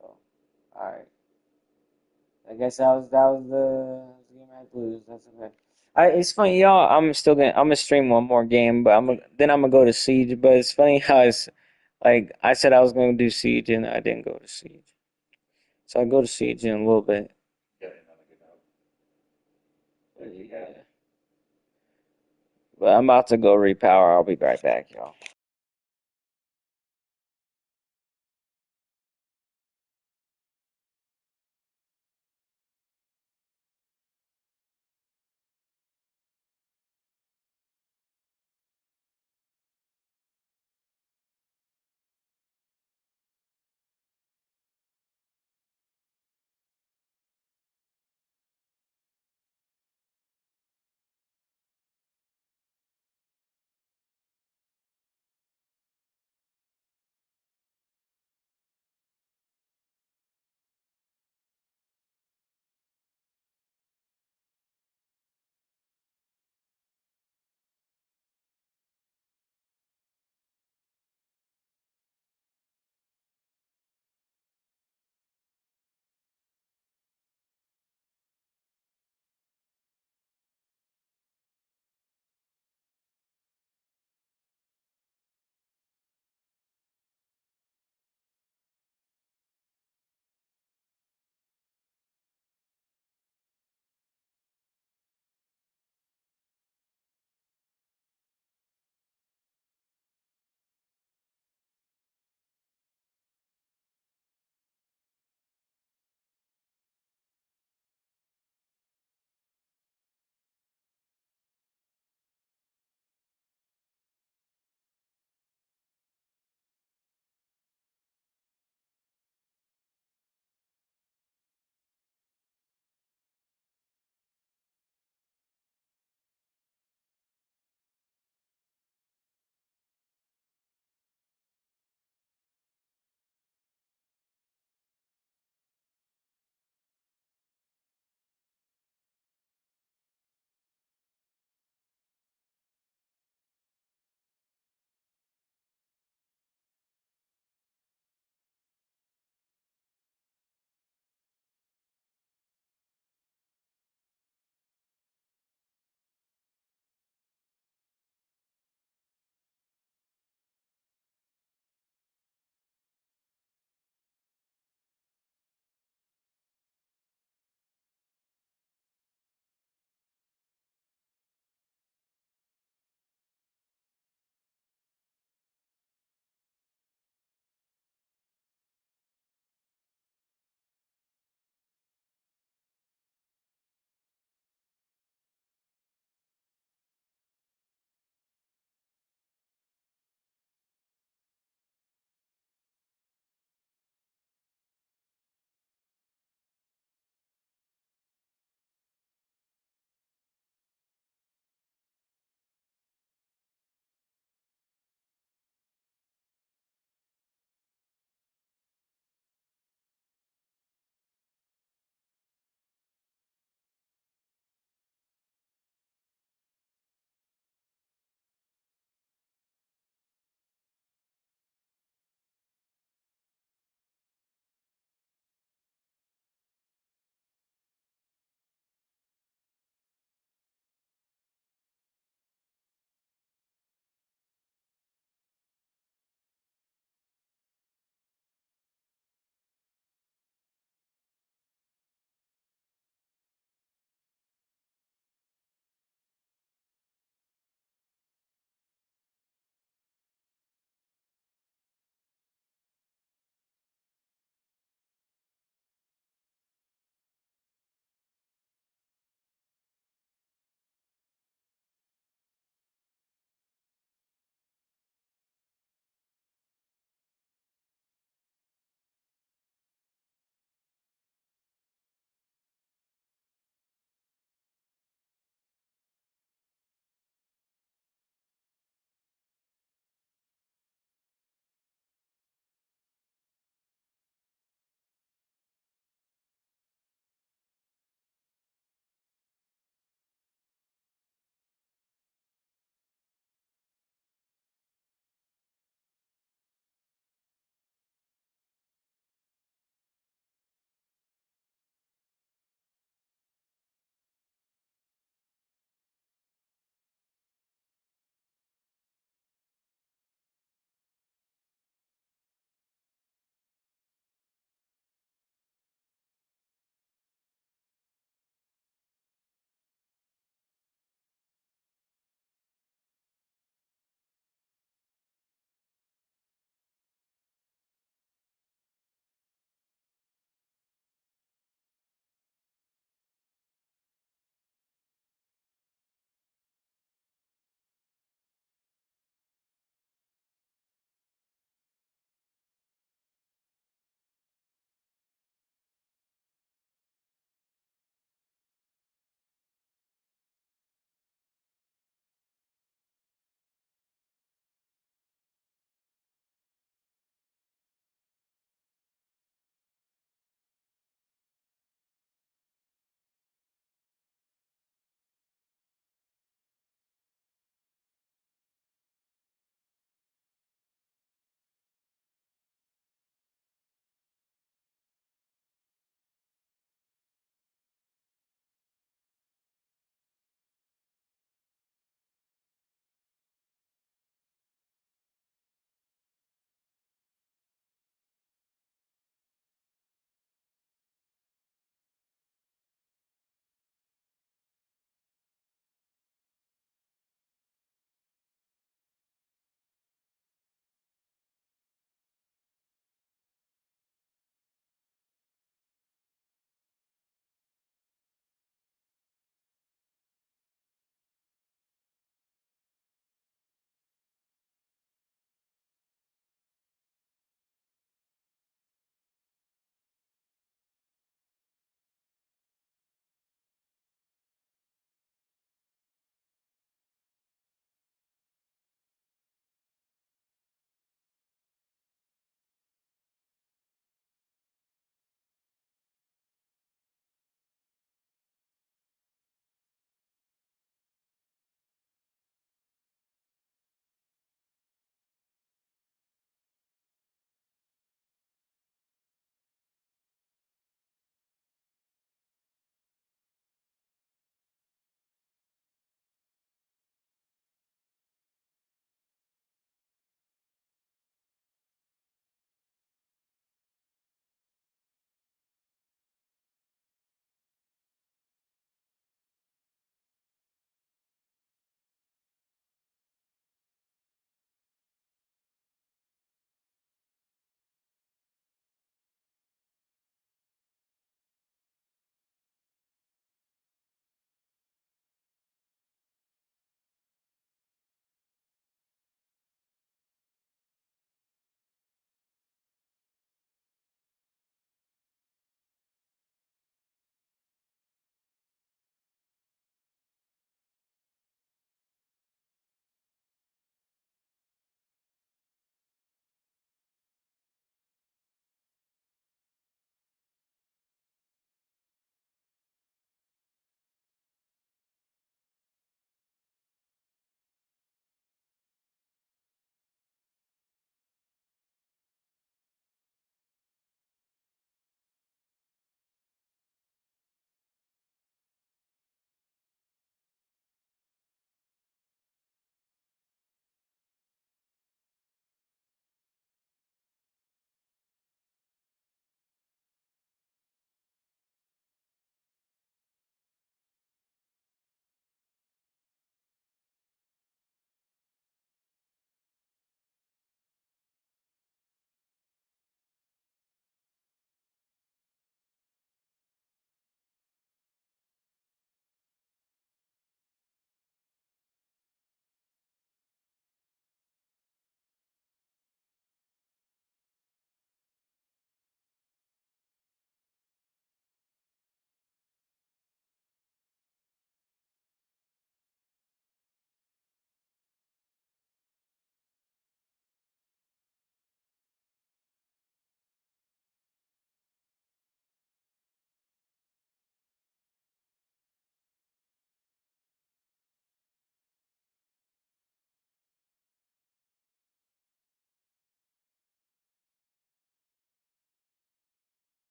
So, alright. I guess that was the game I had to lose. That's okay. It's funny, y'all. I'm gonna stream one more game, but then I'm gonna go to Siege. But it's funny how it's like I said I was gonna do Siege and I didn't go to Siege. So I go to Siege in a little bit. Yeah. But I'm about to go repower. I'll be right back, y'all.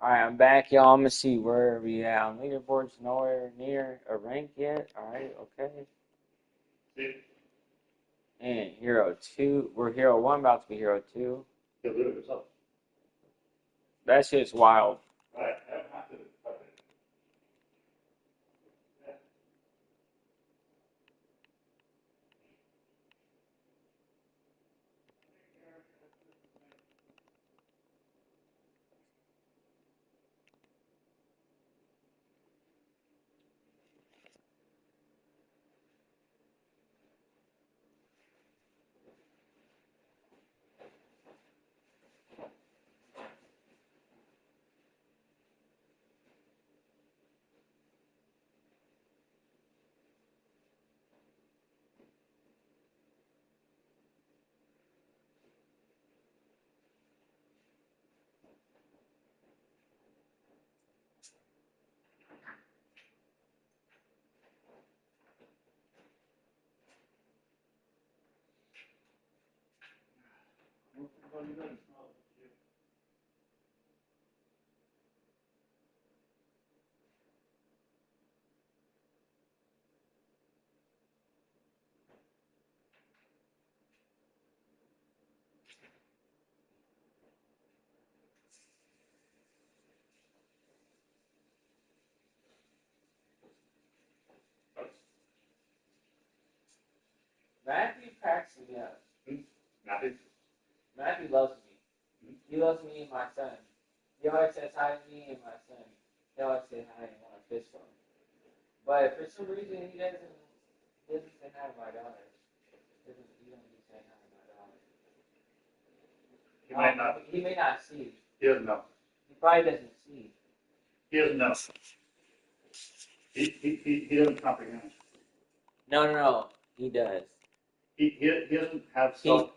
Alright, I'm back, y'all. I'm gonna see where we at. On leaderboard's nowhere near a rank yet. Alright, okay. And Hero 2. We're Hero 1, about to be Hero 2. That shit's wild. Right. Matthew cracks me up. Matthew? Matthew loves me. He loves me and my son. He always says hi to me and my son. He always says hi and want to fist bump. But for some reason, he doesn't say hi to my daughter. He doesn't say hi to my daughter. He might not. He may not see. He doesn't know. He probably doesn't see. He doesn't know. He doesn't comprehend. No. He does. He doesn't have self.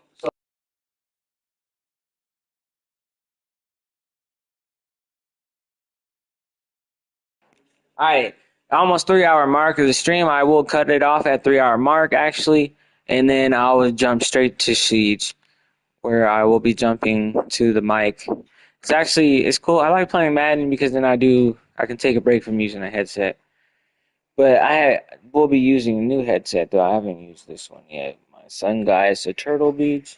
Alright, almost 3-hour mark of the stream. I will cut it off at 3-hour mark, actually. And then I will jump straight to Siege, where I will be jumping to the mic. It's cool. I like playing Madden because then I can take a break from using a headset. But I will be using a new headset, though. I haven't used this one yet. My son guy is a Turtle Beach.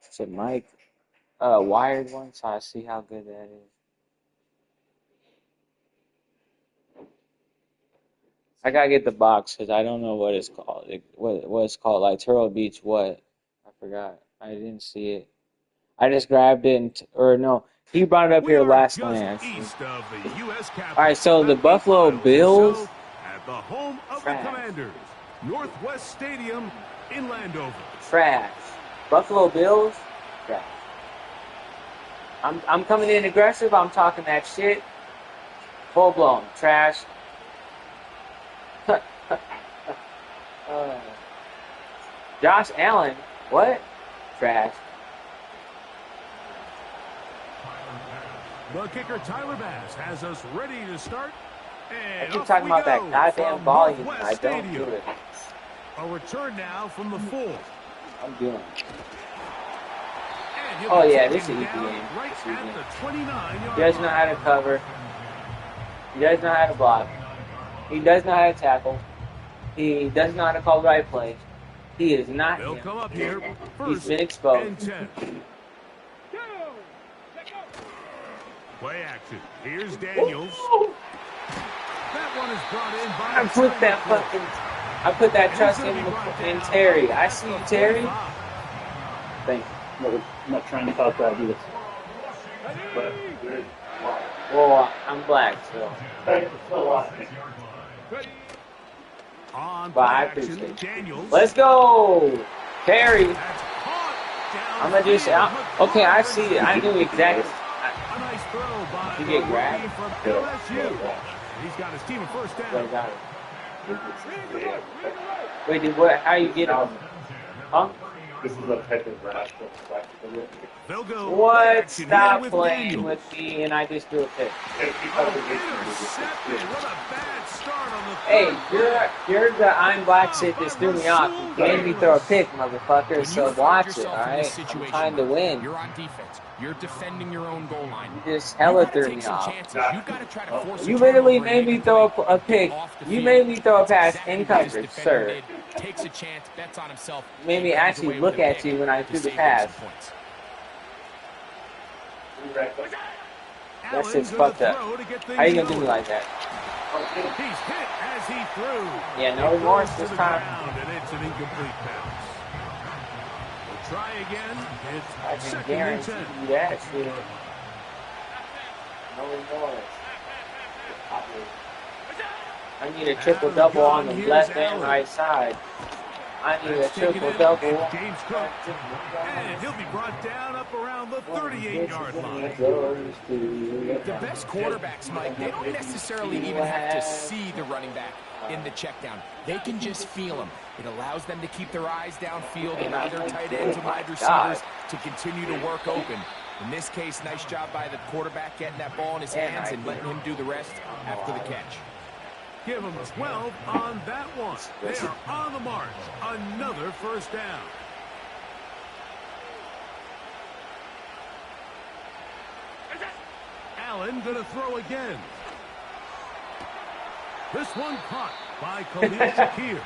It's a mic, wired one, so I see how good that is. I gotta get the box because I don't know what it's called. What it's called, like Turtle Beach. What? I forgot. I didn't see it. I just grabbed it, he brought it up here last night. All right, so the Buffalo Bills at the home of the Commanders, Northwest Stadium in Landover. Trash. Buffalo Bills. Trash. I'm coming in aggressive. I'm talking that shit. Full blown trash. Josh Allen, what? Trash. The kicker Tyler Bass has us ready to start. I keep talking about that goddamn volume. I don't do it. A return now from the 4. I'm doing it. Oh yeah, this is an easy game. He does know how to cover. He does know how to block. He does know how to tackle. He does know how to call the right play. He is not him. Come up here. He's been exposed. Play action. Here's Daniels. That one is brought in by I put that trust in Terry. I see you, Terry. Thank you. I'm not trying to talk about this. But well, I'm black, so. But I appreciate it. Let's go, Terry. I'm gonna just okay. I see it. I knew exactly. You get grabbed. He's got his team a first down. Wait, what? How you get him? Huh? This is a type of rash. What? Stop playing with me, and I just do a pick. Hey, you're the I'm black shit that threw me off. You made me throw a pick, motherfucker. So watch it, all right? I'm trying to win. You're on defense. You're defending your own goal line. You just hella threw me Take some off. chances. You've got to try to force You a literally turnover made and me make throw play. a pick. Off the You field. made me throw a That's pass exactly in what this coverage, defender sir. did. Takes a chance, bets on himself. You made me and comes actually away look with a at pick you when I to threw the save them some pass. points. That's just fucked up. How you gonna do me like that? He's hit as he threw. Yeah, no remorse this time. And it's an incomplete pass. We'll try again. I It's can second and guarantee 10. you that shit. No remorse. I need a triple-double on the left and right side. I need a triple-double. James Cook. And he'll be brought down up around the 38-yard line. The best quarterbacks, Mike, they don't necessarily even have to see the running back in the check down. They can just feel him. It allows them to keep their eyes downfield and either tight ends and wide receivers to continue to work open. In this case, nice job by the quarterback getting that ball in his hands and letting him do the rest after the catch. Give them 12 on that one. They are on the march. Another first down. Allen going to throw again. This one caught by Khalil Shakir.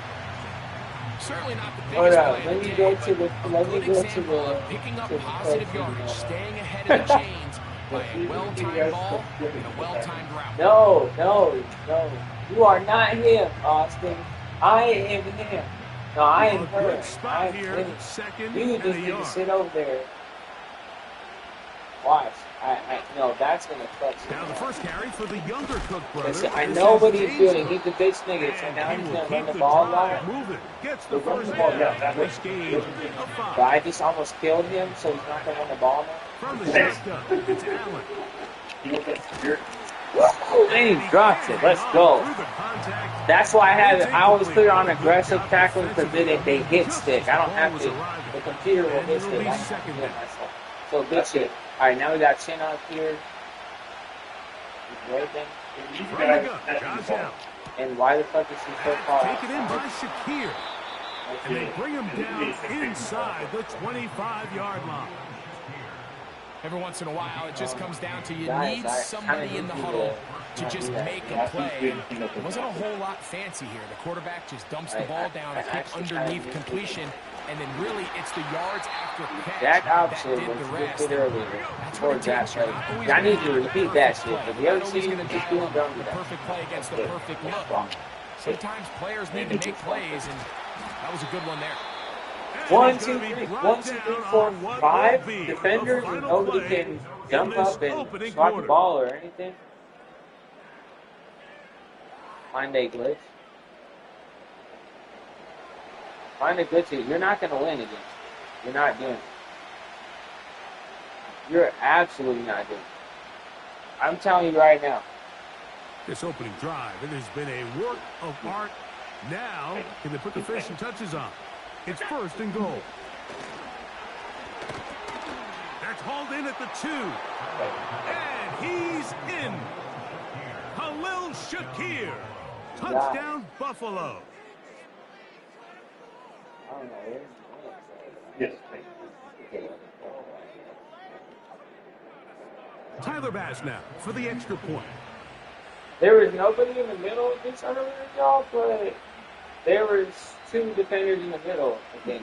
Certainly not the Hold biggest on, play let of me the go day, to the, but let a me good go to example the, of picking up to the positive person. yardage, staying ahead of the chains by a well-timed ball and a well-timed route. No, no, no. You are not him, Austin. I am him. No, I am A her. good I spot am here. him. Second You and just a need to yard. sit over there. Watch. No, that's gonna touch Now the first carry for the younger Cook brothers. I This know is what he's James doing. Cook. He's a bitch nigga, so now And he's he will gonna run keep the ball a drive lot. moving. Gets the first down. This game of But 5. I just almost killed him, so he's not gonna run the ball now. From the shotgun, it's Allen. And he drops it. Let's go. Through the contact. That's why I always clear on aggressive tackling because then if they hit stick, I don't have to. The computer will hit stick. I don't have to do it myself. So good shit. All right, now we got Chin up here. He's waiting. From the gun, Josh Allen. And why the fuck is he so far? Taken in by Shakir. And they bring him down inside the 25-yard line. Every once in a while, it just comes down to you Guys, need I somebody kinda in the need huddle to to just make a play. It wasn't a whole lot fancy here. The quarterback just dumps the ball down, a quick underneath completion, and then really it's the yards after catch That that option did was the a rest. good earlier. That's what it Towards that takes. You're play. not always I need gonna to have the repeat that perfect shit. play. But the You're other not always team gonna just dial doing up dumb the that. perfect play against the perfect look. Sometimes players need to make plays, and that was a good one there. 1, 2, 3, 1, 2, 3, 4, 5 defenders, and nobody can jump up and swat the ball or anything. Find a glitch. Find a glitch. You're not going to win again. You're not doing it. You're absolutely not doing it. I'm telling you right now. This opening drive, it has been a work of art. Now, can they put the finishing touches on? It's first and goal. That's hauled in at the 2. And he's in. Khalil Shakir. Touchdown, Buffalo. I don't know. Yes. Tyler Bass now for the extra point. There was nobody in the middle of this earlier, y'all, but there was 2 defenders in the middle, I think.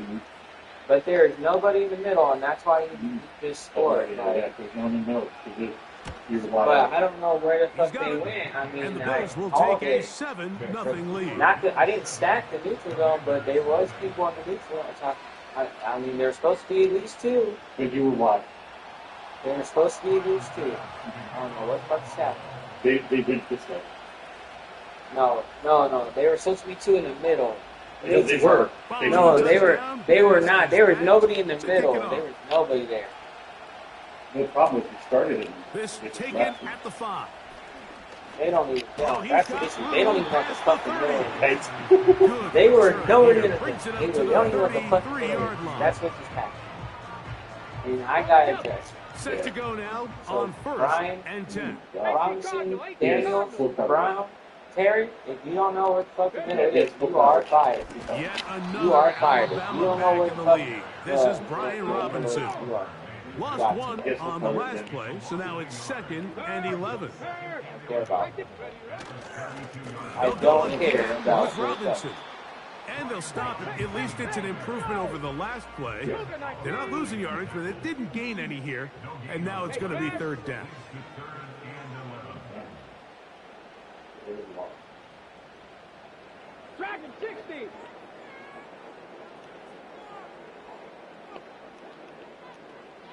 But there is nobody in the middle, and that's why you just scored. There's no in the middle. But I don't know where the fuck they went. I mean, And the Bills will take a 7-0 lead. Not that I didn't stack the neutral zone, but there was people on the neutral. I mean, there were supposed to be at least 2. But you were what? There were supposed to be at least 2. I don't know what the fuck's happening. They went this way. No. There were supposed to be 2 in the middle. Because they were. No, they were not. There was nobody in the middle. There was nobody there. The problem is we started in This taken at the 5. They don't even. That's the issue. They don't even have the fucking middle. They were nowhere in the. They don't even have the fucking middle. That's what just happened. I mean, I got addressed. Set to go now So, on first Brian, and 10. Robinson, Daniel, Brown, Terry, if you don't know what the fucking middle is, you are fired. Yet You another are fired. If you Alabama don't know back what in the the fuck league. This is Brian Robinson. You are. Lost one on the last play, so now it's 2nd and 11. I don't care about Robinson. And they'll stop it. At least it's an improvement over the last play. They're not losing yardage, but they didn't gain any here. And now it's going to be 3rd down. Dragon 60.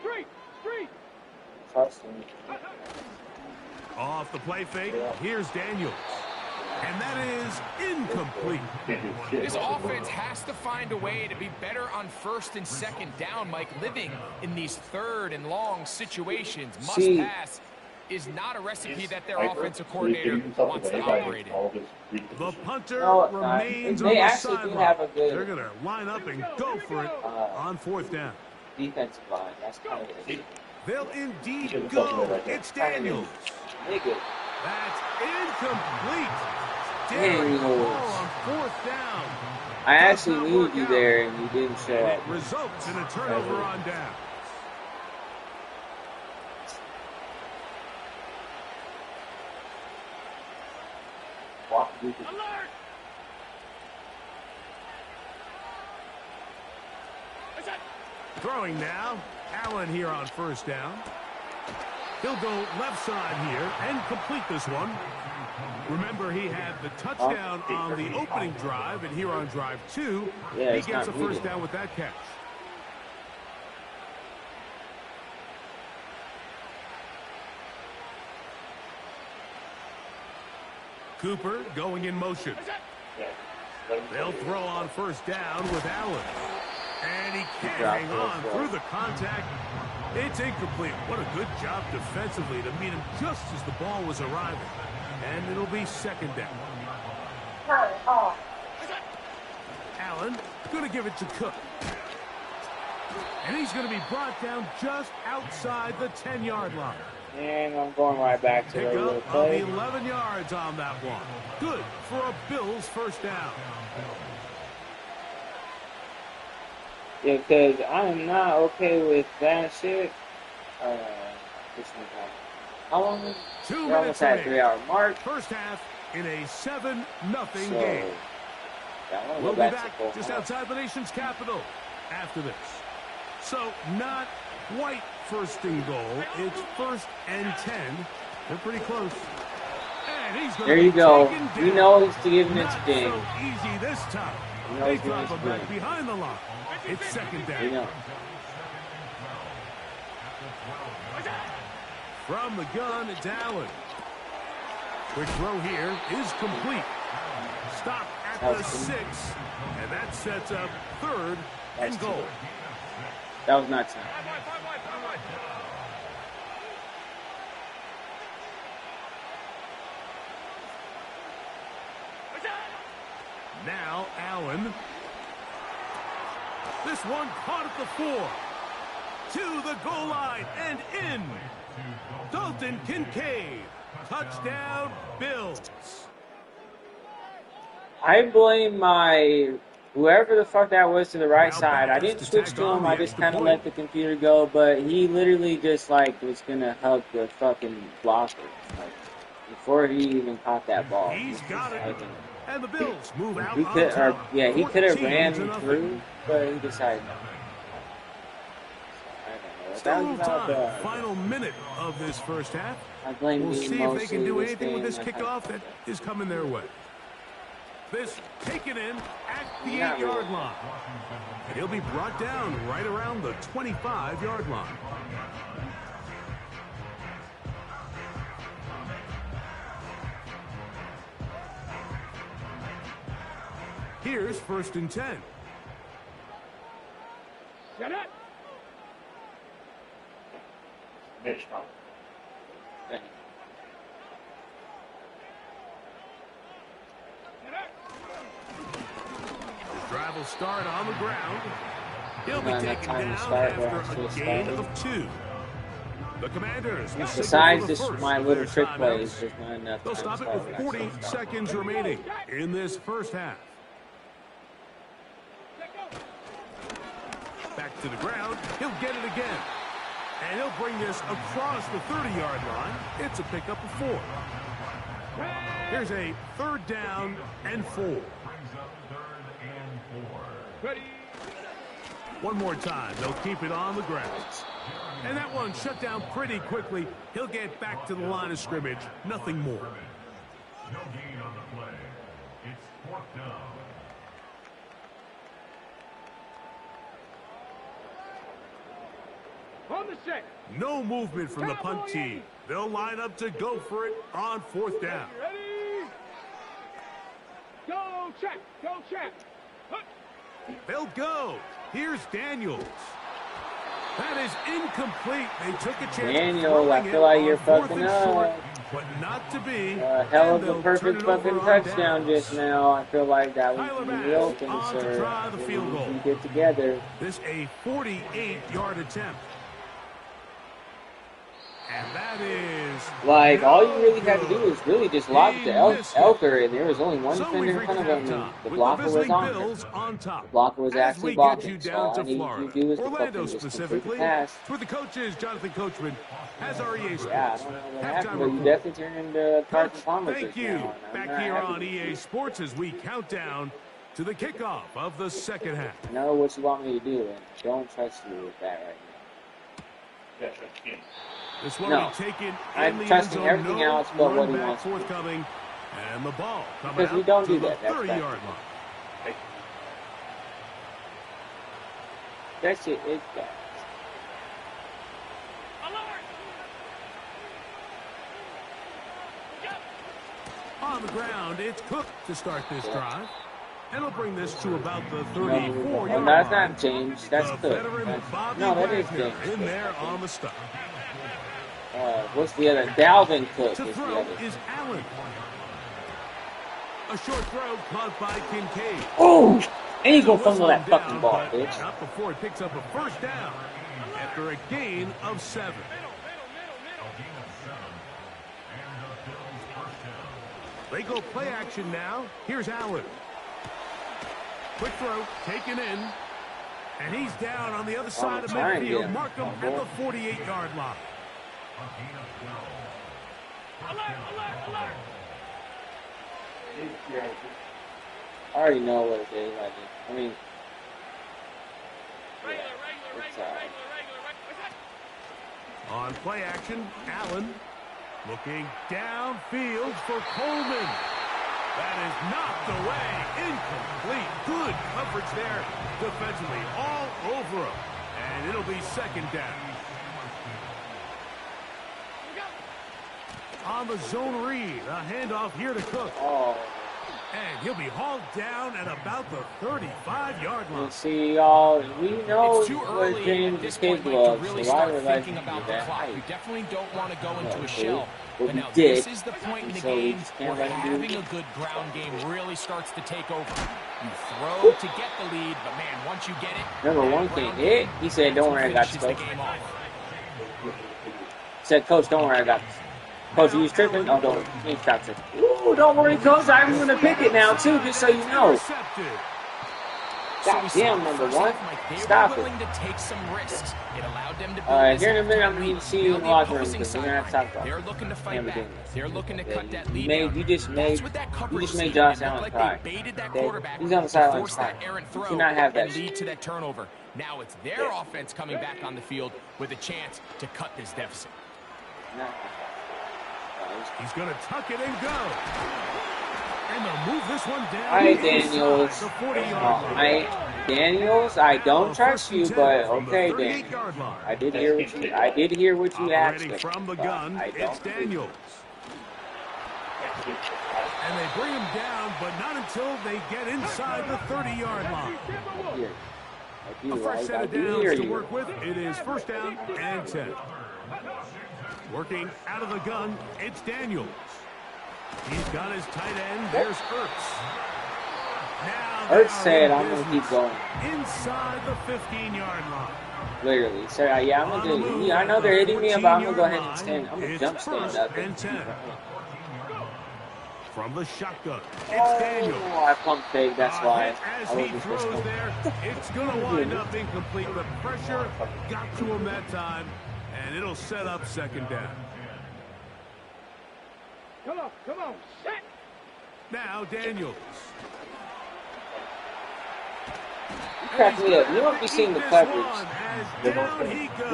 Street. Off the play fake, here's Daniels. And that is incomplete. This offense has to find a way to be better on 1st and 2nd down, Mike. Living in these 3rd and long situations, must pass is not a recipe that their offensive coordinator wants to operate in. The punter remains on the sideline. They're going to line up and go for it on 4th down. Defensive line, that's kind of it. They'll indeed go. It's Daniels. That's incomplete. On 4th down. I actually needed you there, and you didn't show up. It results in a turnover on down. Alert! Throwing now. Allen here on 1st down. He'll go left side here and complete this one. Remember, he had the touchdown on the opening drive, and here on drive 2, he gets a 1st down with that catch. Cooper going in motion. They'll throw on 1st down with Allen. And he can't hang on through the contact. It's incomplete. What a good job defensively to meet him just as the ball was arriving. And it'll be 2nd down. Allen going to give it to Cook. And he's going to be brought down just outside the 10-yard line. And I'm going right back to the little play. 11 yards on that one. Good for a Bills 1st down. Yeah, because I am not okay with that shit. How long is 2 we're almost at 3-hour mark. 1st half in a 7-0 So, game. yeah, We'll be back just outside the nation's capital after this. So not quite 1st and goal. It's 1st and 10. They're pretty close. And he's there you go. You know he's giving it to Ding. So easy this time. They drop him back behind the line. It's 2nd down. You know. From the gun, it's Allen. Quick throw here is complete. Stop at the 6, and that sets up 3rd and goal. That was not time. Now Allen. This one caught at the 4. To the goal line and in. Dalton Kincaid. Touchdown, Bills. I blame my whoever the fuck that was to the right side. I didn't switch to him. I just kind of let the computer go. But he literally just like was gonna hug the fucking blocker like, before he even caught that ball. He's got it. And the Bills move out. He could, he could have ran through, but he decided no. Still time. Final minute of this 1st half. We'll see if they can do anything with this kickoff that is coming their way. This taken in at the 8-yard line. And he'll be brought down right around the 25-yard line. Here's 1st and 10. Get it. Mitch, Drive will start on the ground. He'll be taken down after a gain of 2. The Commanders will besides this, my little trick play is just not enough. They'll stop it with 40 seconds remaining in this 1st half. Back to the ground. He'll get it again. And he'll bring this across the 30-yard line. It's a pickup of 4. Here's a 3rd down and 4. One more time. They'll keep it on the ground. And that one shut down pretty quickly. He'll get back to the line of scrimmage. Nothing more. No gain on the play. It's 4th down. On the set. No movement from the punt team. They'll line up to go for it on 4th down. Ready? Go check. Go check. They'll go. Here's Daniels. That is incomplete. They took a chance. Daniels, I feel like you're fucking up. But not to be. Hell of a perfect fucking touchdown just now. I feel like that was the open, sir. You get together. This a 48-yard attempt. And that is... Like, all you really had to do is really just lob it to Elker, and there was only one defender in front of him, and the blocker was on him. The blocker was actually blocking, so all I need you to do is to fucking just complete the pass. For the coaches, Jonathan Coachman has our EA Sports. Yeah, I don't know what happened, but you definitely turned into Carson Palmer. Thank you. Back here on EA Sports as we count down to the kickoff of the 2nd half. I know what you want me to do, and don't trust you with that right now. This one no, taken I'm trusting everything else but what he wants to do. Forthcoming, and the ball because we don't do that. That's 30-yard line. That's it. It's that. On the ground, it's Cook to start this drive. And he'll bring this to about the 34-yard line. No, that's not James. That's Cook. No, that is James. In there on the stop. What's the other? Dalvin Cook to is the throw other. is Allen. A short throw caught by Kincaid. Oh! And he's gonna fumble that fucking ball, bitch. Not before he picks up a 1st down after a gain of 7. They go play action now. Here's Allen. Quick throw, taken in. And he's down on the other side of midfield. Mark him at the 48-yard line. I already know what it is. I mean, on play action, Allen looking downfield for Coleman. That is knocked away, incomplete. Good coverage there defensively, all over him. And it'll be 2nd down. On the zone read, a handoff here to Cook. oh. And he'll be hauled down at about the 35-yard line. See, y'all, we know It's too early what James at this is point, capable Mike, of, to really so why start would I thinking do about the that? clock. You definitely don't want to go into a Okay. shell. But But we now did. this is the point in the So we game just can't where let him do having it. a good ground game really starts to take over. You throw to get the lead, but man, once you get it, Remember one thing, he said, don't worry, I got this, finishes the coach. game off. He said, Coach, don't worry, I got this. Coach, you was tripping? Oh, don't. He stopped tripping. Ooh, don't worry, Coach, I'm going to pick it now, too, just so you know. God damn, number one. Stop it. Here in a minute, I'm going to need to see you in the locker room because we're going to have to talk about it. They're looking to fight back. They're looking to cut that lead. You just made Josh Allen cry. He's on the sideline crying. You cannot have that lead to that turnover. Now it's their offense coming back on the field with a chance to cut this deficit. No. He's going to tuck it and go. And they'll move this one down. All right, Daniels. Daniels, I don't trust you, but okay, Daniels. I did hear what you asked me. From the gun, it's Daniels. And they bring him down, but not until they get inside the 30-yard line. A fresh set of downs to work with. It is 1st down and 10. Working out of the gun, it's Daniels. He's got his tight end. There's Ertz. Ertz said, I'm going to keep going. Inside the 15-yard line. Literally. So, yeah, I'm going to do I know they're hitting me, but I'm going to go ahead and stand. I'm going to jump stand up. From the shotgun, it's Daniel. Oh, I pumped fake, that's why. As he throws there, it's going to wind up incomplete. The pressure got to him that time. And it'll set up second down. Come on, set. Now Daniels. You crack me up. You don't be seeing the coverage.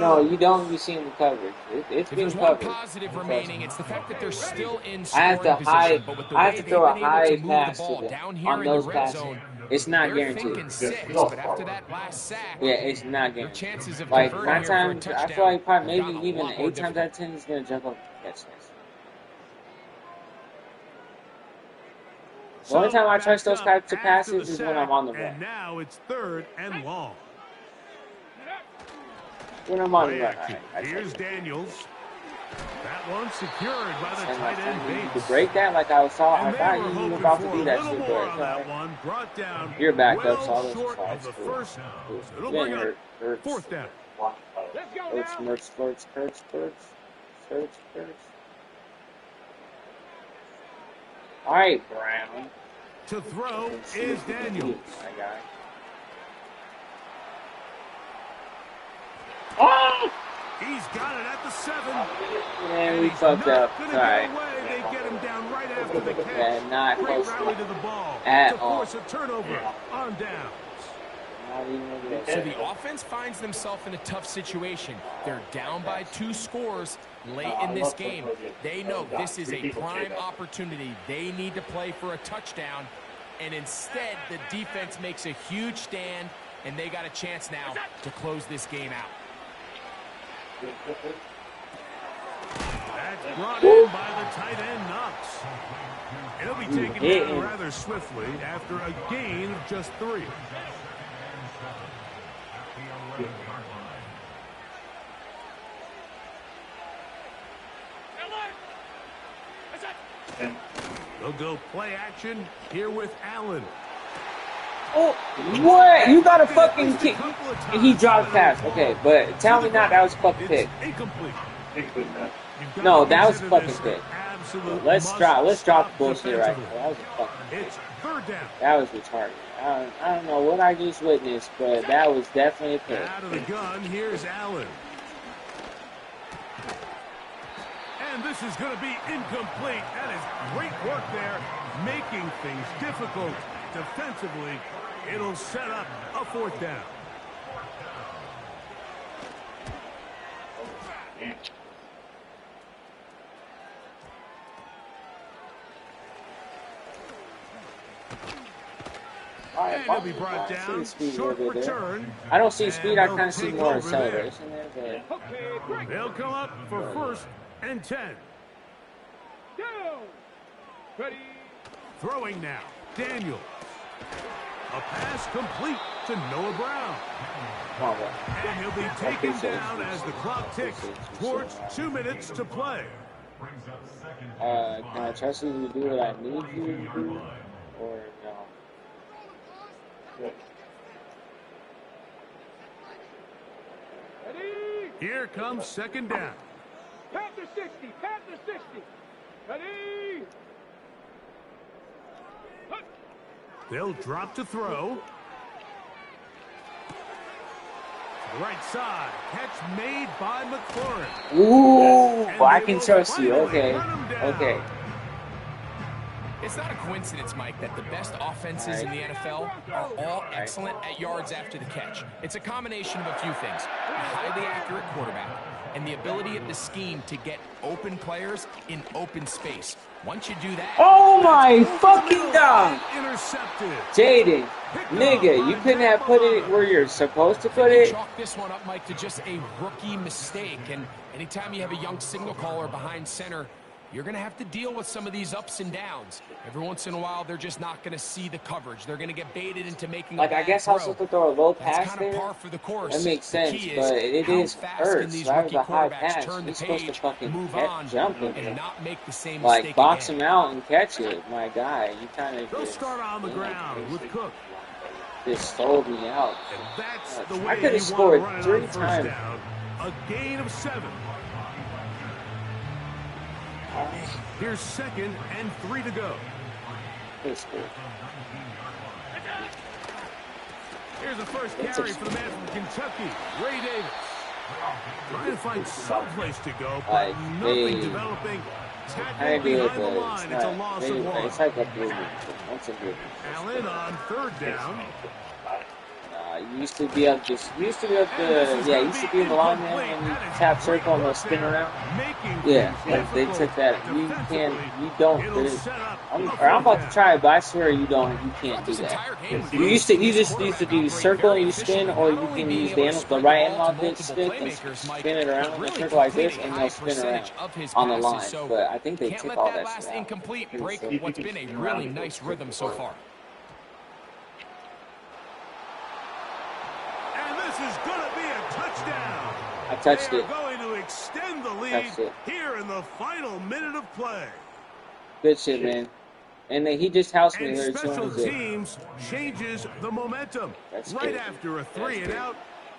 No, you don't be seeing the coverage. It's being covered. Positive remaining, it's the fact that they're still in I have to scoring position, I have to throw a high pass to them on those passes. It's not guaranteed. Six, but after that last sack, yeah, it's not guaranteed. Chances of like converting 9 times, here for a I feel like probably touchdown maybe even got a lot 8 times out of 10 he's gonna jump up and catch this. The only time I trust those types of passes is when I'm on the run. And now it's 3rd and long. When I'm on the run, Here's Daniels. That one secured by the tight end to break that like I thought you were about to do that shit, but you're back up, so I'll let you slide. It's getting hurt. 4th down. Hurts. All right, Brown. To throw is Daniels. My guy. Oh! He's got it at the 7. Man, we fucked up. Sorry. They get him down right after the catch. Yeah, not close rally to the ball at to all. force a turnover on downs. So the offense finds themselves in a tough situation. They're down by 2 scores late in this game. They know this is a prime opportunity. They need to play for a touchdown, and instead the defense makes a huge stand, and they got a chance now to close this game out. That's brought in by the tight end Knox. It'll be taken down rather swiftly after a gain of just 3. They'll go play action here with Allen. Oh, what? You got a fucking kick. He dropped pass. Okay, but tell me not that was a fucking pick. Incomplete. No, that was a fucking pick. Let's drop the bullshit right now. That was a fucking pick. It's 3rd down. That was retarded. I don't know what I just witnessed, but that was definitely a pick. Out of the gun, here's Allen. And this is going to be incomplete. That is great work there, making things difficult defensively. It'll set up a 4th down. And he'll be brought down. Short return. I don't see speed. I kind of see more acceleration there. But they'll come up for 1st and 10. Ready. Throwing now. Daniels. A pass complete to Noah Brown. And he'll be taken down as the clock ticks towards 2 minutes to play. Can I trust you to do what I need you to do? Or no? Ready. Here comes 2nd down. Pat the 60. Pat the 60. Ready. They'll drop to throw. To the right side. Catch made by McLaurin. Ooh, I can trust you. Okay. Okay. It's not a coincidence, Mike, that the best offenses in the NFL are all excellent at yards after the catch. It's a combination of a few things. A highly accurate quarterback and the ability of the scheme to get open players in open space. Once you do that... Oh my fucking God! Intercepted. Jaden, nigga, you couldn't have put it where you're supposed to put it? Chalk this one up, Mike, to just a rookie mistake. And anytime you have a young signal caller behind center, you're going to have to deal with some of these ups and downs. Every once in a while, they're just not going to see the coverage. They're going to get baited into making like, a bad I guess throw. I was supposed to throw a low pass kind there. of par for the course. That makes sense, but it is first. So that was a high pass. You're supposed to fucking jump in and not make the same like, mistake box again. him out and catch it. My guy, you kind of They'll start on the ground with Cook. Just sold me out. And that's the way I could have you scored want to run it 3 on 1st times. down. A gain of 7. Here's 2nd and 3 to go. Here's the first carry for the man from Kentucky, Ray Davis. Trying to find some place to go, but Like, nothing developing. I Tackled do it, behind the but line. It's a loss of one. it's like a blue. Once a blue. Allen on third down. You used to be able to used to be in the line man and you tap circle and they'll spin around. Yeah, like they took that. You don't. I'm about to try it, but I swear you can't do that. You just used to do circle and you spin, or you can use the right analog stick and spin it around in a circle like this, and they'll spin around on the line. But I think they took all that shit out. Incomplete break what's been a really nice rhythm so far. This is going to be a touchdown. I touched it. Going to extend the lead here in the final minute of play. Good shit, man. And then he just housed me here. Special teams changes the momentum. Right after a 3 and out,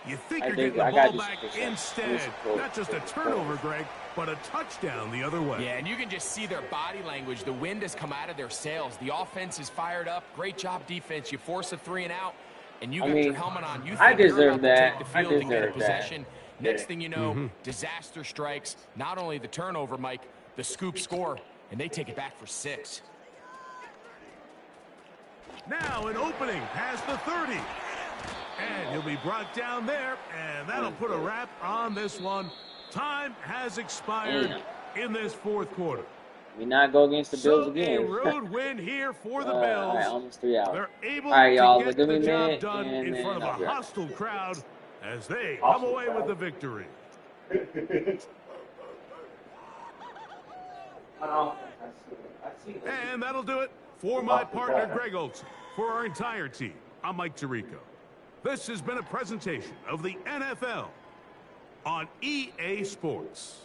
you think you're getting the ball back instead. Not just a turnover, Greg, but a touchdown the other way. Yeah, and you can just see their body language. The wind has come out of their sails. The offense is fired up. Great job, defense. You force a 3 and out. And you got your helmet on. You think you're about to take the field and get a possession. Next thing you know, disaster strikes. Not only the turnover, Mike, the scoop score, and they take it back for 6. Now an opening past the 30. And he'll be brought down there, and that'll put a wrap on this one. Time has expired in this fourth quarter. We not go against the Bills again. A road win here for the Bills. All right, almost 3 hours. They're able y'all, to get give me the a job minute done in front of a hostile crowd as they come away with the victory. And that'll do it for my partner, Greg Olson. For our entire team, I'm Mike Tirico. This has been a presentation of the NFL on EA Sports.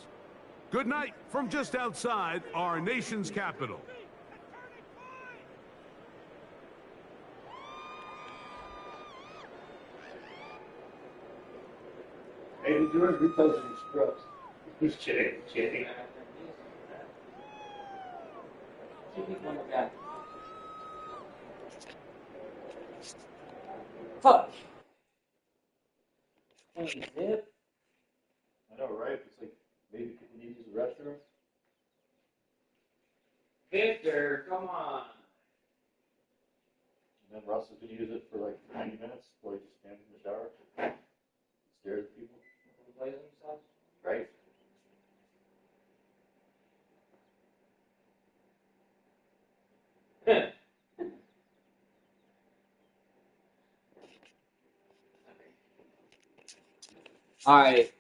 Good night from just outside our nation's capital. Hey, did you ever replace your scrubs? Who's kidding? Fuck. I know, right? It's like maybe people need to use the restroom. Victor, come on. And then Russ is going to use it for like 90 minutes before he just stands in the shower. Scares people. Right? All right.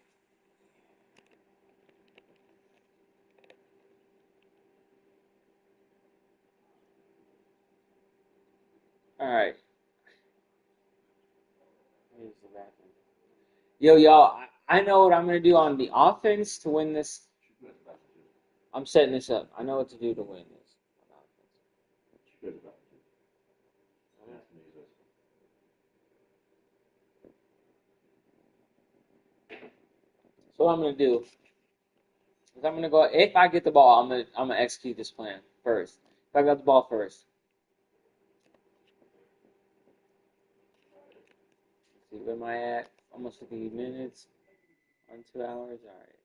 All right. Yo, y'all, I know what I'm going to do on the offense to win this. I'm setting this up. I know what to do to win this. So what I'm going to do is I'm going to go, if I get the ball, I'm going to execute this plan first. If I got the ball first. Let's see, where am I at? Almost 50 minutes on 2 hours. All right.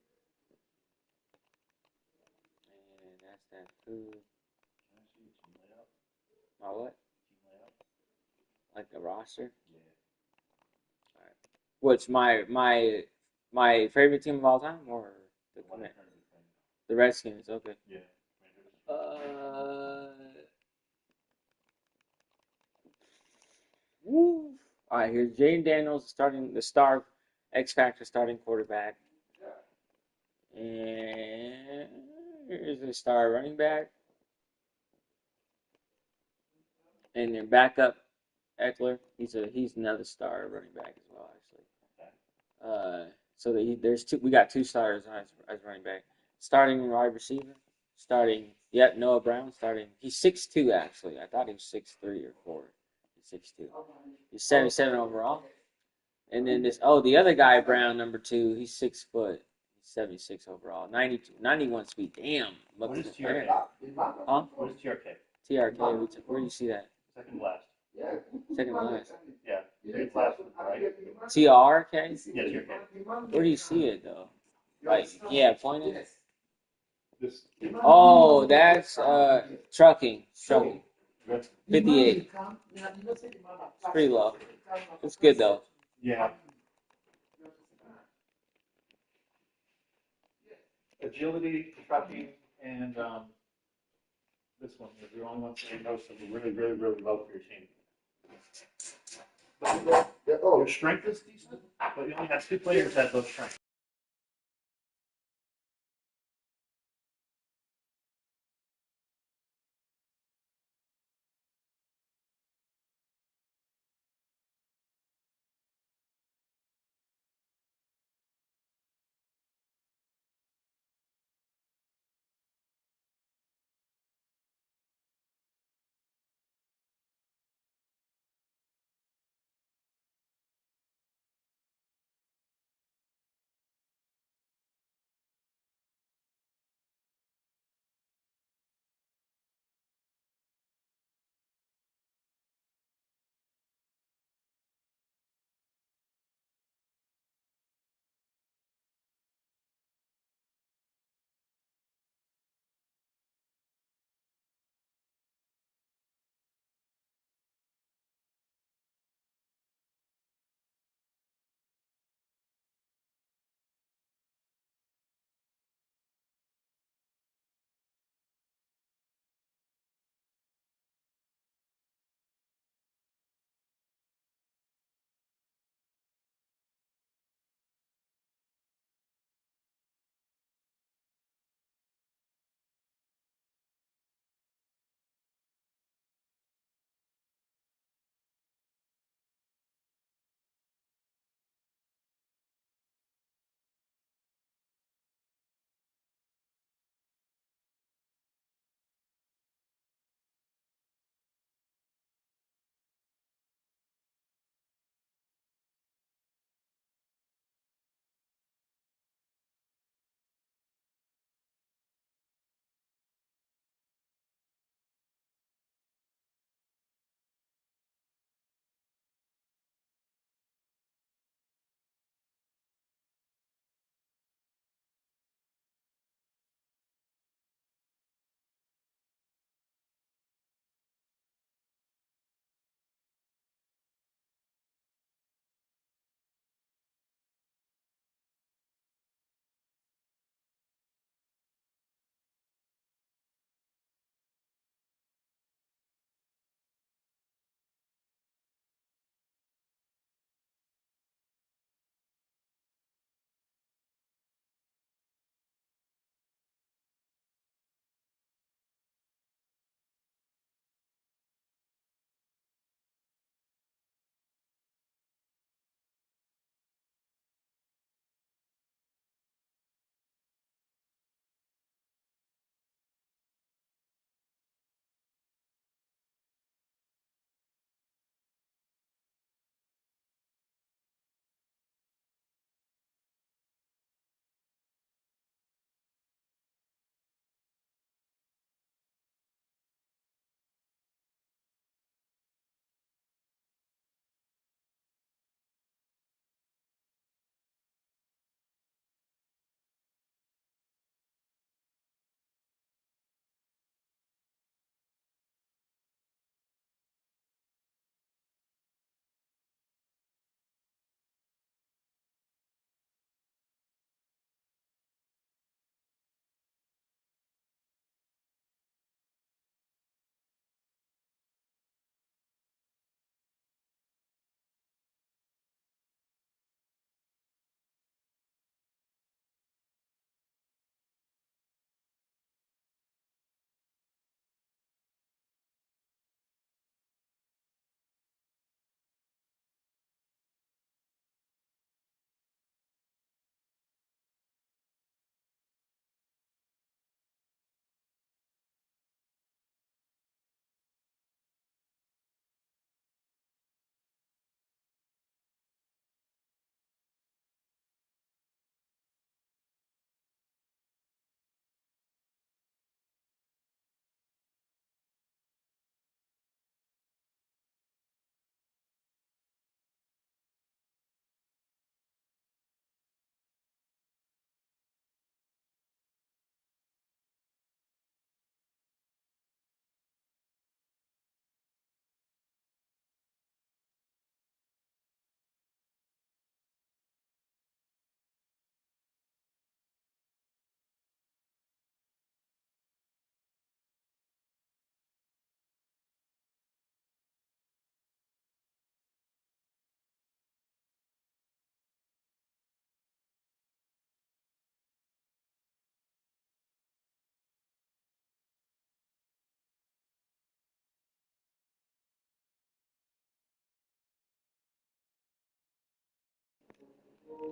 And that's that food. My what? Like the roster? Yeah. All right. What's my favorite team of all time, or the Redskins? Okay. Yeah. Woo. All right. Here's Jaden Daniels starting the star X Factor starting quarterback, and here's the star running back, and their backup Eckler. He's another star running back as well, actually. So there's two. We got 2 stars as running back. Starting wide receiver. Noah Brown. He's 6'2", actually. I thought he was 6'3" or 4. He's 6'2". He's 77 overall. And then the other guy, Brown, number 2. He's 6 foot. He's 76 overall. 91 speed. Damn. What is TRK? Huh? What is TRK? TRK. Where do you see that? Second last. Second last. Yeah. Last, right? TRK? Yeah, TRK. Where do you see it though? Like, yeah, point it. This, Oh, that's trucking. 58. It's pretty low. It's good though. yeah. Agility, trucking, and this one is the only ones that most of them really, really, really low for your team. Your strength is decent, but you only have 2 players that have those strengths.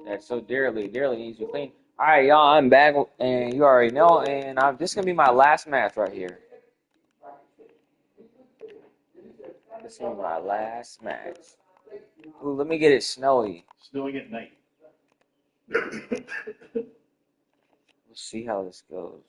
that so dearly needs to be clean. All right, y'all, I'm back, and you already know, and this is going to be my last match right here. This is my last match. Ooh, let me get it snowy. Snowing at night. We'll see how this goes.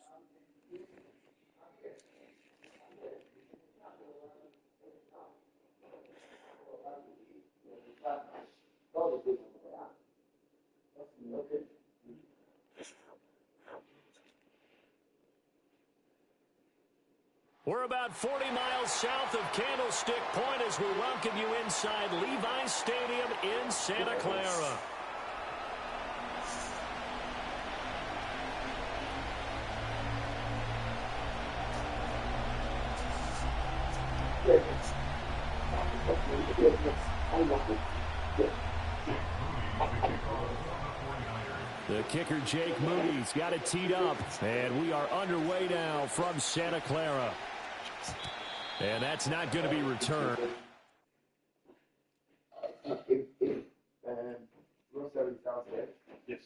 We're about 40 miles south of Candlestick Point as we welcome you inside Levi's Stadium in Santa Clara. The kicker, Jake Moody's got it teed up, and we are underway now from Santa Clara. And that's not going to be returned. Yes.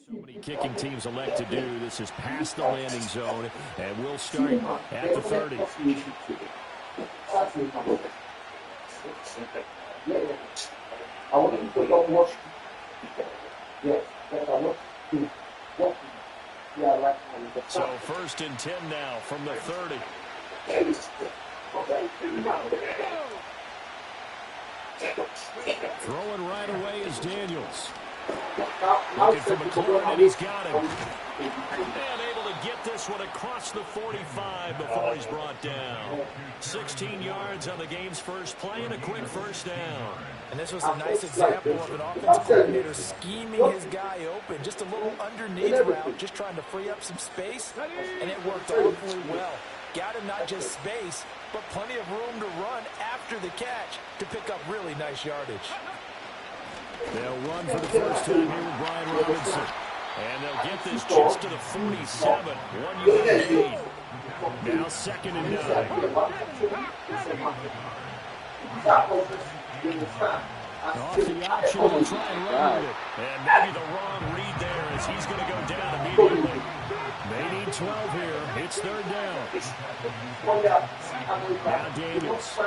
So many kicking teams elect to do. This is past the landing zone, and we'll start at the 30. So 1st and 10 now from the 30. Throwing right away is Daniels. Looking for McLaurin, and he's got him. And able to get this one across the 45 before he's brought down. 16 yards on the game's first play and a quick first down. And this was a nice example of an offensive coordinator scheming his guy open. Just a little underneath route, just trying to free up some space, and it worked awfully well. Got him not just space, but plenty of room to run after the catch to pick up really nice yardage. They'll run for the first time here with Brian Robinson. And they'll get this just to the 47. 1 yard gain. Now 2nd and 9. Off the option, they'll try and run with it. And maybe the wrong read there as he's going to go down immediately. They need 12 here. It's 3rd down. Now Daniels.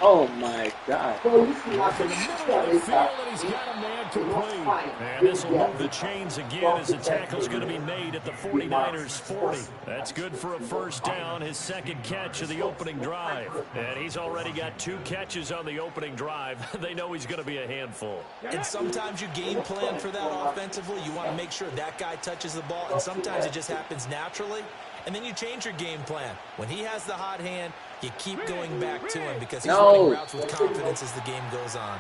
Oh my God. In the middle of the field, and he's got a man complete. And this will move the chains again as the tackle's going to be made at the 49ers 40. That's good for a first down, his 2nd catch of the opening drive. And he's already got 2 catches on the opening drive. They know he's going to be a handful. And sometimes you game plan for that offensively. You want to make sure that guy touches the ball, and sometimes it just happens naturally. And then you change your game plan. When he has the hot hand, you keep going back to him because he's running routes with confidence as the game goes on.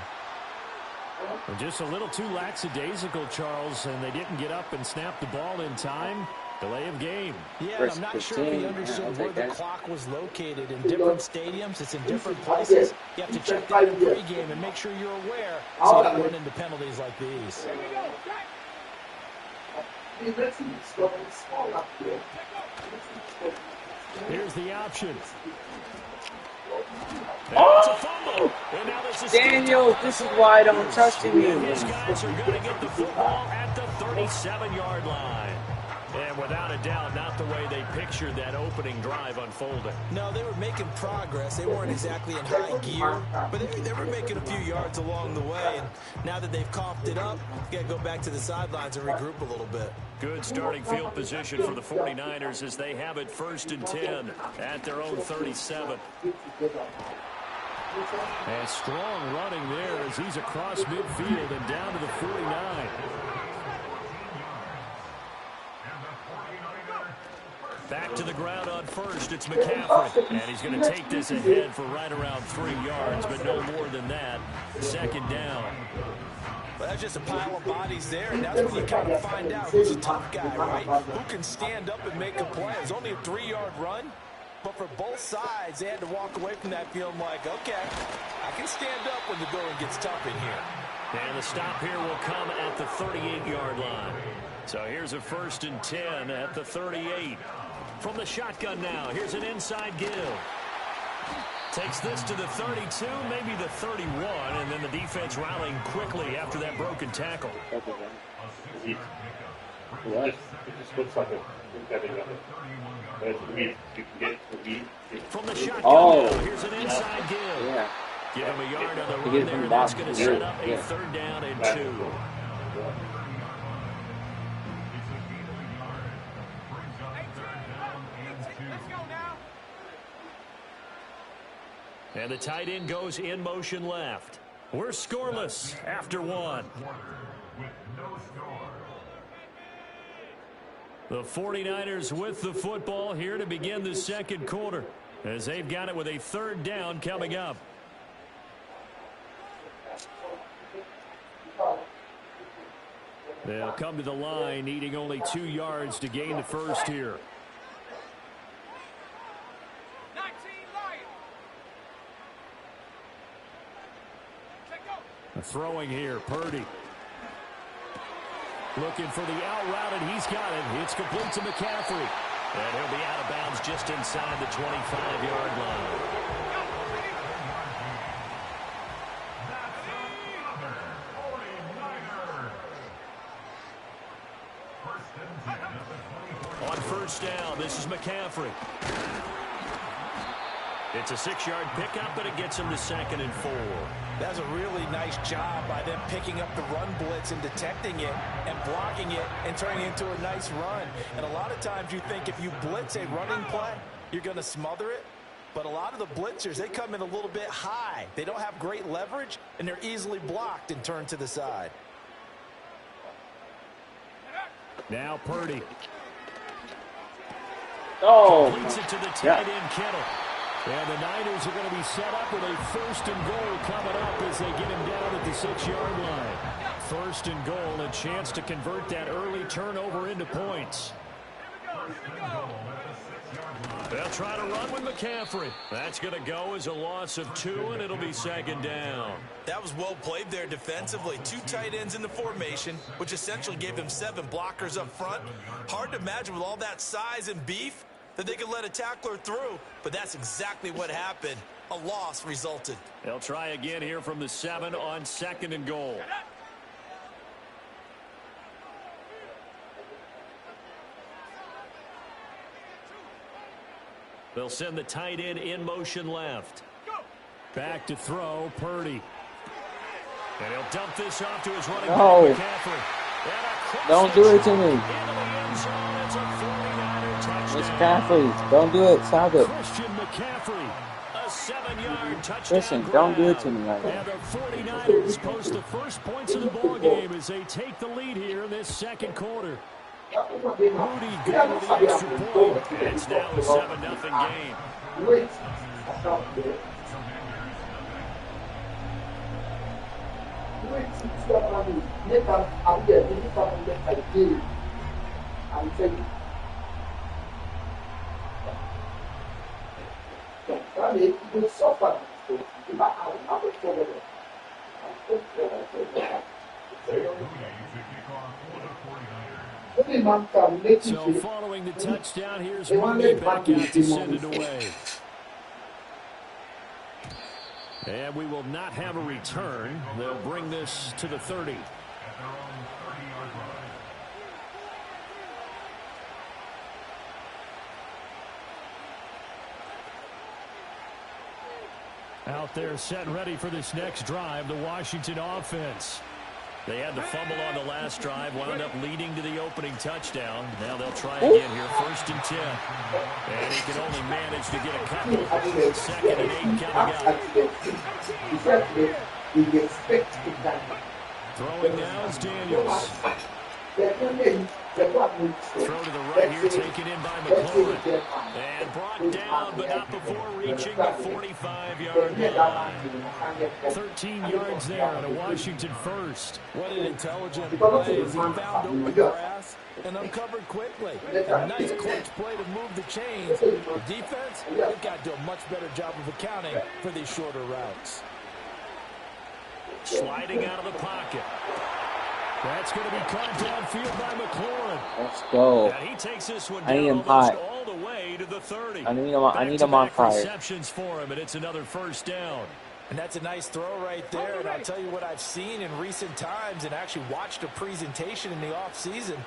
And just a little too lackadaisical, Charles, and they didn't get up and snap the ball in time. Delay of game. Yeah, and I'm not sure if he understood where the clock was located. In different stadiums, it's in different places. You have to check that in pregame and make sure you're aware so you don't run into penalties like these. Here's the option. Oh! Daniel, this is why I don't trust you. These guys are going to get the football at the 37-yard line. And without a doubt, not the way they pictured that opening drive unfolding. No, they were making progress. They weren't exactly in high gear, but they were making a few yards along the way. And now that they've coughed it up, you got to go back to the sidelines and regroup a little bit. Good starting field position for the 49ers as they have it 1st and 10 at their own 37. And strong running there as he's across midfield and down to the 49. Back to the ground on first, it's McCaffrey. And he's going to take this ahead for right around 3 yards, but no more than that. 2nd down. Well, that's just a pile of bodies there, and that's when you kind of find out who's a tough guy, right? Who can stand up and make a play. It's only a 3-yard run, but for both sides, they had to walk away from that feeling like, okay, I can stand up when the going gets tough in here. And the stop here will come at the 38-yard line. So here's a 1st and 10 at the 38. From the shotgun now, here's an inside give. Takes this to the 32, maybe the 31, and then the defense rallying quickly after that broken tackle. It just looks like a heavy number. But it's weak. You can get it to weak. From the shotgun now, here's an inside give. Yeah. Give him a yard on the run there, and that's going to set up a 3rd down and 2. And the tight end goes in motion left. We're scoreless after 1. The 49ers with the football here to begin the 2nd quarter, as they've got it with a 3rd down coming up. They'll come to the line, needing only 2 yards to gain the first here. Throwing here, Purdy. Looking for the out route, and he's got it. It's complete to McCaffrey. And he'll be out of bounds just inside the 25-yard line. On 1st down, this is McCaffrey. It's a 6-yard pickup, but it gets him to 2nd and 4. That's a really nice job by them picking up the run blitz and detecting it and blocking it and turning it into a nice run. And a lot of times you think if you blitz a running play, you're going to smother it. But a lot of the blitzers, they come in a little bit high. They don't have great leverage, and they're easily blocked and turned to the side. Now Purdy. Oh, completes it to the tight end Kittle. And the Niners are going to be set up with a 1st and goal coming up as they get him down at the 6-yard line. 1st and goal, a chance to convert that early turnover into points. They'll try to run with McCaffrey. That's going to go as a loss of 2, and it'll be 2nd down. That was well played there defensively. 2 tight ends in the formation, which essentially gave them 7 blockers up front. Hard to imagine with all that size and beef that they could let a tackler through, but that's exactly what happened. A loss resulted. They'll try again here from the 7 on 2nd and goal. They'll send the tight end in motion left. Back to throw, Purdy. And he'll dump this off to his running back, McCaffrey. Don't do it to me. McCaffrey, don't do it. Stop it. Christian McCaffrey, a 7-yard touchdown. Listen, don't do it to me like And that. the 49ers post the first points of the ball game as they take the lead here in this 2nd quarter. Moody got the extra point. It's now a 7-0 game. So following the touchdown, here's Moody back out to send it away. And we will not have a return. They'll bring this to the 30. Out there set and ready for this next drive, the Washington offense. They had the fumble on the last drive, wound up leading to the opening touchdown. Now they'll try again here, 1st and 10. And he can only manage to get a couple. 2nd and 8 coming up. Throwing now is Daniels. Throw to the right here, taken in by McLaurin. And brought down, but not before reaching the 45-yard line. 13 yards there on a Washington first. What an intelligent play as he found open grass and uncovered quickly. A nice clutch play to move the chains. The defense, they've got to do a much better job of accounting for these shorter routes. Sliding out of the pocket. That's going to be caught downfield by McLaurin. Let's go. And he takes this one I down am almost hot. all the way to the 30. I need him on fire. Receptions for him, and it's another first down. And that's a nice throw right there. And I'll tell you what I've seen in recent times and actually watched a presentation in the offseason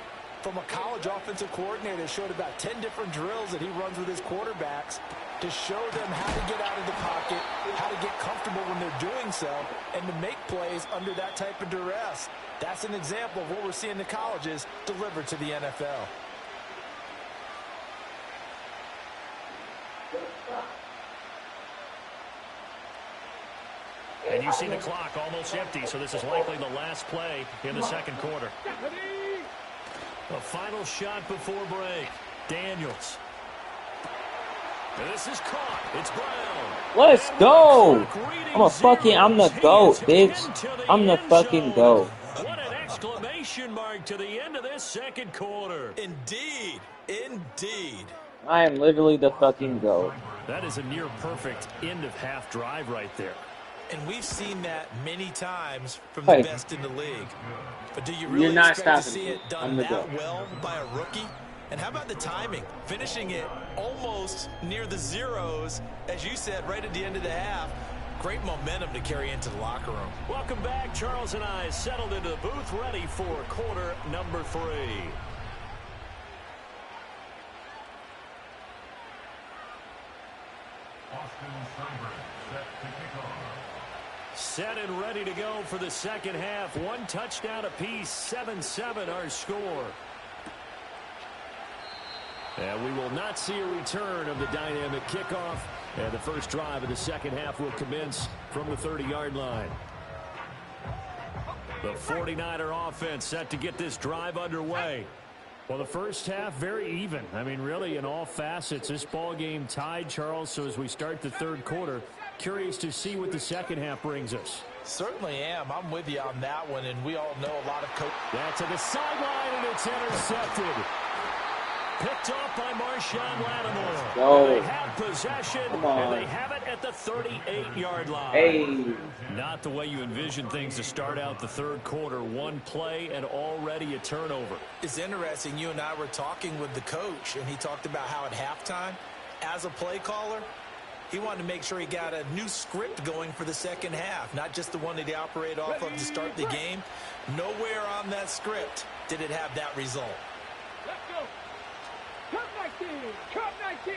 from a college offensive coordinator that showed about 10 different drills that he runs with his quarterbacks to show them how to get out of the pocket, how to get comfortable when they're doing so, and to make plays under that type of duress. That's an example of what we're seeing in the colleges delivered to the NFL. And you see the clock almost empty, so this is likely the last play in the second quarter. A final shot before break. Daniels. And this is caught. It's Brown. Let's go. I'm the GOAT, bitch. I'm the fucking GOAT. What an exclamation mark to the end of this second quarter. Indeed. Indeed. I am literally the fucking GOAT. That is a near perfect end of half drive right there. And we've seen that many times from the best in the league. But do you really expect to see it done that well by a rookie? And how about the timing? Finishing it almost near the zeros, as you said, right at the end of the half. Great momentum to carry into the locker room. Welcome back. Charles and I settled into the booth, ready for quarter number 3. Set and ready to go for the second half. 1 touchdown apiece, 7-7 our score. And we will not see a return of the dynamic kickoff. And the first drive of the second half will commence from the 30-yard line. The 49er offense set to get this drive underway. Well, the first half, very even. I mean, really, in all facets, this ball game tied, Charles. So as we start the third quarter, curious to see what the second half brings us. Certainly am. I'm with you on that one, and we all know a lot of coaches. That's to the sideline, and it's intercepted. Picked off by Marshawn Lattimore. Go. They have possession, and they have it at the 38-yard line. Hey. Not the way you envision things to start out the third quarter. 1 play and already a turnover. It's interesting. You and I were talking with the coach, and he talked about how at halftime, as a play caller, he wanted to make sure he got a new script going for the second half, not just the one that he operated off of to start the game. Nowhere on that script did it have that result. Let's go. Cut 19. Cut 19.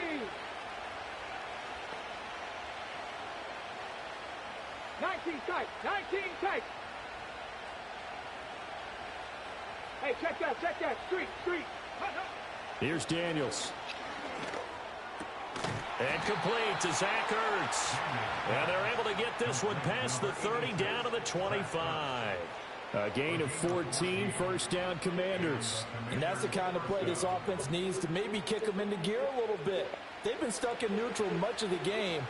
19 tight. 19 tight. Hey, check that. Check that. Street. Street. Here's Daniels. And complete to Zach Ertz. And they're able to get this one past the 30 down to the 25. A gain of 14, first down Commanders. And that's the kind of play this offense needs to maybe kick them into gear a little bit. They've been stuck in neutral much of the game.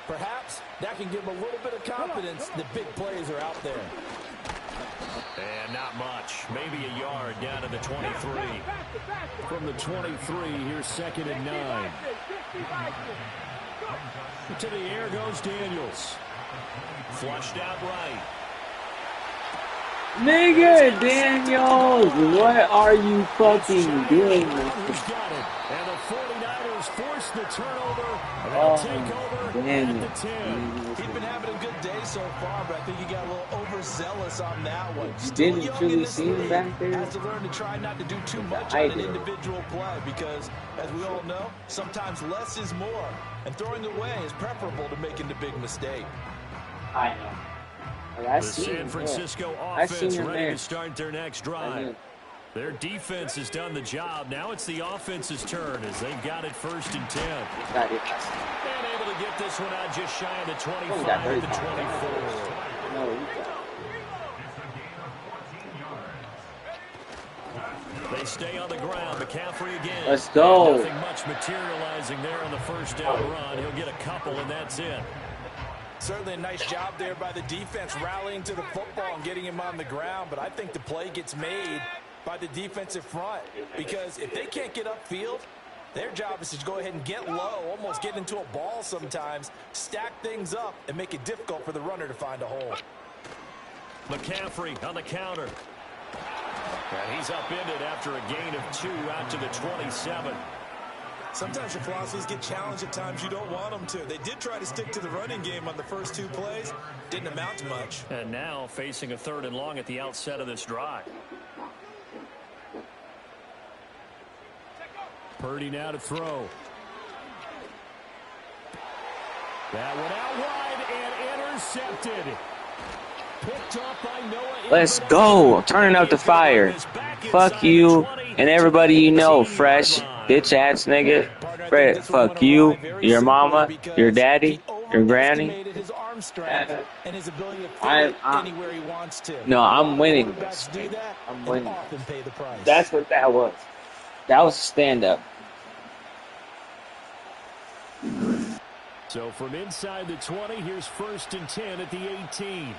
Perhaps that can give them a little bit of confidence that big plays are out there. And not much. Maybe a yard down to the 23. From the 23, here's 2nd and 9. To the air goes Daniels. Flushed out right. Nigga, Daniels, what are you fucking doing? And the 49ers force the turnover. And they'll take over at the 10. He's been having a good day so far, but I think he got a little overzealous on that one. You didn't truly see him back there? Has to learn to try not to do too much on an individual play because, as we all know, sometimes less is more. And throwing away is preferable to making the big mistake. I know. The San Francisco offense ready to start their next drive. Their defense has done the job. Now it's the offense's turn as they've got it 1st and 10. And able to get this one out just shy of the 25 to 24. They stay on the ground. McCaffrey again. Let's go. Nothing much materializing there on the first down run. He'll get a couple, and that's it. Certainly a nice job there by the defense rallying to the football and getting him on the ground, but I think the play gets made by the defensive front because if they can't get upfield, their job is to go ahead and get low, almost get into a ball sometimes, stack things up, and make it difficult for the runner to find a hole. McCaffrey on the counter. And he's upended after a gain of 2 out to the 27. Sometimes your philosophies get challenged at times you don't want them to. They did try to stick to the running game on the first 2 plays. Didn't amount to much. And now facing a 3rd and long at the outset of this drive. Purdy now to throw. That one out wide and intercepted. Picked up by Noah. Let's go. Turning up the fire. Fuck you and everybody you know, fresh bitch ass nigga. Fuck you, your mama, your daddy, your granny. No, I'm winning this. I'm winning. That's what that was. That was a stand-up. So from inside the 20, here's 1st and 10 at the 18.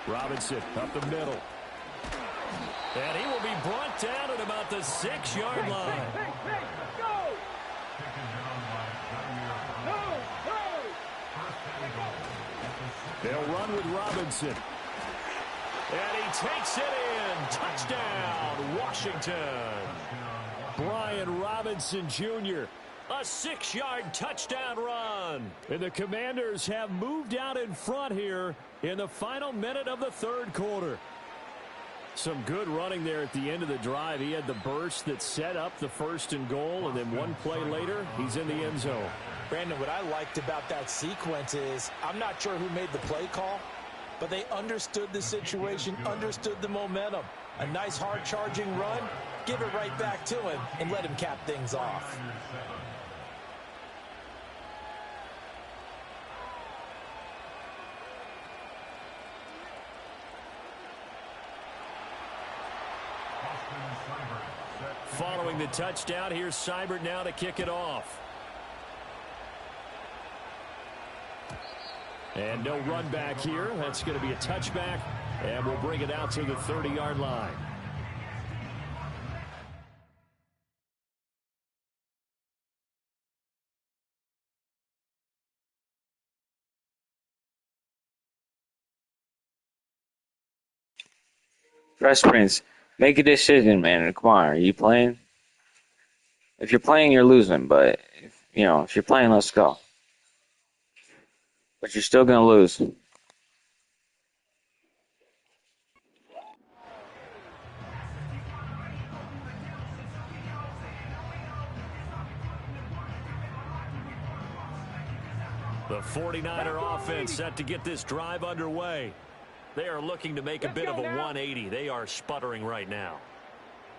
Robinson up the middle. And he will be brought down at about the 6-yard line. They'll run with Robinson. And he takes it in. Touchdown, Washington. Brian Robinson Jr., a 6-yard touchdown run. And the Commanders have moved out in front here in the final minute of the 3rd quarter. Some good running there at the end of the drive. He had the burst that set up the 1st and goal, and then 1 play later, he's in the end zone. Brandon, what I liked about that sequence is I'm not sure who made the play call, but they understood the situation, understood the momentum. A nice hard-charging run, give it right back to him, and let him cap things off. Following the touchdown, here's Seibert now to kick it off. And no run back here. That's going to be a touchback, and we'll bring it out to the 30-yard line. Fresh Prince, make a decision, man. Come on, are you playing? If you're playing, you're losing. But if you're playing, let's go. But you're still gonna lose. The 49er offense set to get this drive underway. They are looking to make a bit of a 180. They are sputtering right now.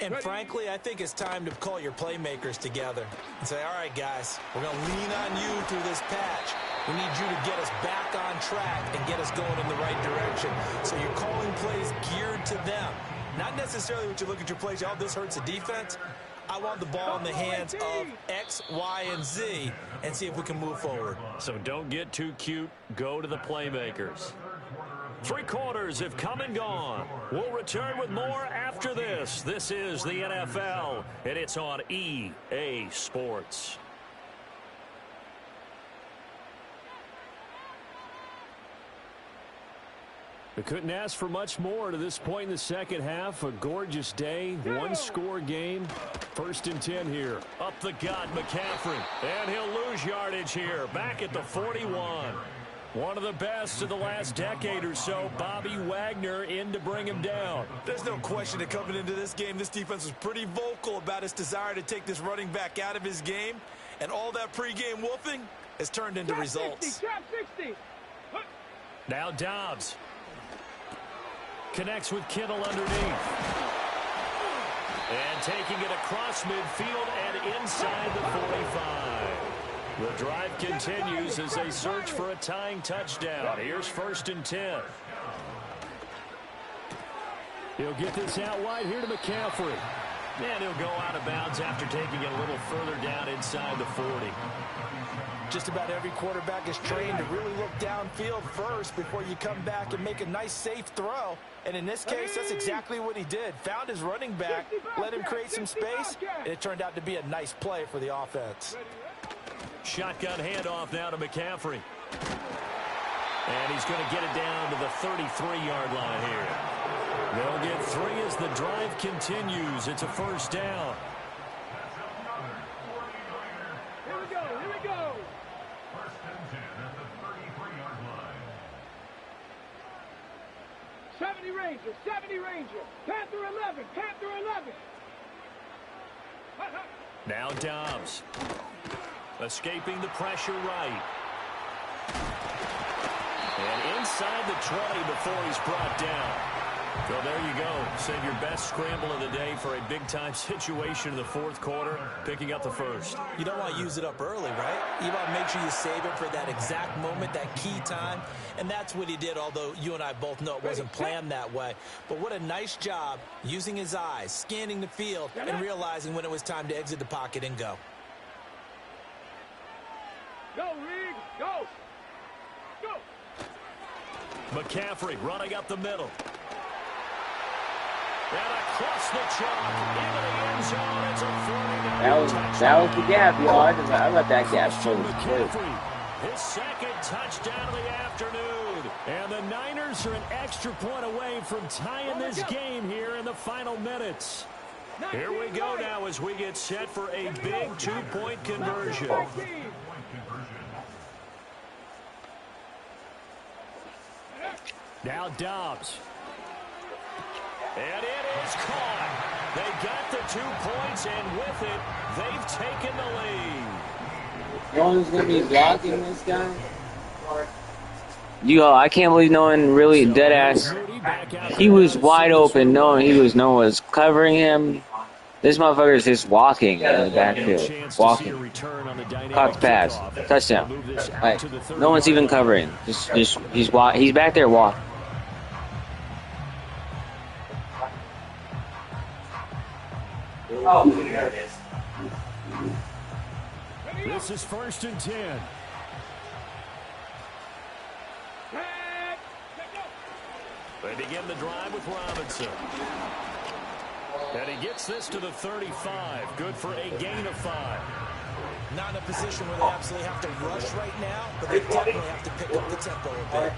And frankly, I think it's time to call your playmakers together and say, all right, guys, we're going to lean on you through this patch. We need you to get us back on track and get us going in the right direction. So you're calling plays geared to them. Not necessarily what you look at your plays, oh, this hurts the defense. I want the ball in the hands of X, Y, and Z and see if we can move forward. So don't get too cute. Go to the playmakers. 3 quarters have come and gone. We'll return with more after this. This is the NFL, and it's on EA Sports. We couldn't ask for much more to this point in the second half. A gorgeous day, 1-score game. 1st and 10 here. Up the gut, McCaffrey. And he'll lose yardage here. Back at the 41. One of the best of the last decade or so, Bobby Wagner in to bring him down. There's no question that coming into this game, this defense was pretty vocal about its desire to take this running back out of his game. And all that pregame wolfing has turned into results. Now Dobbs. Connects with Kittle underneath. And taking it across midfield and inside the 45. The drive continues as they search for a tying touchdown. Here's 1st and 10. He'll get this out wide here to McCaffrey. And he'll go out of bounds after taking it a little further down inside the 40. Just about every quarterback is trained to really look downfield first before you come back and make a nice, safe throw. And in this case, that's exactly what he did. Found his running back, let him create some space, and it turned out to be a nice play for the offense. Shotgun handoff now to McCaffrey. And he's going to get it down to the 33-yard line here. They'll get 3 as the drive continues. It's a first down. Here we go, here we go. First and 10 at the 33-yard line. 70 Ranger, 70 Ranger. Panther 11, Panther 11. Now Dobbs. Escaping the pressure right. And inside the 20 before he's brought down. So there you go. Save your best scramble of the day for a big-time situation in the fourth quarter, picking up the first. You don't want to use it up early, right? You want to make sure you save it for that exact moment, that key time. And that's what he did, although you and I both know it wasn't planned that way. But what a nice job using his eyes, scanning the field, and realizing when it was time to exit the pocket and go. Go, Reed, go. Go. McCaffrey running up the middle. And across the chalk into the end zone. It's a 49. That was the gap, y'all. I let that gap go. His second touchdown of the afternoon. And the Niners are an extra point away from tying this game here in the final minutes. Here we go now as we get set for a big 2-point conversion. Now Dobbs. And it is caught. They got the 2 points, and with it, they've taken the lead. No one's going to be blocking this guy? I can't believe no one really dead ass. He was wide open, no one was covering him. This motherfucker is just walking in the backfield. Walking. Caught the pass. Touchdown. Like, no one's even covering. He's back there walking. Oh, there it is. This is 1st and 10. They begin the drive with Robinson. And he gets this to the 35. Good for a gain of 5. Not in a position where they absolutely have to rush right now, but they definitely have to pick up the tempo a bit.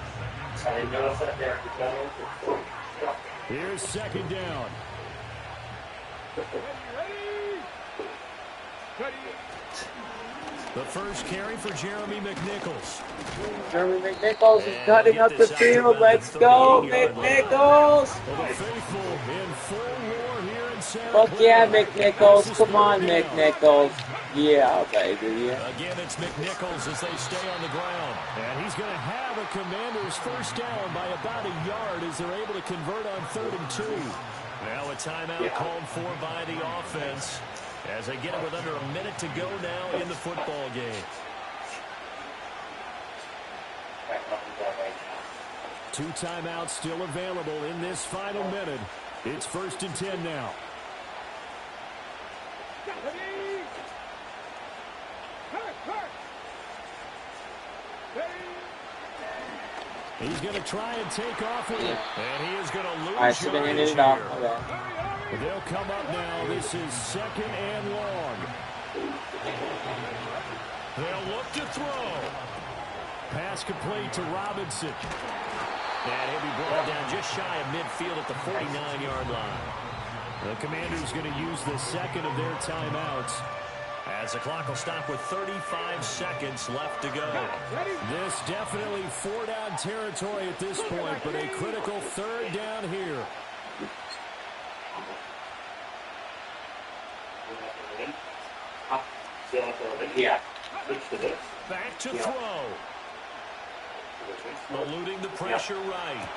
Here's 2nd down. The first carry for Jeremy McNichols. Jeremy McNichols is cutting up the field. Let's go, McNichols! Fuck yeah, McNichols. Come on, McNichols. Yeah, baby, yeah. Again, it's McNichols as they stay on the ground. And he's going to have a Commander's first down by about a yard as they're able to convert on 3rd and 2. Now a timeout called for by the offense as they get it with under a minute to go now in the football game. 2 timeouts still available in this final minute. It's 1st and 10 now. He's going to try and take off with it. And he is going to lose yardage here. They'll come up now. This is 2nd and long. They'll look to throw. Pass complete to Robinson. And he'll be brought down just shy of midfield at the 49-yard line. The Commanders going to use the 2nd of their timeouts as the clock will stop with 35 seconds left to go. This definitely 4-down territory at this point, but a critical 3rd down here. Back to throw. Eluding the pressure right.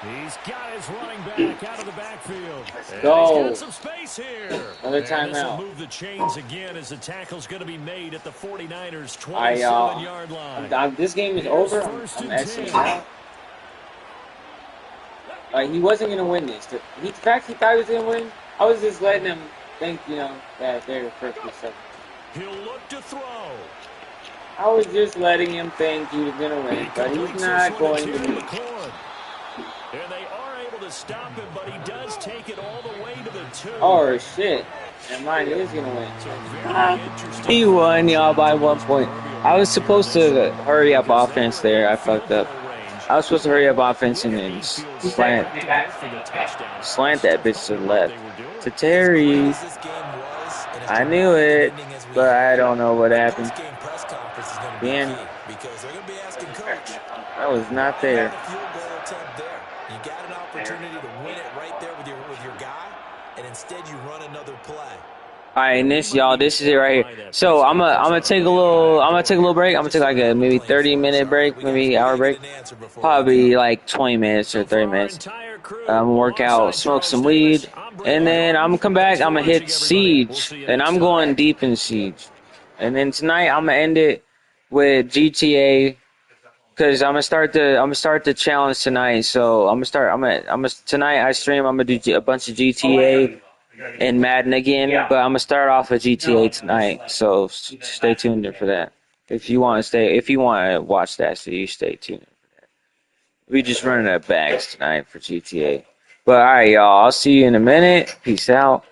He's got his running back out of the backfield. Go. He's got some space here. Another timeout. This will move the chains again as the tackle's going to be made at the 49ers' 27-yard line. This game is over. I'm Xing out. He wasn't going to win this. In fact, he thought he was going to win. I was just letting him think, that they're perfectly set. He'll look to throw. I was just letting him think he was going to win, but he's not going to win. And they are able to stop him, but he does take it all the way to the 2. Oh, shit. And mine is going to win. He won, y'all, by 1 point. I was supposed to hurry up offense there. I fucked up. I was supposed to hurry up offense and then slant that bitch to the left. To Terry. I knew it, but I don't know what happened. Ben, I was not there. You got an opportunity to win it right there with your guy, and instead you run another play. All right, and this is it right here. So I'm gonna take a little break. I'm gonna take like a maybe 30-minute break, maybe hour break, probably like 20 minutes or 30 minutes. I'm gonna work out, smoke some weed, and then I'm gonna come back. I'm gonna hit Siege, and I'm going deep in Siege. And then tonight I'm gonna end it with GTA, cause I'm gonna start the challenge tonight. So tonight I stream. I'm gonna do a bunch of GTA and Madden again, but I'm gonna start off with GTA tonight. So stay tuned for that. If you want to watch that, so you stay tuned. We just running out of bags tonight for GTA. But all right, y'all. I'll see you in a minute. Peace out.